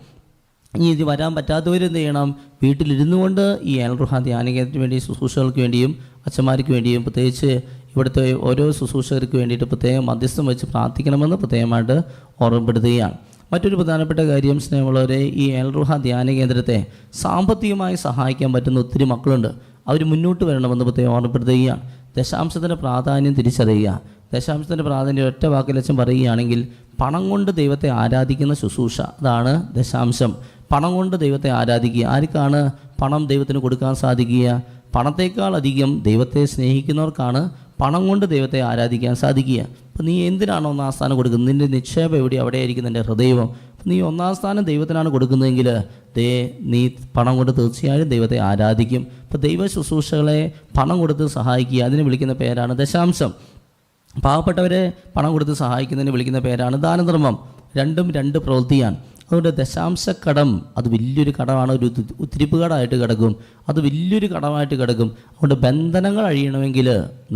ഇനി ഇത് വരാൻ പറ്റാത്തവരെന്ത് ചെയ്യണം? വീട്ടിലിരുന്നു കൊണ്ട് ഈ എൽറുഹ ധ്യാന കേന്ദ്രത്തിന് വേണ്ടി ശുശ്രൂഷകൾക്ക് വേണ്ടിയും അച്ഛന്മാർക്ക് വേണ്ടിയും പ്രത്യേകിച്ച് ഇവിടുത്തെ ഓരോ ശുശ്രൂഷകർക്ക് വേണ്ടിയിട്ട് പ്രത്യേകം മധ്യസ്ഥം വെച്ച് പ്രാർത്ഥിക്കണമെന്ന് പ്രത്യേകമായിട്ട് ഓർമ്മപ്പെടുത്തുകയാണ്. മറ്റൊരു പ്രധാനപ്പെട്ട കാര്യം സ്നേഹമുള്ളവരെ, ഈ എൽറുഹ ധ്യാന കേന്ദ്രത്തെ സാമ്പത്തികമായി സഹായിക്കാൻ പറ്റുന്ന ഒത്തിരി മക്കളുണ്ട്. അവർ മുന്നോട്ട് വരണമെന്ന് പ്രത്യേകം ഓർമ്മപ്പെടുത്തുകയാണ്. ദശാംശത്തിൻ്റെ പ്രാധാന്യം തിരിച്ചറിയുക. ദശാംശത്തിൻ്റെ പ്രാധാന്യം ഒറ്റ വാക്കിലച്ഛൻ പറയുകയാണെങ്കിൽ, പണം കൊണ്ട് ദൈവത്തെ ആരാധിക്കുന്ന ശുശ്രൂഷ, അതാണ് ദശാംശം. പണം കൊണ്ട് ദൈവത്തെ ആരാധിക്കുക. ആർക്കാണ് പണം ദൈവത്തിന് കൊടുക്കാൻ സാധിക്കുക? പണത്തേക്കാൾ അധികം ദൈവത്തെ സ്നേഹിക്കുന്നവർക്കാണ് പണം കൊണ്ട് ദൈവത്തെ ആരാധിക്കാൻ സാധിക്കുക. അപ്പോൾ നീ എന്തിനാണ് ഒന്നാം സ്ഥാനം കൊടുക്കുന്നത്? നിൻ്റെ നിക്ഷേപം എവിടെ? അവിടെയായിരിക്കും നിൻ്റെ ഹൃദയം. നീ ഒന്നാം സ്ഥാനം ദൈവത്തിനാണ് കൊടുക്കുന്നതെങ്കിൽ നീ പണം കൊണ്ട് തീർച്ചയായും ദൈവത്തെ ആരാധിക്കും. അപ്പോൾ ദൈവ ശുശ്രൂഷകളെ പണം കൊടുത്ത് സഹായിക്കുക, അതിന് വിളിക്കുന്ന പേരാണ് ദശാംശം. പാവപ്പെട്ടവരെ പണം കൊടുത്ത് സഹായിക്കുന്നതിന് വിളിക്കുന്ന പേരാണ് ദാനധർമ്മം. രണ്ടും രണ്ട് പ്രവൃത്തിയാണ്. അതുകൊണ്ട് ദശാംശക്കടം അത് വലിയൊരു കടമാണ്, ഒരു ഉത്തിരിപ്പ് കടമായിട്ട് കിടക്കും, അത് വലിയൊരു കടമായിട്ട് കിടക്കും. അതുകൊണ്ട് ബന്ധനങ്ങൾ അഴിയണമെങ്കിൽ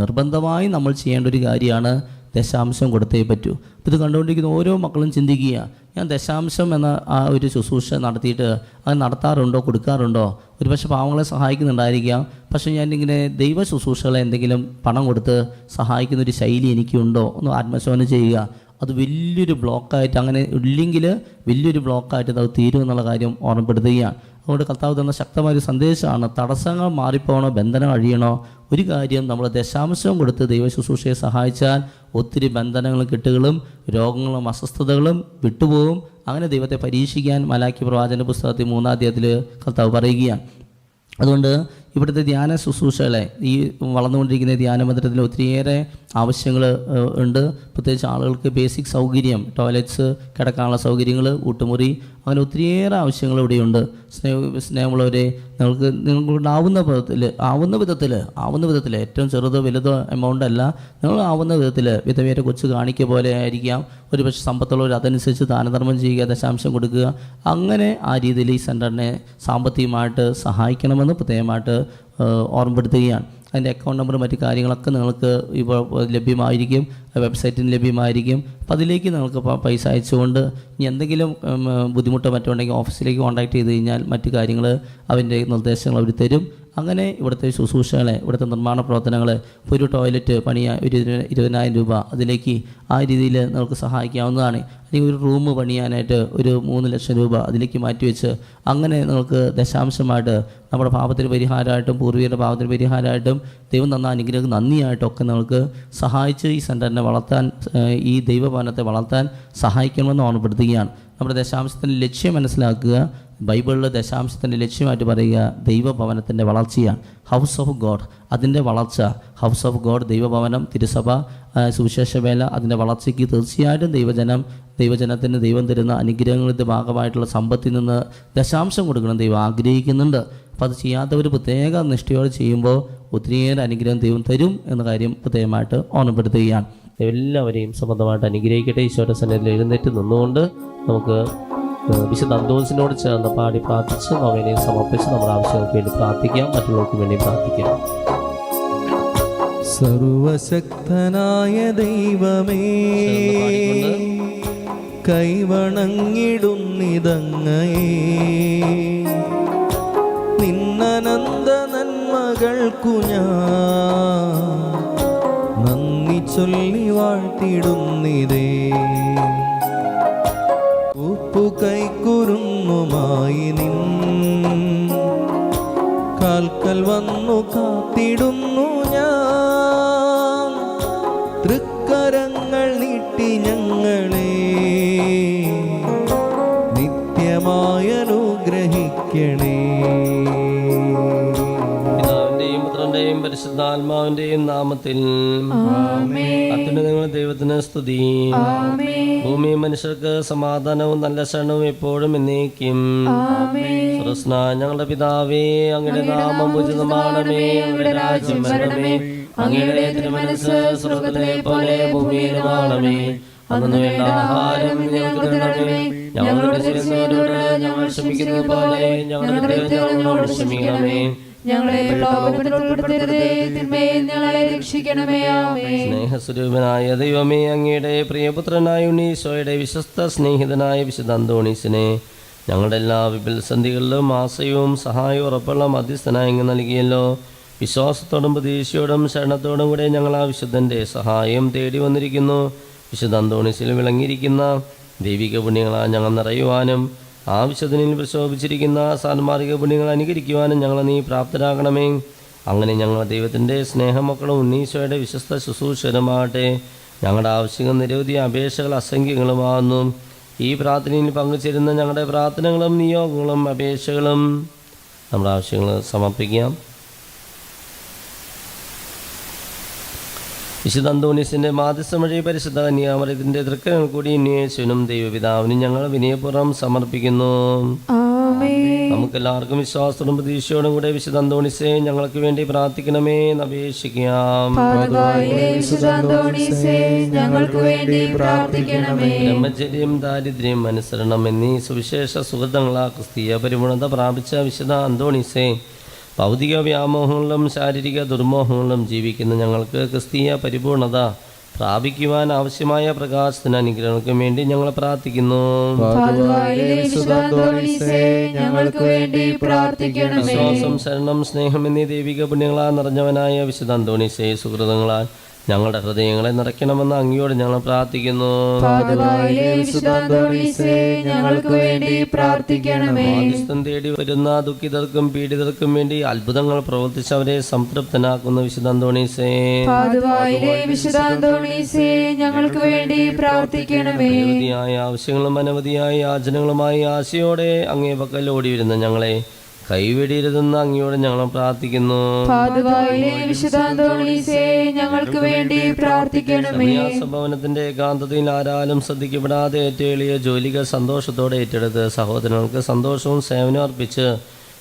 നിർബന്ധമായി നമ്മൾ ചെയ്യേണ്ട ഒരു കാര്യമാണ് ദശാംശം കൊടുത്തേ പറ്റൂ. ഇത് കണ്ടുകൊണ്ടിരിക്കുന്ന ഓരോ മക്കളും ചിന്തിക്കുക, ഞാൻ ദശാംശം എന്ന ആ ഒരു ശുശ്രൂഷ നടത്തിയിട്ട് അത് നടത്താറുണ്ടോ, കൊടുക്കാറുണ്ടോ? ഒരു പക്ഷേ പാവങ്ങളെ സഹായിക്കുന്നുണ്ടായിരിക്കാം, പക്ഷേ ഞാനിങ്ങനെ ദൈവ ശുശ്രൂഷകളെ എന്തെങ്കിലും പണം കൊടുത്ത് സഹായിക്കുന്നൊരു ശൈലി എനിക്കുണ്ടോ? ഒന്ന് ആത്മശോധന ചെയ്യുക. അത് വലിയൊരു ബ്ലോക്കായിട്ട്, അങ്ങനെ ഇല്ലെങ്കിൽ വലിയൊരു ബ്ലോക്കായിട്ട് അത് തീരുമെന്നുള്ള കാര്യം ഓർമ്മപ്പെടുത്തുകയാണ്. അതുകൊണ്ട് കർത്താവ് തന്ന ശക്തമായൊരു സന്ദേശമാണ്, തടസ്സങ്ങൾ മാറിപ്പോകണോ, ബന്ധനം അഴിയണോ, ഒരു കാര്യം നമ്മൾ ദശാംശം കൊടുത്ത് ദൈവ ശുശ്രൂഷയെ സഹായിച്ചാൽ ഒത്തിരി ബന്ധനങ്ങളും കെട്ടുകളും രോഗങ്ങളും അസ്വസ്ഥതകളും വിട്ടുപോകും. അങ്ങനെ ദൈവത്തെ പരീക്ഷിക്കാൻ മലാക്കി പ്രവാചന പുസ്തകത്തിൽ 3-ാം അധ്യായത്തിൽ കർത്താവ് പറയുകയാണ്. അതുകൊണ്ട് ഇവിടുത്തെ ധ്യാന ശുശ്രൂഷകളെ, ഈ വളർന്നുകൊണ്ടിരിക്കുന്ന ധ്യാന മന്ദിരത്തിൽ ഒത്തിരിയേറെ ആവശ്യങ്ങൾ ഉണ്ട്. പ്രത്യേകിച്ച് ആളുകൾക്ക് ബേസിക് സൗകര്യം, ടോയ്ലറ്റ്സ്, കിടക്കാനുള്ള സൗകര്യങ്ങൾ, ഊട്ടുമുറി, അങ്ങനെ ഒത്തിരിയേറെ ആവശ്യങ്ങൾ ഇവിടെയുണ്ട്. സ്നേഹമുള്ളവരെ, ആവുന്ന വിധത്തിൽ ഏറ്റവും ചെറുതോ വലുതോ എമൗണ്ട് അല്ല, നിങ്ങൾ ആവുന്ന വിധത്തിൽ വിധവയുടെ കൊച്ചു കാണിക്ക പോലെ ആയിരിക്കാം, ഒരു പക്ഷേ സമ്പത്തുള്ളവർ അതനുസരിച്ച് ദാനധർമ്മം ചെയ്യുക, ദശാംശം കൊടുക്കുക. അങ്ങനെ ആ രീതിയിൽ ഈ സെൻറ്ററിനെ സാമ്പത്തികമായിട്ട് സഹായിക്കണമെന്ന് പ്രത്യേകമായിട്ട് ഓർമ്മപ്പെടുത്തുകയാണ്. അതിൻ്റെ അക്കൗണ്ട് നമ്പർ മറ്റു കാര്യങ്ങളൊക്കെ നിങ്ങൾക്ക് ഇപ്പോൾ ലഭ്യമായിരിക്കും, വെബ്സൈറ്റിന് ലഭ്യമായിരിക്കും. അപ്പോൾ അതിലേക്ക് നിങ്ങൾക്ക് പൈസ അയച്ചുകൊണ്ട് ഇനി എന്തെങ്കിലും ബുദ്ധിമുട്ടോ മറ്റോ ഉണ്ടെങ്കിൽ ഓഫീസിലേക്ക് കോൺടാക്ട് ചെയ്ത് കഴിഞ്ഞാൽ മറ്റു കാര്യങ്ങൾ അതിൻ്റെ നിർദ്ദേശങ്ങൾ അവർ തരും. അങ്ങനെ ഇവിടുത്തെ ശുശ്രൂഷകളെ, ഇവിടുത്തെ നിർമ്മാണ പ്രവർത്തനങ്ങൾ, ഇപ്പോൾ ഒരു ടോയ്ലറ്റ് പണിയാൻ ഒരു 20,000 രൂപ, അതിലേക്ക് ആ രീതിയിൽ നിങ്ങൾക്ക് സഹായിക്കാവുന്നതാണ്. അല്ലെങ്കിൽ ഒരു റൂം പണിയാനായിട്ട് ഒരു 3 ലക്ഷം രൂപ അതിലേക്ക് മാറ്റിവെച്ച് അങ്ങനെ നിങ്ങൾക്ക് ദശാംശമായിട്ട് നമ്മുടെ പാപത്തിന് പരിഹാരമായിട്ടും പൂർവികരുടെ പാപത്തിന് പരിഹാരമായിട്ടും ദൈവം തന്ന അനുഗ്രഹം നന്ദിയായിട്ടൊക്കെ നമുക്ക് സഹായിച്ച് ഈ സെൻറ്ററിനെ വളർത്താൻ, ഈ ദൈവഭവനത്തെ വളർത്താൻ സഹായിക്കണമെന്ന് ഓർമ്മപ്പെടുത്തുകയാണ്. നമ്മുടെ ദശാംശത്തിൻ്റെ ലക്ഷ്യം മനസ്സിലാക്കുക. ബൈബിളിൽ ദശാംശത്തിൻ്റെ ലക്ഷ്യമായിട്ട് പറയുക ദൈവഭവനത്തിൻ്റെ വളർച്ചയാണ്. ഹൗസ് ഓഫ് ഗോഡ്, അതിൻ്റെ വളർച്ച. ഹൗസ് ഓഫ് ഗോഡ്, ദൈവഭവനം, തിരുസഭ, സുവിശേഷ വേല, അതിൻ്റെ വളർച്ചയ്ക്ക് തീർച്ചയായിട്ടും ദൈവജനത്തിന് ദൈവം തരുന്ന അനുഗ്രഹങ്ങളുടെ ഭാഗമായിട്ടുള്ള സമ്പത്തിൽ നിന്ന് ദശാംശം കൊടുക്കണം ദൈവം ആഗ്രഹിക്കുന്നുണ്ട്. അപ്പോൾ അത് ചെയ്യാത്തവർ പ്രത്യേക നിഷ്ഠയോടെ ചെയ്യുമ്പോൾ ഒത്തിരിയേറെ അനുഗ്രഹം ദൈവം തരും എന്ന കാര്യം പ്രത്യേകമായിട്ട് ഓർമ്മപ്പെടുത്തുകയാണ്. എല്ലാവരെയും സംബന്ധമായിട്ട് അനുഗ്രഹിക്കട്ടെ. ഈശോയുടെ സന്നിധിയിൽ എഴുന്നേറ്റ് നിന്നുകൊണ്ട് നമുക്ക് വിശുദ്ധ അന്തോസിനോട് ചേർന്ന് പാടി പ്രാർത്ഥിച്ച് അവനെ സമർപ്പിച്ച് നമ്മുടെ ആവശ്യങ്ങൾക്ക് വേണ്ടി പ്രാർത്ഥിക്കാം, മറ്റുള്ളവർക്ക് വേണ്ടി പ്രാർത്ഥിക്കാം. സർവശക്തനായ ദൈവമേ, കൈവണങ്ങിടുന്നിതങ്ങയേ, നിന്നനന്ത നന്മകൾക്കു ഞാൻ നന്ദി ചൊല്ലി വാഴ്ത്തിടുന്നിതേ. ഉപ്പു കൈക്കുരുന്നുമായി നിൻ കാൽക്കൽ വന്നു കാത്തിടുന്നു ഞാൻ. തൃക്കരങ്ങൾ നീട്ടി ഞങ്ങളെ നിത്യമായി അനുഗ്രഹിക്കണേ. പിതാവിന്റെയും പുത്രന്റെയും പരിശുദ്ധാത്മാവിന്റെയും നാമത്തിൽ അത്യുന്നതങ്ങൾ ദൈവത്തിന് സ്തുതി. ഭൂമി മനുഷ്യർക്ക് സമാധാനവും നല്ല ശരണവും എപ്പോഴും എന്നേക്കും. ഞങ്ങളുടെ പിതാവേ, അങ്ങയുടെ നാമം പൂജിതമാണമേ, അങ്ങയുടെ രാജ്യം വരണമേ, അങ്ങയുടെ തിരുമനസ്സ് സ്വർഗ്ഗത്തിലെ പോലെ ഭൂമിയിലുമാണമേ. അന്നു വേണ്ട ആഹാരം ഞങ്ങൾക്ക് തരണമേ, ഞങ്ങളുടെ തെറ്റുകളോട് ഞങ്ങൾ ക്ഷമിക്കുന്നത് പോലെ ഞങ്ങളുടെ ഞങ്ങളോട് ക്ഷമിക്കണമേ. സ്നേഹസ്വരൂപനായ ദൈവമേ, അങ്ങയുടെ പ്രിയപുത്രനായ ഉണ്ണീശോയുടെ വിശ്വസ്ത സ്നേഹിതനായ വിശുദ്ധ അന്തോണീസിനെ ഞങ്ങളുടെ എല്ലാ വിപൽസന്ധികളിലും ആശയവും സഹായവും ഉറപ്പുള്ള മധ്യസ്ഥനായി നൽകിയല്ലോ. വിശ്വാസത്തോടും പ്രതീക്ഷയോടും ശരണത്തോടും കൂടെ ഞങ്ങൾ ആ വിശുദ്ധൻ്റെ സഹായം തേടി വന്നിരിക്കുന്നു. വിശുദ്ധ അന്തോണീസിൽ വിളങ്ങിയിരിക്കുന്ന ദൈവിക പുണ്യങ്ങളാൽ ഞങ്ങൾ നിറയുവാനും ആവശ്യത്തിനിൽ പ്രശോഭിച്ചിരിക്കുന്ന സാൻമാർഗിക പുണ്യങ്ങൾ അനുകരിക്കുവാനും ഞങ്ങളെ നീ പ്രാപ്തരാക്കണമേ. അങ്ങനെ ഞങ്ങൾ ദൈവത്തിൻ്റെ സ്നേഹമക്കളും ഉണ്ണീശോയുടെ വിശ്വസ്ത ശുശ്രൂഷകരുമാകട്ടെ. ഞങ്ങളുടെ ആവശ്യങ്ങൾ നിരവധി അപേക്ഷകൾ അസംഖ്യങ്ങളുമാകുന്നു. ഈ പ്രാർത്ഥനയിൽ പങ്കുചേരുന്ന ഞങ്ങളുടെ പ്രാർത്ഥനകളും നിയോഗങ്ങളും അപേക്ഷകളും നമ്മുടെ ആവശ്യങ്ങൾ സമർപ്പിക്കാം. വിശുദ്ധ അന്തോണീസിൻ്റെ മാധ്യസ്ഥം വഴി പരിശുദ്ധ കന്യാമറിയത്തിൻ്റെ തൃക്കരങ്ങൾ കൂടി യേശുവിനും ദൈവപിതാവിനും ഞങ്ങൾ വിനയപൂർവ്വം സമർപ്പിക്കുന്നു. നമുക്കെല്ലാവർക്കും വിശ്വാസത്തോടും പ്രതീക്ഷയോടും കൂടെ വിശുദ്ധ അന്തോണീസേ ഞങ്ങൾക്ക് വേണ്ടി പ്രാർത്ഥിക്കണമേ എന്ന് അപേക്ഷിക്കാം. ബ്രഹ്മചര്യം, ദാരിദ്ര്യം, അനുസരണം എന്നീ സുവിശേഷ സുഹൃതങ്ങളാ ക്രിസ്തീയ പരിപൂർണത പ്രാപിച്ച വിശുദ്ധ അന്തോണീസേ, ഭൗതിക വ്യാമോഹങ്ങളിലും ശാരീരിക ദുർമോഹങ്ങളിലും ജീവിക്കുന്ന ഞങ്ങൾക്ക് ക്രിസ്തീയ പരിപൂർണത പ്രാപിക്കുവാൻ ആവശ്യമായ പ്രകാശത്തിന് അനുഗ്രഹങ്ങൾക്കും വേണ്ടി ഞങ്ങൾ പ്രാർത്ഥിക്കുന്നു. വിശ്വാസം, ശരണം, സ്നേഹം എന്നീ ദൈവിക പുണ്യങ്ങളാൽ നിറഞ്ഞവനായ വിശുദ്ധ അന്തോണീസേ, സുഹൃതങ്ങളാൽ ഞങ്ങളുടെ ഹൃദയങ്ങളെ നിറയ്ക്കണമെന്ന് അങ്ങയോട് ഞങ്ങൾ പ്രാർത്ഥിക്കുന്നു. മാധ്യസ്ഥം തേടി വരുന്ന ദുഃഖിതർക്കും പീഡിതർക്കും വേണ്ടി അത്ഭുതങ്ങൾ പ്രവർത്തിച്ചവരെ സംതൃപ്തനാക്കുന്ന വിശുദ്ധ അന്തോണീസേ, അനവധിയായ ആവശ്യങ്ങളും അനവധിയായ യാചനകളുമായി ആശയോടെ അങ്ങേ പക്കൽ ഓടി വരുന്ന ഞങ്ങളെ കൈവെടിയരുതെന്ന് അങ്ങയോട് ഞങ്ങൾ പ്രാർത്ഥിക്കുന്നു. ഭവനത്തിന്റെ ഏകാന്തതയിൽ ആരാലും ശ്രദ്ധിക്കപ്പെടാതെ ഏറ്റവും എളിയ ജോലികൾ സന്തോഷത്തോടെ ഏറ്റെടുത്ത് സഹോദരങ്ങൾക്ക് സന്തോഷവും സേവനവും അർപ്പിച്ച്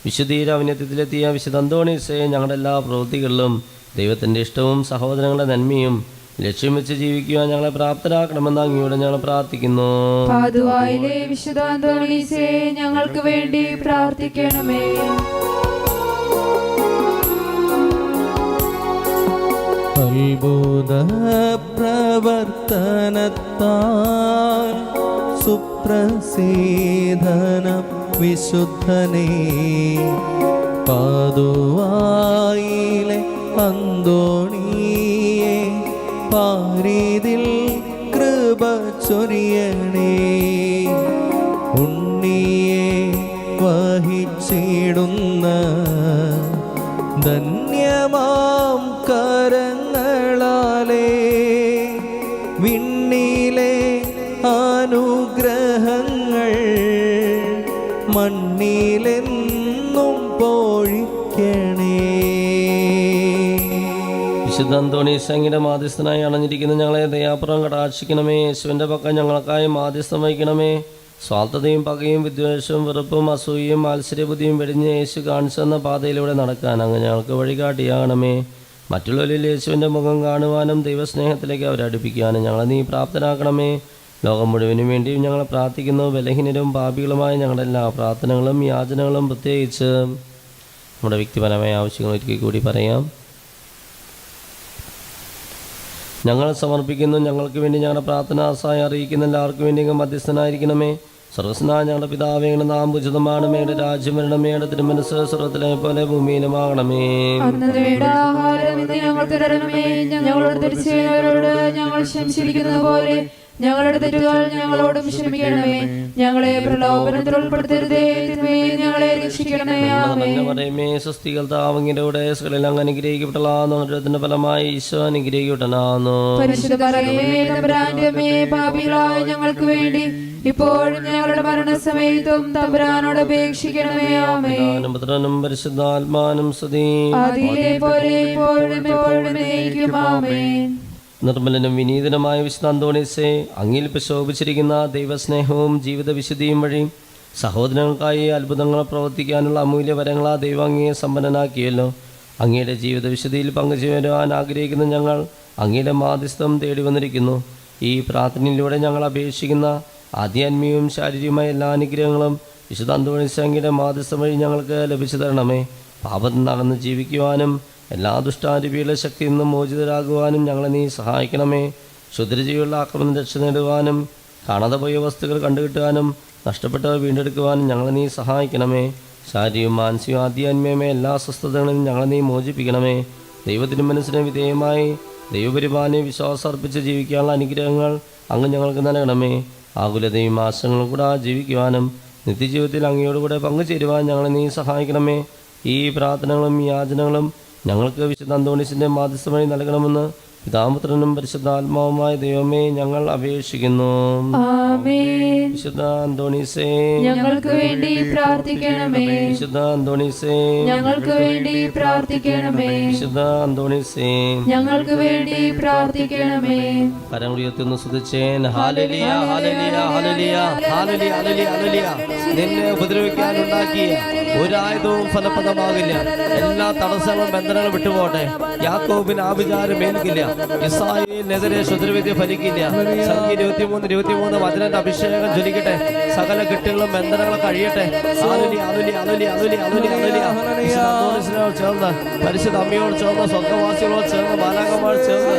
വിശുദ്ധീരവന്യത്തിലെത്തിയ വിശുദ്ധ അന്തോണീസേ, ഞങ്ങളുടെ എല്ലാ പ്രവൃത്തികളിലും ദൈവത്തിൻ്റെ ഇഷ്ടവും സഹോദരങ്ങളുടെ നന്മയും ലക്ഷ്യം വെച്ച് ജീവിക്കുവാൻ ഞങ്ങളെ പ്രാപ്തരാക്കണമെന്ന് അങ്ങയോട് ഞങ്ങൾ പ്രാർത്ഥിക്കുന്നു. ഞങ്ങൾക്ക് വേണ്ടി പ്രാർത്ഥിക്കണമേ. അത്ഭുത പ്രവർത്തനത്താൽ സുപ്രസിദ്ധന വിശുദ്ധനേ, പാതുവായിലെ അന്തോണിയെ പാരിതിൽ കൃപ ചൊരിയണേ. ഉണ്ണിയെ വഹിച്ചിടുന്ന ധന്യമാം കരങ്ങളാലേ വിണ്ണിലെ അനുഗ്രഹങ്ങൾ മണ്ണിലെന്നും പോഴിക്കണേ. വിശുദ്ധ അന്തോണീസ് അങ്ങയുടെ മാധ്യസ്ഥനായി അണഞ്ഞിരിക്കുന്ന ഞങ്ങളെ ദയാപുറം കടാക്ഷിക്കണമേ. യേശുവിൻ്റെ പക്കം ഞങ്ങൾക്കായി മാധ്യസ്ഥം വഹിക്കണമേ. സ്വാർത്ഥതയും പകയും വിദ്വേഷവും വെറുപ്പും അസൂയയും മാത്സര്യബുദ്ധിയും വെടിഞ്ഞ് യേശു കാണിച്ചു തന്ന പാതയിലൂടെ നടക്കാൻ അങ്ങ് ഞങ്ങൾക്ക് വഴികാട്ടിയാകണമേ. മറ്റുള്ളവരിൽ യേശുവിൻ്റെ മുഖം കാണുവാനും ദൈവസ്നേഹത്തിലേക്ക് അവരെ അടുപ്പിക്കാനും ഞങ്ങളെ നീ പ്രാപ്തനാക്കണമേ. ലോകം മുഴുവനും വേണ്ടിയും ഞങ്ങൾ പ്രാർത്ഥിക്കുന്നു. ബലഹീനരും പാപികളുമായ ഞങ്ങളുടെ എല്ലാ പ്രാർത്ഥനകളും യാചനകളും പ്രത്യേകിച്ച് നമ്മുടെ വ്യക്തിപരമായ ആവശ്യങ്ങൾ ഒരിക്കൽ കൂടി പറയാം. ഞങ്ങൾ സമർപ്പിക്കുന്നു. ഞങ്ങൾക്ക് വേണ്ടി ഞങ്ങളുടെ പ്രാർത്ഥന സഹായം അറിയിക്കുന്ന എല്ലാവർക്കും വേണ്ടി മധ്യസ്ഥനായിരിക്കണമേ. സർവസ്നായ ഞങ്ങളുടെ പിതാവേ, നാം ഉചിതമാണമേ. രാജ്യം വരണമേ. തിരുമനസ് സ്വർഗ്ഗത്തിലെ പോലെ ഭൂമിയിലുമാകണമേ. ഞങ്ങൾ ക്ഷമിച്ചിരിക്കുന്നത് പോലെ ഞങ്ങളുടെ തെറ്റുകൾ ഞങ്ങളോടും ക്ഷമിക്കണമേ. ഞങ്ങളെ പ്രലോഭനത്തിൽ ഉൾപ്പെടുത്തരുതേ, ഞങ്ങളെ രക്ഷിക്കണമേ. സ്വസ്തികൾ താവങ്ങിന്റെ കൂടെ അങ്ങ് അനുഗ്രഹിക്കപ്പെട്ടതാകുന്നു. ഫലമായി ഈശോ അനുഗ്രഹിക്കപ്പെട്ടനാകുന്നു. പാപികളായ ഞങ്ങൾക്ക് വേണ്ടി ഇപ്പോഴും ഞങ്ങളുടെ മരണസമയത്തും തമ്പുരാനോട് അപേക്ഷിക്കണമേ. ആമേൻ. പുത്രനും പരിശുദ്ധാത്മാനും സ്തുതി. ആദിയിലെ പോലെ ഇപ്പോഴും എപ്പോഴും എന്നേക്കും. ആമേൻ. നിർമ്മലനും വിനീതനുമായ വിശുദ്ധ അന്തോണീസേ, അങ്ങിൽ പ്രശോഭിച്ചിരിക്കുന്ന ദൈവസ്നേഹവും ജീവിത വിശുദ്ധിയും വഴി സഹോദരങ്ങൾക്കായി അത്ഭുതങ്ങൾ പ്രവർത്തിക്കാനുള്ള അമൂല്യ വരങ്ങളാ ദൈവം അങ്ങയെ സമ്പന്നനാക്കിയല്ലോ. അങ്ങയുടെ ജീവിത വിശുദ്ധിയിൽ പങ്കുചേരുവാൻ ആഗ്രഹിക്കുന്ന ഞങ്ങൾ അങ്ങയുടെ മാധ്യസ്ഥം തേടി വന്നിരിക്കുന്നു. ഈ പ്രാർത്ഥനയിലൂടെ ഞങ്ങൾ അപേക്ഷിക്കുന്ന ആധ്യാത്മികവും ശാരീരികമായ എല്ലാ അനുഗ്രഹങ്ങളും വിശുദ്ധ അന്തോണീസേ അങ്ങയുടെ മാധ്യസ്ഥം വഴി ഞങ്ങൾക്ക് ലഭിച്ചു തരണമേ. പാപത്തിൽ നടന്ന് ജീവിക്കുവാനും എല്ലാ ദുഷ്ടാരൂപികളുടെ ശക്തിയിൽ നിന്നും മോചിതരാകുവാനും ഞങ്ങളെ നീ സഹായിക്കണമേ. ക്ഷുദ്രജീവികളുടെ ആക്രമണം രക്ഷ നേടുവാനും കാണാതെ പോയ വസ്തുക്കൾ കണ്ടുകിട്ടുവാനും നഷ്ടപ്പെട്ടവ വീണ്ടെടുക്കുവാനും ഞങ്ങളെ നീ സഹായിക്കണമേ. ശാരീരികവും മാനസികവും ആധ്യാത്മികമായ എല്ലാ അസ്വസ്ഥതകളിലും ഞങ്ങളെ നീ മോചിപ്പിക്കണമേ. ദൈവത്തിൻ്റെ മനസ്സിന് വിധേയമായി ദൈവപരിപാലനയെ വിശ്വാസം അർപ്പിച്ച് ജീവിക്കാനുള്ള അനുഗ്രഹങ്ങൾ അങ്ങ് ഞങ്ങൾക്ക് നൽകണമേ. ആകുലതയും ആശങ്കകളും കൂടെ ജീവിക്കുവാനും നിത്യജീവിതത്തിൽ അങ്ങയോടുകൂടെ പങ്കുചേരുവാൻ ഞങ്ങളെ നീ സഹായിക്കണമേ. ഈ പ്രാർത്ഥനകളും യാചനകളും ഞങ്ങൾക്ക് വിശുദ്ധ അന്തോണീസിൻ്റെ മാധ്യസ്ഥ വഴി നൽകണമെന്ന് പിതാപുത്രനും പരിശുദ്ധാത്മാവുമായ ദൈവമേ ഞങ്ങൾ അപേക്ഷിക്കുന്നു. ആമേൻ. വിശുദ്ധ അന്തോണീസേ ഞങ്ങൾക്ക് വേണ്ടി പ്രാർത്ഥിക്കണമേ. വിശുദ്ധ അന്തോണീസേ ഞങ്ങൾക്ക് വേണ്ടി പ്രാർത്ഥിക്കണമേ. വിശുദ്ധ അന്തോണീസേ ഞങ്ങൾക്ക് വേണ്ടി പ്രാർത്ഥിക്കണമേ. കരം ഉയർത്തുന്നു സ്തുതിച്ചേൻ. Hallelujah hallelujah hallelujah hallelujah hallelujah hallelujah. നിന്നെ ഉപദ്രവിക്കാൻ ഉണ്ടാക്കിയ ഒരായുധവും ഫലപ്രദമാകില്ല. എല്ലാ തടസ്സങ്ങളും ബന്ധനങ്ങളും വിട്ടുപോട്ടെ. യാക്കോബിന് ആഭിചാരം ഏൽക്കില്ല. ഇസ്രായേലിനെതിരെ ശത്രുവിദ്യ ഫലിക്കില്ല. സംഖ്യ 23:23 വചനന്റെ അഭിഷേകം ജ്വലിക്കട്ടെ. സകല കെട്ടുകളും ബന്ധനങ്ങളും കഴിയട്ടെ. Hallelujah hallelujah hallelujah hallelujah hallelujah. വിശുദ്ധ അന്തോണീസിനോട് ചേർന്ന്, പരിശുദ്ധ അമ്മയോട് ചേർന്ന്, സ്വർഗ്ഗവാസികളോട് ചേർന്ന്, മാലാഖമാരോട് ചേർന്ന്,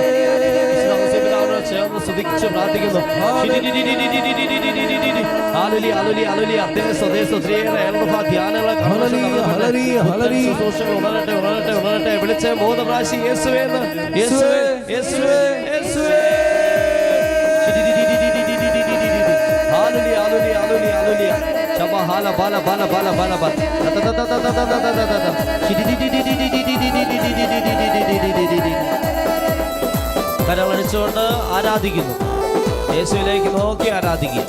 വിശുദ്ധ ഔസേപ്പിതാവിനോട് ചേർന്ന് സ്തുതിച്ച് പ്രാർത്ഥിക്കുന്നു. Hallelujah hallelujah hallelujah. ഉണരട്ടെ ഉണരട്ടെ ഉണരട്ടെ. വിളിച്ച് 3 പ്രാവശ്യം യേശുവേ എന്ന്. യേശുവേ യേശുവേ യേശുവേ. Hallelujah hallelujah hallelujah hallelujah. ശബ ഹാല ബാല ബാല ബാല ബാല ബാല. കരളടിച്ചുകൊണ്ട് ആരാധിക്കുന്നു. യേശുവിലേക്ക് നോക്കി ആരാധിക്കുക.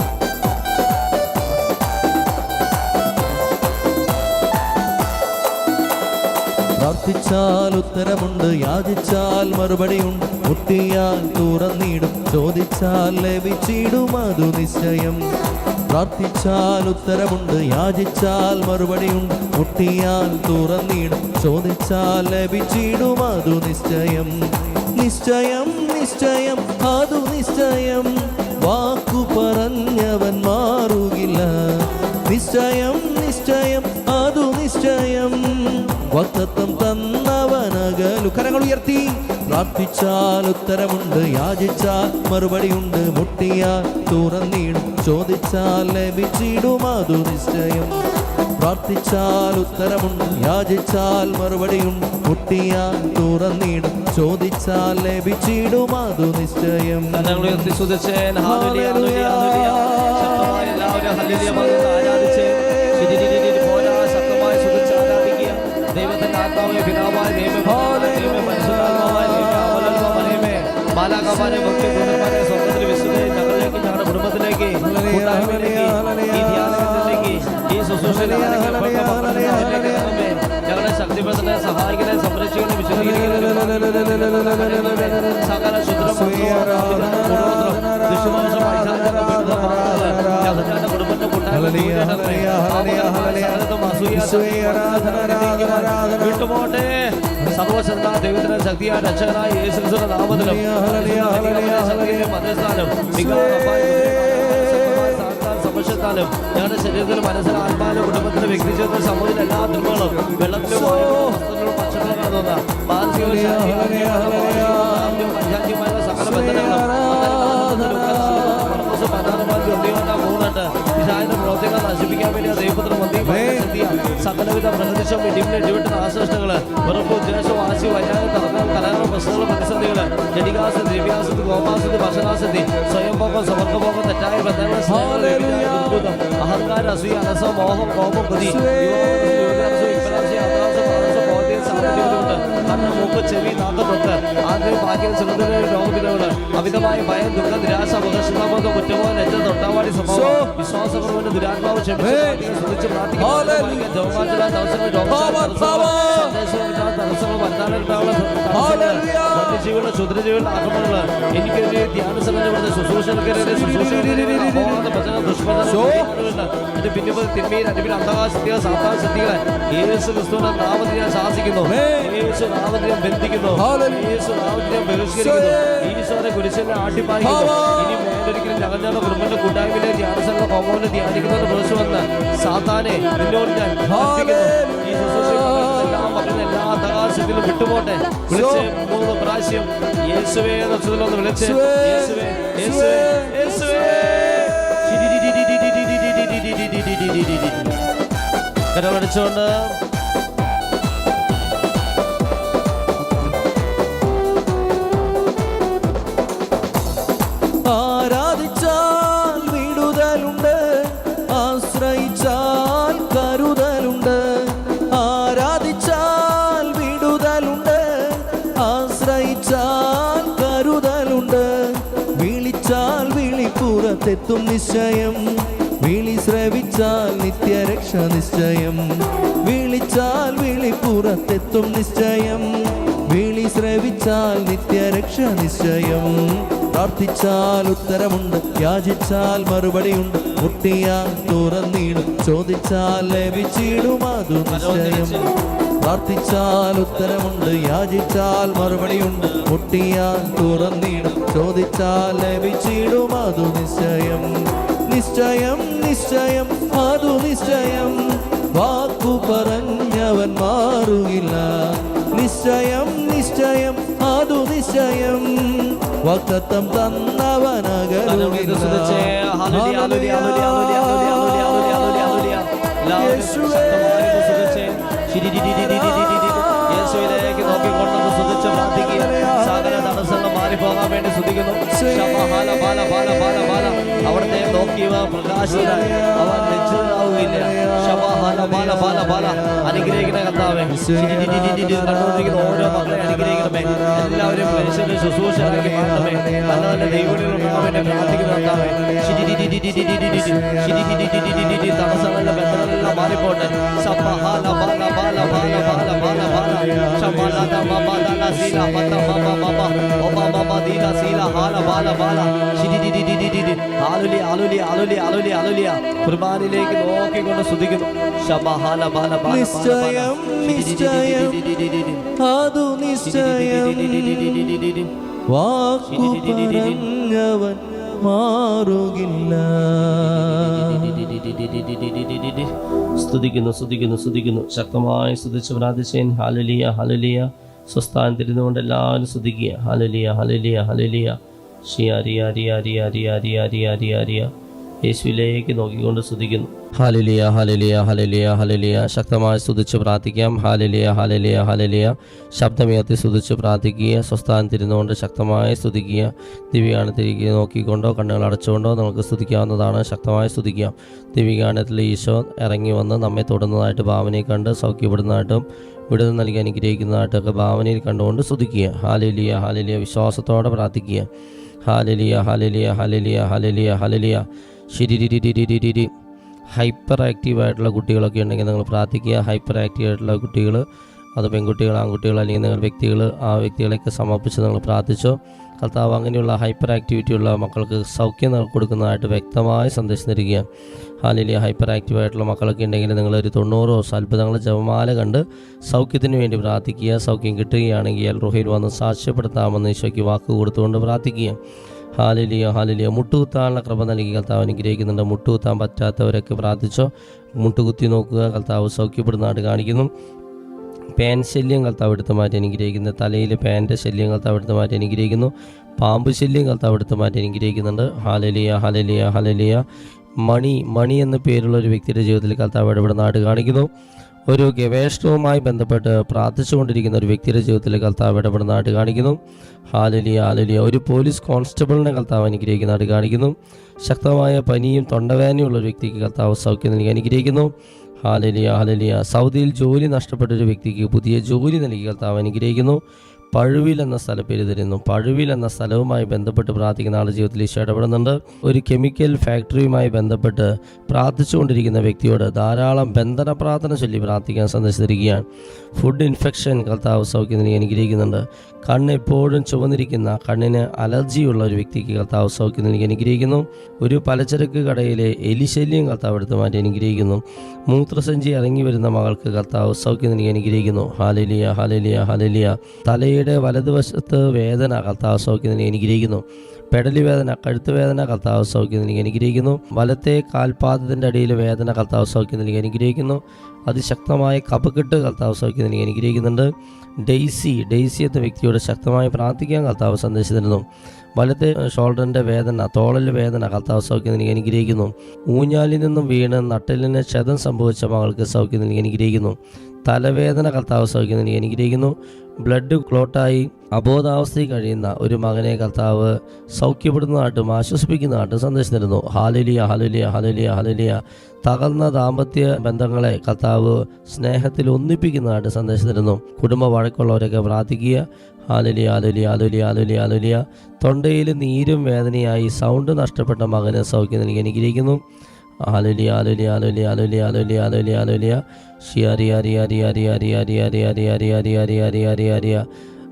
പ്രാർത്ഥിച്ചാൽ ഉത്തരമുണ്ട്, യാചിച്ചാൽ മറുപടിയുണ്ട്, മുട്ടിയാൽ തുറന്നിടും, ചോദിച്ചാൽ ലഭിച്ചിടും, അതു നിശ്ചയം. പ്രാർത്ഥിച്ചാൽ ഉത്തരമുണ്ട്, യാചിച്ചാൽ മറുപടിയുണ്ട്, മുട്ടിയാൽ തുറന്നിടും, ചോദിച്ചാൽ ലഭിച്ചിടും, അതു നിശ്ചയം. നിശ്ചയം നിശ്ചയം അതു നിശ്ചയം, വാക്കു പറഞ്ഞവൻ മാറുകില്ല. നിശ്ചയം നിശ്ചയം അതു നിശ്ചയം, വാഗ്ദത്തം തന്നവനകലു. കരങ്ങൾ ഉയർത്തി. പ്രാർത്ഥിച്ചാൽ ഉത്തരമുണ്ട്, യാചിച്ചാൽ മറുപടിയുണ്ട്, മുട്ടിയാൽ തുറന്നിടും, ചോദിച്ചാൽ ലഭിച്ചിടും, അതു നിശ്ചയം. പ്രാർത്ഥിച്ചാൽ ഉത്തരമുണ്ട്, യാചിച്ചാൽ മറുപടിയുണ്ട്, മുട്ടിയാൽ തുറന്നിടും, ചോദിച്ചാൽ ലഭിച്ചിടും, അതു നിശ്ചയം. കരങ്ങൾ ഉയർത്തി സ്തുതിച്ചേൻ. Hallelujah hallelujah hallelujah. ശക്തമായി എല്ലാവരും ഹല്ലേലൂയ പറഞ്ഞ് ആരാധിച്ച് ശക്തമായി സ്തുതിച്ച് ആരാധിക്കുക. ദൈവത്തിന്റെ ആത്മാവായ പിതാവായ ദൈവമേ, പരിശുദ്ധാത്മാവായ ദൈവമേ, മാലാഖമാരെ മുഖ്യ ദൂതന്മാരെ സ്വർഗ്ഗത്തിൽ വിശുദ്ധരെ ഞങ്ങളിലേക്ക്, ഞങ്ങളുടെ കുടുംബത്തിലേക്ക്, കൂട്ടായ്മയിലേക്ക്, ഈ ധ്യാനത്തിലേക്ക്, ഈ ശുശ്രൂഷയിലേക്ക് ഞങ്ങളെ ശക്തിപ്പെടുത്തണേ, സഹായിക്കണേ, സംരക്ഷിക്കണേ, വിശുദ്ധീകരിക്കണേ. സകല ശുദ്രം കുടുംബത്തെ വിട്ടുപോട്ടെ. സർവശക്ത ദൈവത്തിന്റെ ശക്തിയായ രക്ഷകനായ യേശുക്രിസ്തുവിന്റെ നാമത്തിലും മതസ്ഥാനം സമക്ഷത്താലും ഞങ്ങളുടെ ശരീരത്തിലും മനസ്സിലും ആത്മാവിലും കുടുംബത്തിലും വ്യക്തിജീവിതത്തിലും സമൂഹത്തിലും എല്ലാ ധർമ്മങ്ങളും വെള്ളത്തിലും ഭക്ഷണങ്ങളും കടന്നുവന്ന മാനസികമായ സകല ബന്ധനങ്ങളും പ്രവർത്തികൾ നശിപ്പിക്കാൻ വേണ്ടി ദൈവപുത്ര സകലവിധ പ്രകൃതിശം ഇടിവിട്ട് നാശനഷ്ടങ്ങള് ഉറപ്പ് ഉദ്ദേശം വാശി വൈരാഗ്യം തർക്കം കലഹങ്ങൾ പ്രശ്നങ്ങൾ പ്രതിസന്ധികള് ജഡികാസതി ദ്രവ്യാസതി ഗോപാസതി ഭക്ഷണാസതി സ്വയംഭോഗം സമർക്കഭോഗം തെറ്റായ ബന്ധങ്ങൾ അഹങ്കാരം അസൂയ അനസം മോഹം കോപം കൊതി മൂക്ക് ചെവി നാക്കത്തൊട്ട് ആദ്യം ഭാഗ്യം സുഗന്ധ രോഗവിധകള് അമിതമായ ഭയം ദുഃഖം നിരാശ അപകർഷതാബോധം കുറ്റമോ നെറ്റ തൊട്ടാവാടി സ്വഭാവം വിശ്വാസപരവന്റെ ദുരാത്മാവ് ക്ഷമിച്ച് പ്രാർത്ഥിക്കുക. വന്യജീവികളുടെ ക്ഷുദ്രജീവികളുടെ ആക്രമണങ്ങള് എനിക്കെതിരെ ധ്യാനസംഘടന ശുശ്രൂഷകരെതിരെ എന്റെ പിന്നിൽ തിന്മയിൽ അടിപിൽ അന്ധകാശക്തികൾ സാത്താൻ ശക്തികളെ യേശു ക്രിസ്തുവിന്റെ നാമത്തിൽ ഞാൻ ശാസിക്കുന്നു. യേശു നാമത്തിൽ ഞാൻ ബന്ധിക്കുന്നു. യേശു നാമത്തിൽ ഞാൻ ബഹിഷ്കരിക്കുന്നു. ഈശോനെ കുരിശിനെ ആട്ടിപ്പായിക്കുന്നു. ഇനി മേലൊരിക്കലും ഞങ്ങളുടെ കുടുംബത്തിന്റെ കൂട്ടായ്മയിലെ ധ്യാനസംഘ കോമോനെ ധ്യാനിക്കുന്നത് വിളിച്ചു വന്ന് സാത്താനെ നിന്നോട് ഞാൻ ഈ എല്ലാം മക്കളുടെ എല്ലാ അന്ധകാശത്തിലും വിട്ടുപോട്ടെ. വിളിച്ച് 3 പ്രാവശ്യം യേശുവേ എന്ന് വിളിച്ച് യേശുവേ യേശുവേ യേശുവേ കരമടിച്ചുകൊണ്ട് ആരാധിച്ചാൽ വീടും നിത്യരക്ഷാപുരത്തെത്തും നിശ്ചയം. വിളി ശ്രവിച്ചാൽ നിത്യരക്ഷ നിശ്ചയം. വിളിച്ചാൽ വിളിപ്പുറത്തെത്തും നിശ്ചയം. വിളി ശ്രവിച്ചാൽ നിത്യരക്ഷ നിശ്ചയം. പ്രാർത്ഥിച്ചാൽ ഉത്തരമുണ്ട്, യാചിച്ചാൽ മറുപടിയുണ്ട്, മുട്ടിയാൽ തുറന്നിടും, ചോദിച്ചാൽ ലഭിച്ചിടും അതു നിശ്ചയം. പ്രാർത്ഥിച്ചാൽ ഉത്തരമുണ്ട്, യാചിച്ചാൽ മറുപടിയുണ്ട്, മുട്ടിയാൽ തുറന്നിടും, ചോദിച്ചാൽ ലഭിച്ചിടും അതു നിശ്ചയം. നിശ്ചയം നിശ്ചയം അതു നിശ്ചയം, വാക്കു പറഞ്ഞവൻ മാറുകില്ല. നിശ്ചയം നിശ്ചയം അതു നിശ്ചയം, വാഗ്ദത്തം തന്നവനകലുമില്ല. യേശുവിലേക്ക് നോക്കിക്കൊണ്ടത് സ്തുതിച്ച് പ്രാർത്ഥിക്കുക. സകല തടസ്സങ്ങൾ മാറിപ്പോകാൻ വേണ്ടി സ്തുതിക്കുന്നു. അവിടുത്തെ നോക്കിയവ പ്രകാശിതരായി അവൻ ലജ്ജിതരാവുകയില്ല. അനുഗ്രഹിക്കുന്ന കർത്താവേ, കണ്ടുകൊണ്ടിരിക്കുന്ന ഓരോ മക്കളെ അനുഗ്രഹിക്കണമേ. എല്ലാവരും മനുഷ്യന്റെ ശുശ്രൂഷയിലേക്ക് മാറ്റണമേ. നല്ല നല്ല ദൈവങ്ങളുണ്ടാവേണ്ടി പ്രാർത്ഥിക്കുന്ന കർത്താവേ, തടസ്സങ്ങളുടെ ബന്ധങ്ങളെല്ലാം മാറിപ്പോട്ടെ. കുർബാനിലേക്ക് നോക്കിക്കൊണ്ട് സ്തുതിക്കുന്നു. നിശ്ചയം നിശ്ചയം അതു നിശ്ചയം, വാക്കു പറഞ്ഞവൻ മാറുകില്ല. സ്തുതിക്കുന്നു സ്തുതിക്കുന്നു സ്തുതിക്കുന്നു. ശക്തമായി സ്തുതിച്ച് പ്രാർത്ഥിച്ചേൻ. Hallelujah hallelujah. സ്വസ്ഥാനത്തിരുന്നുകൊണ്ട് എല്ലാവരും സ്തുതിക്കുക. Hallelujah hallelujah hallelujah. ഷിയാരിയ യേശുവിലേക്ക് നോക്കിക്കൊണ്ട് സ്തുതിക്കുന്നു. Hallelujah hallelujah hallelujah hallelujah. ശക്തമായി സ്തുതിച്ച് പ്രാർത്ഥിക്കാം. Hallelujah hallelujah hallelujah. ശബ്ദമുയർത്തി സ്തുതിച്ച് പ്രാർത്ഥിക്കുക. സ്വസ്ഥാനത്തിരുന്നുകൊണ്ട് ശക്തമായി സ്തുതിക്കുക. ദിവ്യഗാനത്തിലേക്ക് നോക്കിക്കൊണ്ടോ കണ്ണുകൾ അടച്ചുകൊണ്ടോ നമുക്ക് സ്തുതിക്കാവുന്നതാണ്. ശക്തമായി സ്തുതിക്കാം. ദിവ്യഗാനത്തിൽ ഈശോ ഇറങ്ങി വന്ന് നമ്മെ തൊടുന്നതായിട്ട് ഭാവനയെ കണ്ട് സൗഖ്യപ്പെടുന്നതായിട്ടും വിടുതൽ നൽകി അനുഗ്രഹിക്കുന്നതായിട്ടൊക്കെ ഭാവനയിൽ കണ്ടുകൊണ്ട് സ്തുതിക്കുക. Hallelujah hallelujah. വിശ്വാസത്തോടെ പ്രാർത്ഥിക്കുക. Hallelujah hallelujah hallelujah hallelujah hallelujah. ശിരിരിരിരിരിരിരി. ഹൈപ്പർ ആക്റ്റീവായിട്ടുള്ള കുട്ടികളൊക്കെ ഉണ്ടെങ്കിൽ നിങ്ങൾ പ്രാർത്ഥിക്കുക. ഹൈപ്പർ ആക്റ്റീവായിട്ടുള്ള കുട്ടികൾ, അത് പെൺകുട്ടികൾ ആൺകുട്ടികൾ അല്ലെങ്കിൽ നിങ്ങൾ വ്യക്തികൾ, ആ വ്യക്തികളെയൊക്കെ സമർപ്പിച്ച് നിങ്ങൾ പ്രാർത്ഥിച്ചോ. കർത്താവ് അങ്ങനെയുള്ള ഹൈപ്പർ ആക്ടിവിറ്റിയുള്ള മക്കൾക്ക് സൗഖ്യം കൊടുക്കുന്നതായിട്ട് വ്യക്തമായ സന്ദേശം തരിക. ഹല്ലേലൂയ. ഹൈപ്പർ ആക്റ്റീവായിട്ടുള്ള മക്കളൊക്കെ ഉണ്ടെങ്കിൽ നിങ്ങളൊരു 90 ദിവസം അത്ഭുതങ്ങൾ ജപമാല കണ്ട് സൗഖ്യത്തിന് വേണ്ടി പ്രാർത്ഥിക്കുക. സൗഖ്യം കിട്ടുകയാണെങ്കിൽ എൽ റോഹിൽ വന്ന് സാക്ഷ്യപ്പെടുത്താമെന്ന് ഈശോയ്ക്ക് വാക്ക് കൊടുത്തുകൊണ്ട് പ്രാർത്ഥിക്കുക. Hallelujah hallelujah. മുട്ടുകുത്താനുള്ള കൃപ നൽകി കർത്താവ് അനുഗ്രഹിക്കുന്നുണ്ട്. മുട്ടുകുത്താൻ പറ്റാത്തവരൊക്കെ പ്രാർത്ഥിച്ചോ. മുട്ടുകുത്തി നോക്കുക, കർത്താവ് സൗഖ്യപ്പെടുന്നതായിട്ട് കാണിക്കുന്നു. പാൻ ശല്യം കർത്താവ് എടുത്ത് മാറ്റി അനുഗ്രഹിക്കുന്നു. തലയിൽ പാൻ്റെ ശല്യം കർത്താവ് എടുത്ത് മാറ്റി അനുഗ്രഹിക്കുന്നു. പാമ്പ് ശല്യം കർത്താവ് എടുത്ത് മാറ്റി അനുഗ്രഹിക്കുന്നുണ്ട്. Hallelujah hallelujah hallelujah. മണി എന്ന പേരുള്ള ഒരു വ്യക്തിയുടെ ജീവിതത്തിൽ കർത്താവ് ഇടപെടുന്നതായിട്ട് കാണിക്കുന്നു. ഒരു ഗവേഷണവുമായി ബന്ധപ്പെട്ട് പ്രാർത്ഥിച്ചുകൊണ്ടിരിക്കുന്ന ഒരു വ്യക്തിയുടെ ജീവിതത്തിൽ കർത്താവ് ഇടപെടുന്നതായിട്ട് കാണിക്കുന്നു. Hallelujah hallelujah. ഒരു പോലീസ് കോൺസ്റ്റബിളിനെ കർത്താവ് അനുഗ്രഹിക്കുന്നതായിട്ട് കാണിക്കുന്നു. ശക്തമായ പനിയും തൊണ്ടവേദനയുള്ള ഒരു വ്യക്തിക്ക് കർത്താവ് സൗഖ്യം നൽകി അനുഗ്രഹിക്കുന്നു. Hallelujah hallelujah. സൗദിയിൽ ജോലി നഷ്ടപ്പെട്ടൊരു വ്യക്തിക്ക് പുതിയ ജോലി നൽകി കർത്താവ് അനുഗ്രഹിക്കുന്നു. പഴുവിൽ എന്ന സ്ഥലപ്പേര് തരുന്നു. പഴുവിൽ എന്ന സ്ഥലവുമായി ബന്ധപ്പെട്ട് പ്രാർത്ഥിക്കുന്ന ആളുടെ ജീവിതത്തിൽ ഈശോ ഇടപെടുന്നുണ്ട്. ഒരു കെമിക്കൽ ഫാക്ടറിയുമായി ബന്ധപ്പെട്ട് പ്രാർത്ഥിച്ചുകൊണ്ടിരിക്കുന്ന വ്യക്തിയോട് ധാരാളം ബന്ധന പ്രാർത്ഥന ചൊല്ലി പ്രാർത്ഥിക്കാൻ സന്ദേശിച്ചിരിക്കുകയാണ്. ഫുഡ് ഇൻഫെക്ഷൻ കർത്താവ് സൗഖ്യം നൽകി അനുഗ്രഹിക്കുന്നുണ്ട്. കണ്ണ് എപ്പോഴും ചുവന്നിരിക്കുന്ന, കണ്ണിന് അലർജിയുള്ള ഒരു വ്യക്തിക്ക് കർത്താവ് സൗഖ്യം നൽകി അനുഗ്രഹിക്കുന്നു. ഒരു പലചരക്ക് കടയിലെ എലിശല്യം കർത്താവ് എടുത്ത് മാറ്റി അനുഗ്രഹിക്കുന്നു. മൂത്രസഞ്ചി ഇറങ്ങി വരുന്ന മകൾക്ക് കർത്താവ് സൗഖ്യം നൽകി അനുഗ്രഹിക്കുന്നു. Hallelujah hallelujah hallelujah. തലയുടെ വലതുവശത്ത് വേദന കർത്താവ് സൗഖ്യം നൽകി അനുഗ്രഹിക്കുന്നു. പെടലി വേദന, കഴുത്ത് വേദന കർത്താവ് സൗഖ്യം നൽകി അനുഗ്രഹിക്കുന്നു. വലത്തെ കാൽപാദത്തിൻ്റെ അടിയിൽ വേദന കർത്താവ് സൗഖ്യം നൽകി അനുഗ്രഹിക്കുന്നു. അതിശക്തമായ കഫക്കെട്ട് കർത്താവ് സൗഖ്യം നൽകി അനുഗ്രഹിക്കുന്നുണ്ട്. ഡെയ്സി എന്ന വ്യക്തിയോട് ശക്തമായി പ്രാർത്ഥിക്കാൻ കർത്താവ് സന്ദേശം തരുന്നു. വലത്തെ ഷോൾഡറിൻ്റെ വേദന, തോളൽ വേദന കർത്താവ് സൗഖ്യം നൽകി അനുഗ്രഹിക്കുന്നു. ഊഞ്ഞാലിൽ നിന്നും വീണ് നട്ടലിന് ക്ഷതം സംഭവിച്ച മകൾക്ക് സൗഖ്യം നൽകി അനുഗ്രഹിക്കുന്നു. തലവേദന കർത്താവ് സൗഖ്യം നൽകി അനുഗ്രഹിക്കുന്നു. ബ്ലഡ് ക്ലോട്ടായി അബോധാവസ്ഥയിൽ കഴിയുന്ന ഒരു മകനെ കർത്താവ് സൗഖ്യപ്പെടുന്നതായിട്ടും ആശ്വസിപ്പിക്കുന്നതായിട്ടും സന്ദേശം തരുന്നു. ഹാലലിയ ഹാലലിയ ഹാലലിയ ഹാലലിയ. തകർന്ന ദാമ്പത്യ ബന്ധങ്ങളെ കർത്താവ് സ്നേഹത്തിൽ ഒന്നിപ്പിക്കുന്നതായിട്ട് സന്ദേശം തരുന്നു. കുടുംബ വഴക്കുള്ളവരൊക്കെ പ്രാർത്ഥിക്കുക. ഹാലലിയ ഹാലലിയ ഹാലലിയ ഹാലലിയ ഹാലലിയ. തൊണ്ടയിൽ നീരും വേദനയായി സൗണ്ട് നഷ്ടപ്പെട്ട മകന് സൗഖ്യം നൽകി അനുഗ്രഹിക്കുന്നു. ഹാലലിയ ഹാലലിയ ഹാലലിയ ഹാലലിയ ഹാലലിയ ഹാലലിയ ഹാലലിയ.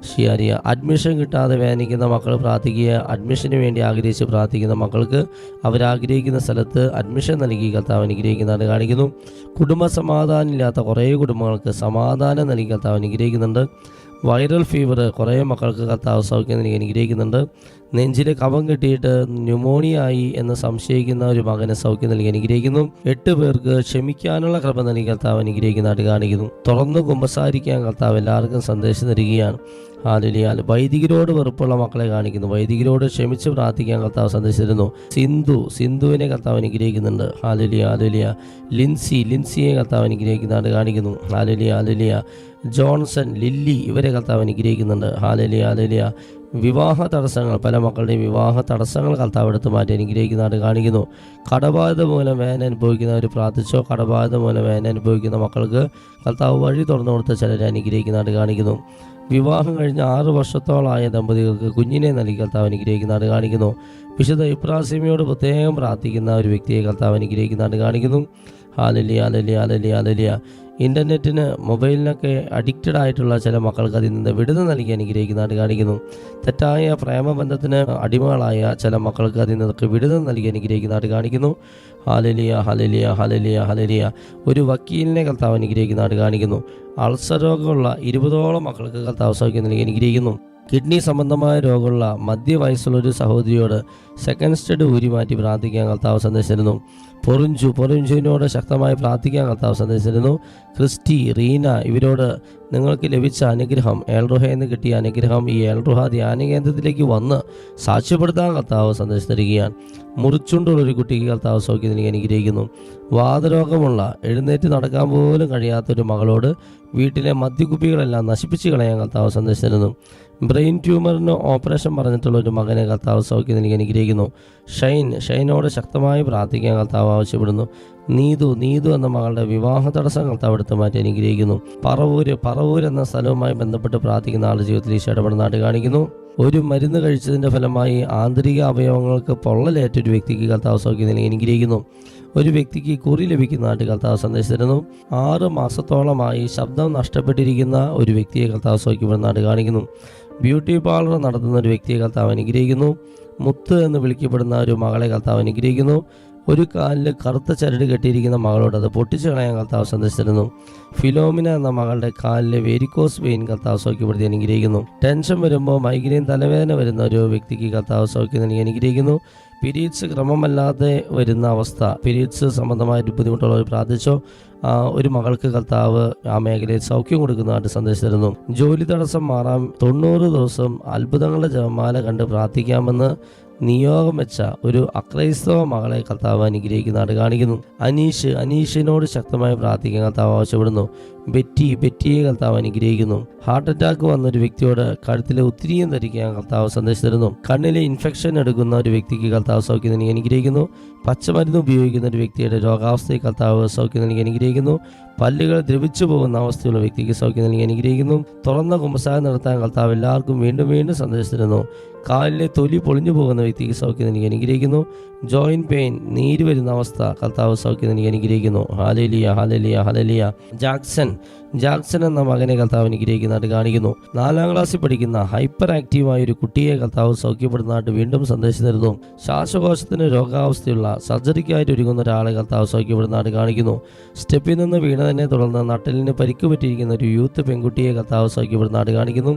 ഷിയാരിയ. അഡ്മിഷൻ കിട്ടാതെ വേദനിക്കുന്ന മക്കൾ പ്രാർത്ഥിക്കുക. അഡ്മിഷന് വേണ്ടി ആഗ്രഹിച്ച് പ്രാർത്ഥിക്കുന്ന മക്കൾക്ക് അവരാഗ്രഹിക്കുന്ന സ്ഥലത്ത് അഡ്മിഷൻ നൽകി കർത്താവ് അനുഗ്രഹിക്കുന്നതായിട്ട് കാണിക്കുന്നു. കുടുംബ സമാധാനം ഇല്ലാത്ത കുറേ കുടുംബങ്ങൾക്ക് സമാധാനം നൽകി കർത്താവ് അനുഗ്രഹിക്കുന്നുണ്ട്. വൈറൽ ഫീവർ കുറേ മക്കൾക്ക് കർത്താവ് സൗഖ്യം നൽകി അനുഗ്രഹിക്കുന്നുണ്ട്. നെഞ്ചിൽ കഫം കെട്ടിയിട്ട് ന്യൂമോണിയ ആയി എന്ന് സംശയിക്കുന്ന ഒരു മകനെ സൗഖ്യം നൽകി അനുഗ്രഹിക്കുന്നു. 8 പേർക്ക് ക്ഷമിക്കാനുള്ള കൃപ നൽകി കർത്താവ് അനുഗ്രഹിക്കുന്നതായിട്ട് കാണിക്കുന്നു. തുറന്ന് കുമ്പസാരിക്കാൻ കർത്താവ് എല്ലാവർക്കും സന്ദേശം തരികയാണ്. ഹാലലിയ. വൈദികരോട് വെറുപ്പുള്ള മക്കളെ കാണിക്കുന്നു. വൈദികരോട് ക്ഷമിച്ച് പ്രാർത്ഥിക്കാൻ കർത്താവ് സന്ദേശം തരുന്നു. സിന്ധുവിനെ കർത്താവ് അനുഗ്രഹിക്കുന്നുണ്ട്. ഹാലലിയ ഹാലലിയ. ലിൻസിയെ കർത്താവ് അനുഗ്രഹിക്കുന്നതായിട്ട് കാണിക്കുന്നു. ഹാലലിയ ഹാലലിയ. ജോൺസൺ, ലില്ലി ഇവരെ കർത്താവ് അനുഗ്രഹിക്കുന്നുണ്ട്. ഹാലലിയ ഹാലലിയ. വിവാഹ തടസ്സങ്ങൾ, പല മക്കളുടെയും വിവാഹ തടസ്സങ്ങൾ കർത്താവ് എടുത്ത് മാറ്റി അനുഗ്രഹിക്കുന്നതായിട്ട് കാണിക്കുന്നു. കടബാധ്യത മൂലം വേദന അനുഭവിക്കുന്നവർ പ്രാർത്ഥിച്ചോ. കടബാധ്യത മൂലം വേദന അനുഭവിക്കുന്ന മക്കൾക്ക് കർത്താവ് വഴി തുറന്നു കൊടുത്ത ചിലരെ അനുഗ്രഹിക്കുന്നതായിട്ട് കാണിക്കുന്നു. വിവാഹം കഴിഞ്ഞ് 6 വർഷത്തോളമായ ദമ്പതികൾക്ക് കുഞ്ഞിനെ നൽകി കർത്താവ് അനുഗ്രഹിക്കുന്നതായിട്ട് കാണിക്കുന്നു. വിശുദ്ധ ഇബ്രാഹിമിയോട് പ്രത്യേകം പ്രാർത്ഥിക്കുന്ന ഒരു വ്യക്തിയെ കർത്താവ് അനുഗ്രഹിക്കുന്നതായിട്ട് കാണിക്കുന്നു. ഹാലലിയ ഹാലലിയ ഹാലലിയ ഹാലലിയ. ഇൻ്റർനെറ്റിന് മൊബൈലിനൊക്കെ അഡിക്റ്റഡ് ആയിട്ടുള്ള ചില മക്കൾക്ക് അതിൽ നിന്ന് വിടുതൽ നൽകി അനുഗ്രഹിക്കുന്നതായിട്ട് കാണിക്കുന്നു. തെറ്റായ പ്രേമബന്ധത്തിന് അടിമകളായ ചില മക്കൾക്ക് അതിൽ നിന്നൊക്കെ വിടുതൽ നൽകി അനുഗ്രഹിക്കുന്നതായിട്ട് കാണിക്കുന്നു. ഹാലലിയ ഹാലലിയ ഹാലലിയ ഹാലലിയ. ഒരു വക്കീലിനെ കർത്താവ് അനുഗ്രഹിക്കുന്നതായിട്ട് കാണിക്കുന്നു. അൾസർ രോഗമുള്ള 20ഓളം മക്കൾക്ക് കർത്താവ് സൗഖ്യം നൽകി അനുഗ്രഹിക്കുന്നു. കിഡ്നി സംബന്ധമായ രോഗമുള്ള മധ്യവയസ്സുള്ളൊരു സഹോദരിയോട് സെക്കൻഡ് സ്റ്റഡ് ഊരി മാറ്റി പ്രാർത്ഥിക്കാൻ കർത്താവ് സന്ദേശം തരുന്നു. പൊറിഞ്ചുവിനോട് ശക്തമായി പ്രാർത്ഥിക്കാൻ കർത്താവ് സന്ദേശം തരുന്നു. ക്രിസ്റ്റി, റീന ഇവരോട് നിങ്ങൾക്ക് ലഭിച്ച അനുഗ്രഹം, ഏൽറുഹയെന്ന് കിട്ടിയ അനുഗ്രഹം ഈ ഏൽറുഹ ധ്യാന കേന്ദ്രത്തിലേക്ക് വന്ന് സാക്ഷ്യപ്പെടുത്താൻ കർത്താവ് സന്ദേശം തരികയാണ്. മുറിച്ചുകൊണ്ടുള്ളൊരു കുട്ടിക്ക് കർത്താവ് സൗഖ്യം നൽകി അനുഗ്രഹിക്കുന്നു. വാതരോഗമുള്ള എഴുന്നേറ്റ് നടക്കാൻ പോലും കഴിയാത്തൊരു മകളോട് വീട്ടിലെ മദ്യക്കുപ്പികളെല്ലാം നശിപ്പിച്ച് കളയാൻ കർത്താവ് സന്ദേശം തരുന്നു. ബ്രെയിൻ ട്യൂമറിന് ഓപ്പറേഷൻ പറഞ്ഞിട്ടുള്ള ഒരു മകനെ കർത്താവ് സൗഖ്യം നൽകി അനുഗ്രഹിക്കുന്നു. ഷൈനോട് ശക്തമായി പ്രാർത്ഥിക്കാൻ കർത്താവ് ആവശ്യപ്പെടുന്നു. നീതു എന്ന മകളുടെ വിവാഹ തടസ്സം കർത്താവ് എടുത്ത് മാറ്റി അനുഗ്രഹിക്കുന്നു. പറവൂർ എന്ന സ്ഥലവുമായി ബന്ധപ്പെട്ട് പ്രാർത്ഥിക്കുന്ന ആളുടെ ജീവിതത്തിൽ ഈശോ ഇടപെടുന്നതായിട്ട് കാണിക്കുന്നു. ഒരു മരുന്ന് കഴിച്ചതിൻ്റെ ഫലമായി ആന്തരിക അവയവങ്ങൾക്ക് പൊള്ളലേറ്റൊരു വ്യക്തിക്ക് കർത്താവ് സൗഖ്യം നൽകി അനുഗ്രഹിക്കുന്നു. ഒരു വ്യക്തിക്ക് കുറി ലഭിക്കുന്നതായിട്ട് കർത്താവ് സന്ദേശം തരുന്നു. 6 മാസത്തോളമായി ശബ്ദം നഷ്ടപ്പെട്ടിരിക്കുന്ന ഒരു വ്യക്തിയെ കർത്താവ് സൗഖ്യപ്പെടുന്നതായിട്ട് കാണിക്കുന്നു. ബ്യൂട്ടി പാർലർ നടത്തുന്ന ഒരു വ്യക്തിയെ കർത്താവ് അനുഗ്രഹിക്കുന്നു. മുത്ത് എന്ന് വിളിക്കപ്പെടുന്ന ഒരു മകളെ കർത്താവ് അനുഗ്രഹിക്കുന്നു. ഒരു കാലിൽ കറുത്ത ചരട് കെട്ടിയിരിക്കുന്ന മകളോട് അത് പൊട്ടിച്ചു കളയാൻ കർത്താവ് സന്ദേശം തരുന്നു. ഫിലോമിന എന്ന മകളുടെ കാലിലെ വേരിക്കോസ് വെയിൻ കർത്താവ് സൗഖ്യപ്പെടുത്തി അനുഗ്രഹിക്കുന്നു. ടെൻഷൻ വരുമ്പോൾ മൈഗ്രെയിൻ തലവേദന വരുന്ന ഒരു വ്യക്തിക്ക് കർത്താവ് സൗഖ്യം നൽകി അനുഗ്രഹിക്കുന്നു. പീരീഡ്സ് ക്രമമല്ലാതെ വരുന്ന അവസ്ഥ, പീരീഡ്സ് സംബന്ധമായിട്ട് ബുദ്ധിമുട്ടുള്ളവർ പ്രാർത്ഥിച്ചോ. ഒരു മകൾക്ക് കർത്താവ് ആ മേഖലയിൽ സൗഖ്യം കൊടുക്കുന്നതായിട്ട് സന്ദേശം തരുന്നു. ജോലി തടസ്സം മാറാൻ 90 ദിവസം അത്ഭുതങ്ങളുടെ ജപമാല കണ്ട് പ്രാർത്ഥിക്കാമെന്ന് നിയോഗം വെച്ച ഒരു അക്രൈസ്തവ മകളെ കർത്താവ് അനുഗ്രഹിക്കുന്നതായിട്ട് കാണിക്കുന്നു. അനീഷിനോട് ശക്തമായി പ്രാർത്ഥിക്കാൻ കർത്താവ് ആവശ്യപ്പെടുന്നു. ബെറ്റിയെ കർത്താവ് അനുഗ്രഹിക്കുന്നു. ഹാർട്ട് അറ്റാക്ക് വന്നൊരു വ്യക്തിയോട് കഴുത്തിലെ ഉത്തിരിയും ധരിക്കാൻ കർത്താവ് സന്ദേശം തരുന്നു. കണ്ണിലെ ഇൻഫെക്ഷൻ എടുക്കുന്ന ഒരു വ്യക്തിക്ക് കർത്താവ് സൗഖ്യം നൽകി അനുഗ്രഹിക്കുന്നു. പച്ചമരുന്ന് ഉപയോഗിക്കുന്ന ഒരു വ്യക്തിയുടെ രോഗാവസ്ഥയിൽ കർത്താവ് സൗഖ്യം നൽകി അനുഗ്രഹിക്കുന്നു. പല്ലുകൾ ദ്രവിച്ചു പോകുന്ന അവസ്ഥയുള്ള വ്യക്തിക്ക് സൗഖ്യം നൽകി അനുഗ്രഹിക്കുന്നു. തുറന്ന കുമ്പസാരം നടത്താൻ കർത്താവ് എല്ലാവർക്കും വീണ്ടും സന്ദേശം തരുന്നു. കാലിലെ തൊലി പൊളിഞ്ഞു പോകുന്ന വ്യക്തിക്ക് സൗഖ്യം നൽകി അനുഗ്രഹിക്കുന്നു. ജോയിന്റ് പെയിൻ, നീര് വരുന്ന അവസ്ഥ കർത്താവ് സൗഖ്യം നൽകി അനുഗ്രഹിക്കുന്നു. ഹാലലിയ ഹാലലിയ ഹാലലിയ. ജാക്സൺ എന്ന മകനെ കർത്താവ് അനുഗ്രഹിക്കുന്നതായിട്ട് കാണിക്കുന്നു. 4ാം ക്ലാസ്സിൽ പഠിക്കുന്ന ഹൈപ്പർ ആക്റ്റീവായ ഒരു കുട്ടിയെ കർത്താവ് സൗഖ്യപ്പെടുന്നതായിട്ട് വീണ്ടും സന്ദേശം തരുന്നു. ശ്വാസകോശത്തിന് രോഗാവസ്ഥയുള്ള സർജറിക്കായിട്ട് ഒരുങ്ങുന്ന ഒരാളെ കർത്താവ് സൗഖ്യപ്പെടുന്നതായിട്ട് കാണിക്കുന്നു. സ്റ്റെപ്പിൽ നിന്ന് വീണതിനെ തുടർന്ന് നട്ടലിന് പരിക്ക് പറ്റിയിരിക്കുന്ന ഒരു യൂത്ത് പെൺകുട്ടിയെ കർത്താവ് സൗഖ്യപ്പെടുന്നതായിട്ട് കാണിക്കുന്നു.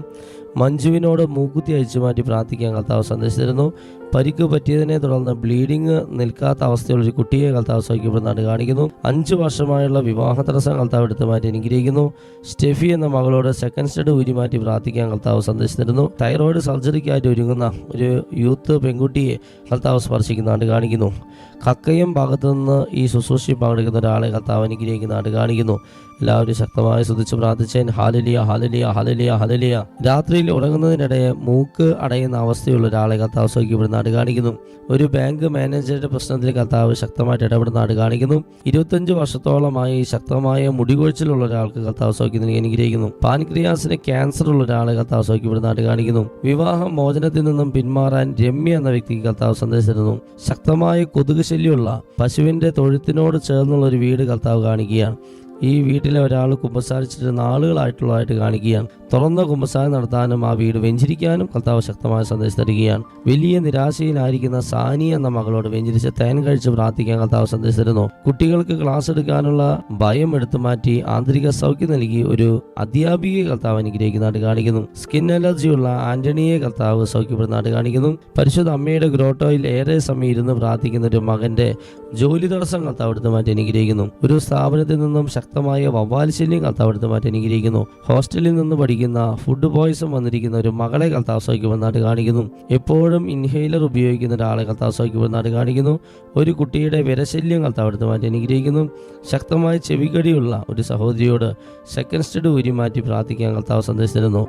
മഞ്ജുവിനോട് മൂക്കുത്തി അഴിച്ചു മാറ്റി പ്രാർത്ഥിക്കാൻ കർത്താവ് സന്ദേശം തരുന്നു. പരിക്ക് പറ്റിയതിനെ തുടർന്ന് ബ്ലീഡിങ് നിൽക്കാത്ത അവസ്ഥയുള്ള ഒരു കുട്ടിയെ കർത്താവ് സൗഖ്യപ്പെടുന്നതായിട്ട് കാണിക്കുന്നു. 5 വർഷമായുള്ള വിവാഹ തടസ്സം കർത്താവ് എടുത്ത് മാറ്റി അനുഗ്രഹിക്കുന്നു. തരുന്നു. സ്റ്റെഫി എന്ന മകളോട് സെക്കൻഡ് സ്റ്റഡ് ഊരി മാറ്റി പ്രാർത്ഥിക്കാൻ കർത്താവ് സന്ദേശം തരുന്നു. തൈറോയിഡ് സർജറിക്കായിട്ട് ഒരുങ്ങുന്ന ഒരു യൂത്ത് പെൺകുട്ടിയെ കർത്താവ് സ്പർശിക്കുന്നതായിട്ട് കാണിക്കുന്നു. കക്കയം ഭാഗത്തു നിന്ന് ഈ ശുശ്രൂഷയിൽ പങ്കെടുക്കുന്ന ഒരാളെ കർത്താവ് അനുഗ്രഹിക്കുന്നതായിട്ട് കാണിക്കുന്നു. എല്ലാവരും ശക്തമായി സ്തുതിച്ച് പ്രാർത്ഥിച്ചേൻ. ഹാലലിയ ഹാലലിയ ഹാലലിയ ഹാലലിയ. രാത്രിയിൽ ഉറങ്ങുന്നതിനിടെ മൂക്ക് അടയുന്ന അവസ്ഥയുള്ള ഒരാളെ കർത്താവ് സൗഖ്യപ്പെടുന്നതായിട്ട് കാണിക്കുന്നു. ഒരു ബാങ്ക് മാനേജറുടെ പ്രശ്നത്തിൽ കർത്താവ് ശക്തമായിട്ട് ഇടപെടുന്നതായിട്ട് കാണിക്കുന്നു. 25 വർഷത്തോളമായി ശക്തമായ മുടികൊഴിച്ചിലുള്ള ഒരാൾക്ക് കർത്താവ് സൗഖ്യത്തിന് അനുഗ്രഹിക്കുന്നു. പാൻക്രിയാസിന് ക്യാൻസർ ഉള്ള ഒരാളെ കർത്താവ് സൗഖ്യപ്പെടുന്നതായിട്ട് കാണിക്കുന്നു. വിവാഹ മോചനത്തിൽ നിന്നും പിന്മാറാൻ രമ്യ എന്ന വ്യക്തിക്ക് കർത്താവ് സന്ദേശം തരുന്നു. ശക്തമായ കൊതുക് ശല്യമുള്ള പശുവിൻ്റെ തൊഴുത്തിനോട് ചേർന്നുള്ള ഒരു വീട് കർത്താവ് കാണിക്കുകയാണ്. ഈ വീട്ടിലെ ഒരാൾ കുമ്പസാരിച്ചിട്ട് നാളുകളായിട്ടുള്ളതായിട്ട് കാണിക്കുകയാണ്. തുറന്ന കുമ്പസാരം നടത്താനും ആ വീട് വെഞ്ചരിക്കാനും കർത്താവ് ശക്തമായ സന്ദേശം തരികയാണ്. വലിയ നിരാശയിലായിരിക്കുന്ന സാനി എന്ന മകളോട് വെഞ്ചരിച്ച് തേൻ കഴിച്ച് പ്രാർത്ഥിക്കാൻ കർത്താവ് സന്ദേശം തരുന്നു. കുട്ടികൾക്ക് ക്ലാസ് എടുക്കാനുള്ള ഭയം എടുത്തു മാറ്റി ആന്തരിക സൗഖ്യം നൽകി ഒരു അധ്യാപികയെ കർത്താവ് അനുഗ്രഹിക്കുന്നതായിട്ട് കാണിക്കുന്നു. സ്കിൻ അലർജിയുള്ള ആന്റണിയെ കർത്താവ് സൗഖ്യപ്പെടുന്നതായിട്ട് കാണിക്കുന്നു. പരിശുദ്ധ അമ്മയുടെ ഗ്രോട്ടോയിൽ ഏറെ സമയം ഇരുന്ന് പ്രാർത്ഥിക്കുന്ന ഒരു മകന്റെ ജോലി തടസ്സം കർത്താവ് എടുത്തു മാറ്റി അനുഗ്രഹിക്കുന്നു. ഒരു സ്ഥാപനത്തിൽ നിന്നും ശക്തമായ വവ്വാൽ ശല്യം കർത്താവ് എടുത്തു മാറ്റി അനുഗ്രഹിക്കുന്നു. ഹോസ്റ്റലിൽ നിന്ന് പഠിക്കുന്ന ഫുഡ് പോയ്സൺ വന്നിരിക്കുന്ന ഒരു മകളെ കർത്താവ് സൗഖ്യപ്പെടുന്നതായിട്ട് കാണിക്കുന്നു. എപ്പോഴും ഇൻഹേലർ ഉപയോഗിക്കുന്ന ഒരാളെ കർത്താവ് സൗഖ്യപ്പെടുന്നതായിട്ട് കാണിക്കുന്നു. ഒരു കുട്ടിയുടെ വിരശല്യം കർത്താവ് എടുത്തു മാറ്റി അനുഗ്രഹിക്കുന്നു. ശക്തമായ ചെവികടിയുള്ള ഒരു സഹോദരിയോട് സെക്കൻഡ് സ്റ്റഡ് ഊരി മാറ്റി പ്രാർത്ഥിക്കാൻ കർത്താവ് സന്ദേശം തരുന്നു.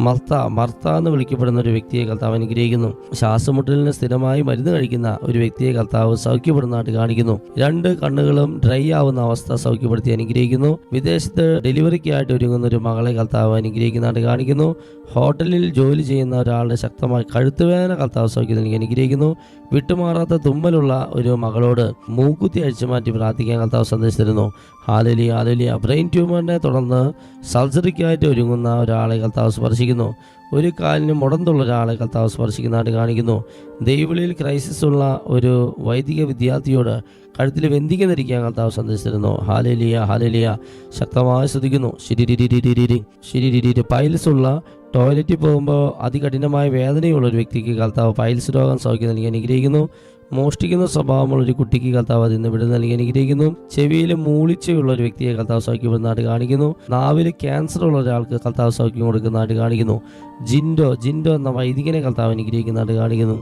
മർത്ത എന്ന് വിളിക്കപ്പെടുന്ന ഒരു വ്യക്തിയെ കർത്താവ് അനുഗ്രഹിക്കുന്നു. ശ്വാസമുട്ടലിന് സ്ഥിരമായി മരുന്ന് കഴിക്കുന്ന ഒരു വ്യക്തിയെ കർത്താവ് സൗഖ്യപ്പെടുന്നതായിട്ട് കാണിക്കുന്നു. 2 കണ്ണുകളും ഡ്രൈ ആവുന്ന അവസ്ഥ സൗഖ്യപ്പെടുത്തി അനുഗ്രഹിക്കുന്നു. വിദേശത്ത് ഡെലിവറിക്കായിട്ട് ഒരുങ്ങുന്ന ഒരു മകളെ കർത്താവ് അനുഗ്രഹിക്കുന്നതായിട്ട് കാണിക്കുന്നു. ഹോട്ടലിൽ ജോലി ചെയ്യുന്ന ഒരാളുടെ ശക്തമായ കഴുത്തുവേദന കർത്താവ് സൗഖ്യം നൽകി അനുഗ്രഹിക്കുന്നു. വിട്ടുമാറാത്ത തുമ്മലുള്ള ഒരു മകളോട് മൂക്കുത്തി അഴിച്ചു മാറ്റി പ്രാർത്ഥിക്കാൻ കർത്താവ് സന്ദേശം തരുന്നു. ഹാലലിയ ഹാലലിയ. ബ്രെയിൻ ട്യൂമറിനെ തുടർന്ന് സർജറിക്കായിട്ട് ഒരുങ്ങുന്ന ഒരാളെ കർത്താവ് സ്പർശിക്കുന്നു. ഒരു കാലിന് മുടന്തുള്ള ഒരാളെ കർത്താവ് സ്പർശിക്കുന്നതായിട്ട് കാണിക്കുന്നു. ദൈവവിളിയിൽ ക്രൈസിസ് ഉള്ള ഒരു വൈദിക വിദ്യാർത്ഥിയോട് കഴുത്തിൽ വെന്തിക്ക് ധരിക്കാൻ കർത്താവ് സന്ദേശം തരുന്നു. ഹാലലിയ ഹാലലിയ. ശക്തമായി ശ്രദ്ധിക്കുന്നു. ശരി. പൈൽസ് ഉള്ള ടോയ്ലറ്റിൽ പോകുമ്പോൾ അതികഠിനമായ വേദനയുള്ള ഒരു വ്യക്തിക്ക് കർത്താവ് പൈൽസ് രോഗം സൗഖ്യം നൽകി അനുഗ്രഹിക്കുന്നു. മോഷ്ടിക്കുന്ന സ്വഭാവമുള്ള ഒരു കുട്ടിക്ക് കർത്താവ് അതിൽ നിന്ന് വിടുതൽ നൽകി അനുഗ്രഹിക്കുന്നു. ചെവിയിൽ മൂളിച്ചയുള്ള ഒരു വ്യക്തിയെ കർത്താവ് സൗഖ്യപ്പെടുന്നതായിട്ട് കാണിക്കുന്നു. നാവിൽ ക്യാൻസർ ഉള്ള ഒരാൾക്ക് കർത്താവ് സൗഖ്യം കൊടുക്കുന്നതായിട്ട് കാണിക്കുന്നു. ജിൻഡോ എന്ന വൈദികനെ കർത്താവ് അനുഗ്രഹിക്കുന്നതായിട്ട് കാണിക്കുന്നു.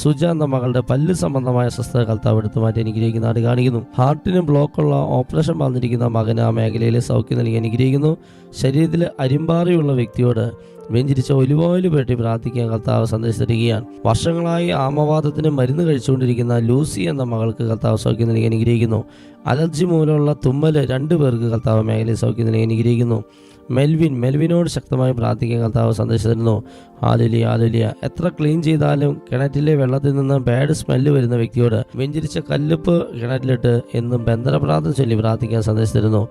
സുജ എന്ന മകളുടെ പല്ല് സംബന്ധമായ അസ്വസ്ഥത കർത്താവ് എടുത്തു മാറ്റി അനുഗ്രഹിക്കുന്നതായിട്ട് കാണിക്കുന്നു. ഹാർട്ടിന് ബ്ലോക്കുള്ള ഓപ്പറേഷൻ വന്നിരിക്കുന്ന മകന് ആ മേഖലയിൽ സൗഖ്യം നൽകി അനുഗ്രഹിക്കുന്നു. ശരീരത്തിൽ അരിമ്പാറയുള്ള വ്യക്തിയോട് വെഞ്ചരിച്ച ഒലിവോയില് പെട്ടി പ്രാർത്ഥിക്കാൻ കർത്താവ് സന്ദേശം തരികയാണ്. വർഷങ്ങളായി ആമവാദത്തിന് മരുന്ന് കഴിച്ചുകൊണ്ടിരിക്കുന്ന ലൂസി എന്ന മകൾക്ക് കർത്താവ് സൗഖ്യം നൽകി അനുഗ്രഹിക്കുന്നു. അലർജി മൂലമുള്ള തുമ്മല് 2 പേർക്ക് കർത്താവ് മേഖലയിൽ സൗഖ്യം നൽകി അനുഗ്രഹിക്കുന്നു. മെൽവിനോട് ശക്തമായി പ്രാർത്ഥിക്കാൻ കർത്താവ് സന്ദേശം തരുന്നു. ഹാലലിയ ഹാലലിയ. എത്ര ക്ലീൻ ചെയ്താലും കിണറ്റിലെ വെള്ളത്തിൽ നിന്ന് ബാഡ് സ്മെല്ല് വരുന്ന വ്യക്തിയോട് വെഞ്ചരിച്ച കല്ലുപ്പ് കിണറ്റിലിട്ട് എന്നും ബന്ധന പ്രാർത്ഥന ചൊല്ലി പ്രാർത്ഥിക്കാൻ സന്ദേശം തരുന്നു.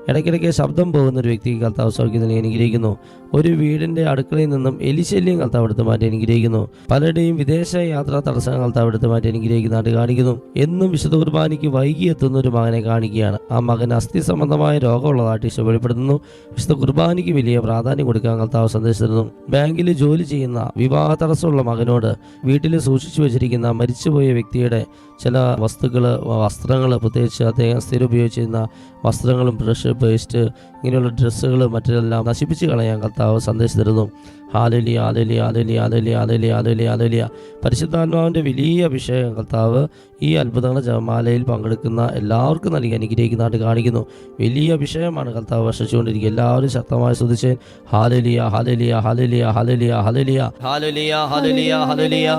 ഇടയ്ക്കിടയ്ക്ക് ശബ്ദം പോകുന്ന ഒരു വ്യക്തിക്ക് കർത്താവ് സൗഖ്യം നൽകി അനുഗ്രഹിക്കുന്നു. ഒരു വീടിൻ്റെ അടുക്കളയിൽ നിന്നും എലിശല്യം കർത്താവ് എടുത്ത് മാറ്റി അനുഗ്രഹിക്കുന്നു. പലരുടെയും വിദേശ യാത്രാ തടസ്സങ്ങൾ കർത്താവ് എടുത്ത് മാറ്റി അനുഗ്രഹിക്കുന്നതായിട്ട് കാണിക്കുന്നു. എന്നും വിശുദ്ധ കുർബാനയ്ക്ക് വൈകി എത്തുന്ന ഒരു മകനെ കാണിക്കുകയാണ്. ആ മകൻ അസ്ഥി സംബന്ധമായ രോഗമുള്ളതായിട്ട് ഈശോ വെളിപ്പെടുത്തുന്നു. വിശുദ്ധ കുർബാനയ്ക്ക് വലിയ പ്രാധാന്യം കൊടുക്കാൻ കർത്താവ് സന്ദേശം തരുന്നു. ബാങ്കിൽ ജോലി ചെയ്യുന്ന വിവാഹ തടസ്സമുള്ള മകനോട് വീട്ടിൽ സൂക്ഷിച്ചു വെച്ചിരിക്കുന്ന മരിച്ചുപോയ വ്യക്തിയുടെ ചില വസ്ത്രങ്ങൾ പ്രത്യേകിച്ച് അദ്ദേഹം സ്ഥിരം ഉപയോഗിച്ചിരുന്ന വസ്ത്രങ്ങളും ബ്രഷ് പേസ്റ്റ് ഇങ്ങനെയുള്ള ഡ്രസ്സുകൾ മറ്റെല്ലാം നശിപ്പിച്ച് കളയാൻ കർത്താവ് സന്ദേശം തരുന്നു. ഹാലലിയ ഹാലലിയ ഹാലലിയ ഹാലലിയ ഹാലലിയ ഹാലലിയ ഹാലലിയ. പരിശുദ്ധാത്മാവിൻ്റെ വലിയ അഭിഷേകം കർത്താവ് ഈ അത്ഭുതങ്ങളുടെ ജപമാലയിൽ പങ്കെടുക്കുന്ന എല്ലാവർക്കും നൽകി അനുഗ്രഹിക്കുന്നതായിട്ട് കാണിക്കുന്നു. വലിയ അഭിഷേകമാണ് കർത്താവ് വർഷിച്ചുകൊണ്ടിരിക്കുക. എല്ലാവരും ശക്തമായി സ്തുതിച്ച് ഹാലലിയ ഹാലലിയ ഹാലലിയ ഹാലലിയ ഹാലലിയ ഹാലലിയ ഹാലലിയ ഹാലലിയ.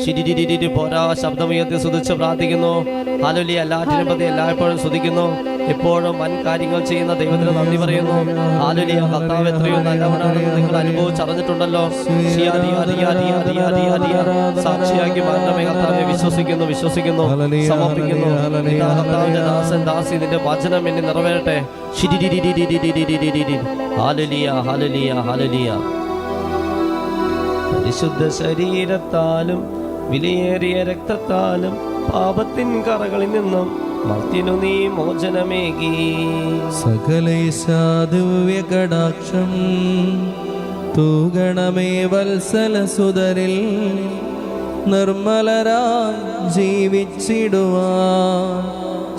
ശിരിരിരിരി പോരാ ശബ്ദമുയർത്തി സ്തുതിച്ച് പ്രാർത്ഥിക്കുന്നു. ഹാലലിയ. എല്ലാറ്റിനും പ്രതി എല്ലായ്പ്പോഴും സ്തുതിക്കുന്നു. എപ്പോഴും വൻ കാര്യങ്ങൾ ചെയ്യുന്ന ദൈവത്തിന് നന്ദി പറയുന്നു. ഹാലലിയ. കർത്താവ് എത്രയോ നല്ലവനാണെന്ന് നിങ്ങൾ അനുഭവിച്ചറിഞ്ഞിട്ടുണ്ടല്ലോ. സാക്ഷിയാക്കി മാറ്റമേ കർത്താവെ വിശ്വസിക്കുന്നു സമർപ്പിക്കുന്നു. കർത്താവിന്റെ ദാസൻ ദാസി നിന്റെ വചനം എന്നെ നിറവേറട്ടെ. ഹാലലിയ ഹാലലിയ ഹാലലിയ. പരിശുദ്ധ ശരീരത്താലും വിലയേറിയ രക്തത്താലും പാപത്തിൻ കറകളിൽ നിന്നും മർത്യനു നീ മോചനമേകി. സകലേശാദിവ്യ കടാക്ഷം തൂഗണമേ വത്സല സുതരിൽ നിർമ്മലരായി ജീവിച്ചിടുവാൻ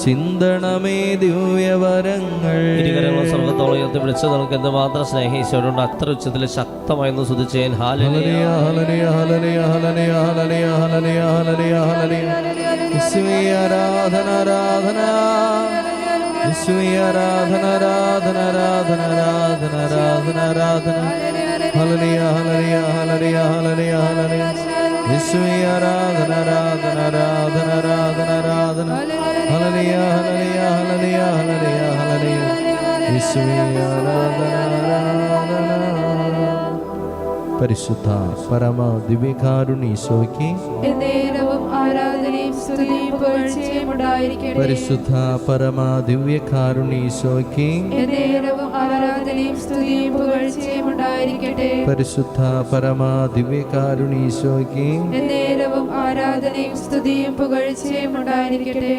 ചിന്തണമേ ദിവ്യവരങ്ങൾ. ഇരുകരങ്ങൾ സർവ്വത്തോളം ഉയർത്തി വിളിച്ച് നമുക്ക് എന്തുമാത്രം സ്നേഹിച്ചവരുണ്ട്. അത്ര ഉച്ചത്തിൽ ശക്തമായെന്ന് സ്തുതിച്ചേൻ. Hallelujah hallelujah hallelujah hallelujah hallelujah hallelujah hallelujah hallelujah. യേശുവേ ആരാധന ആരാധന, യേശുവേ ആരാധന ആരാധന ആരാധന ആരാധന ആരാധന ആരാധന. Hallelujah hallelujah hallelujah hallelujah hallelujah. യേശുവേ ആരാധന ആരാധന ആരാധന ആരാധന ആരാധന. Hallelujah hallelujah hallelujah hallelujah hallelujah. യേശുവേ ആരാധന ആരാധന. പരിശുദ്ധ പരമ ദിവ്യകാരുണ്യീശോയ്ക്ക് എന്നേരവും ആരാധനയും സ്തുതിയും പുകഴ്ചയും ഉണ്ടായിരിക്കട്ടെ. പരിശുദ്ധ പരമ ദിവ്യകാരുണ്യീശോയ്ക്ക് എന്നേരവും ആരാധനയും സ്തുതിയും പുകഴ്ചയും ഉണ്ടായിരിക്കട്ടെ. പരിശുദ്ധ പരമ ദിവ്യകാരുണ്യീശോയ്ക്ക് എന്നേരവും ആരാധനയും സ്തുതിയും പുകഴ്ചയും ഉണ്ടായിരിക്കട്ടെ.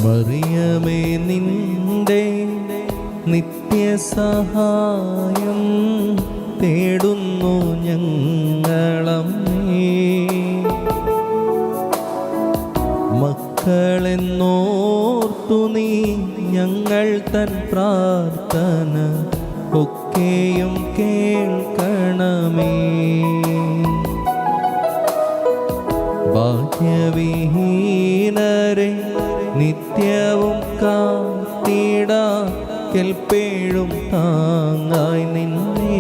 മറിയമേ നിന്റെ നിത്യസഹായം തേടുന്നു ഞങ്ങളമ്മേ. മക്കളെന്നോർത്തു നീ ഞങ്ങൾ തൻ പ്രാർത്ഥന ഒക്കെയും കേൾക്കണമേ. ഭാഗ്യവിഹീനരെ നിത്യവും കാത്തിടാ കെൽപ്പേഴും താങ്ങായി നിന്നെ.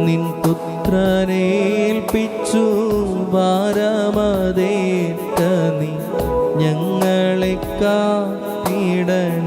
നിൻ പുത്രനേൽപ്പിച്ചു ഭാരമതേറ്റ നീ ഞങ്ങളെ കാത്തിടണേ.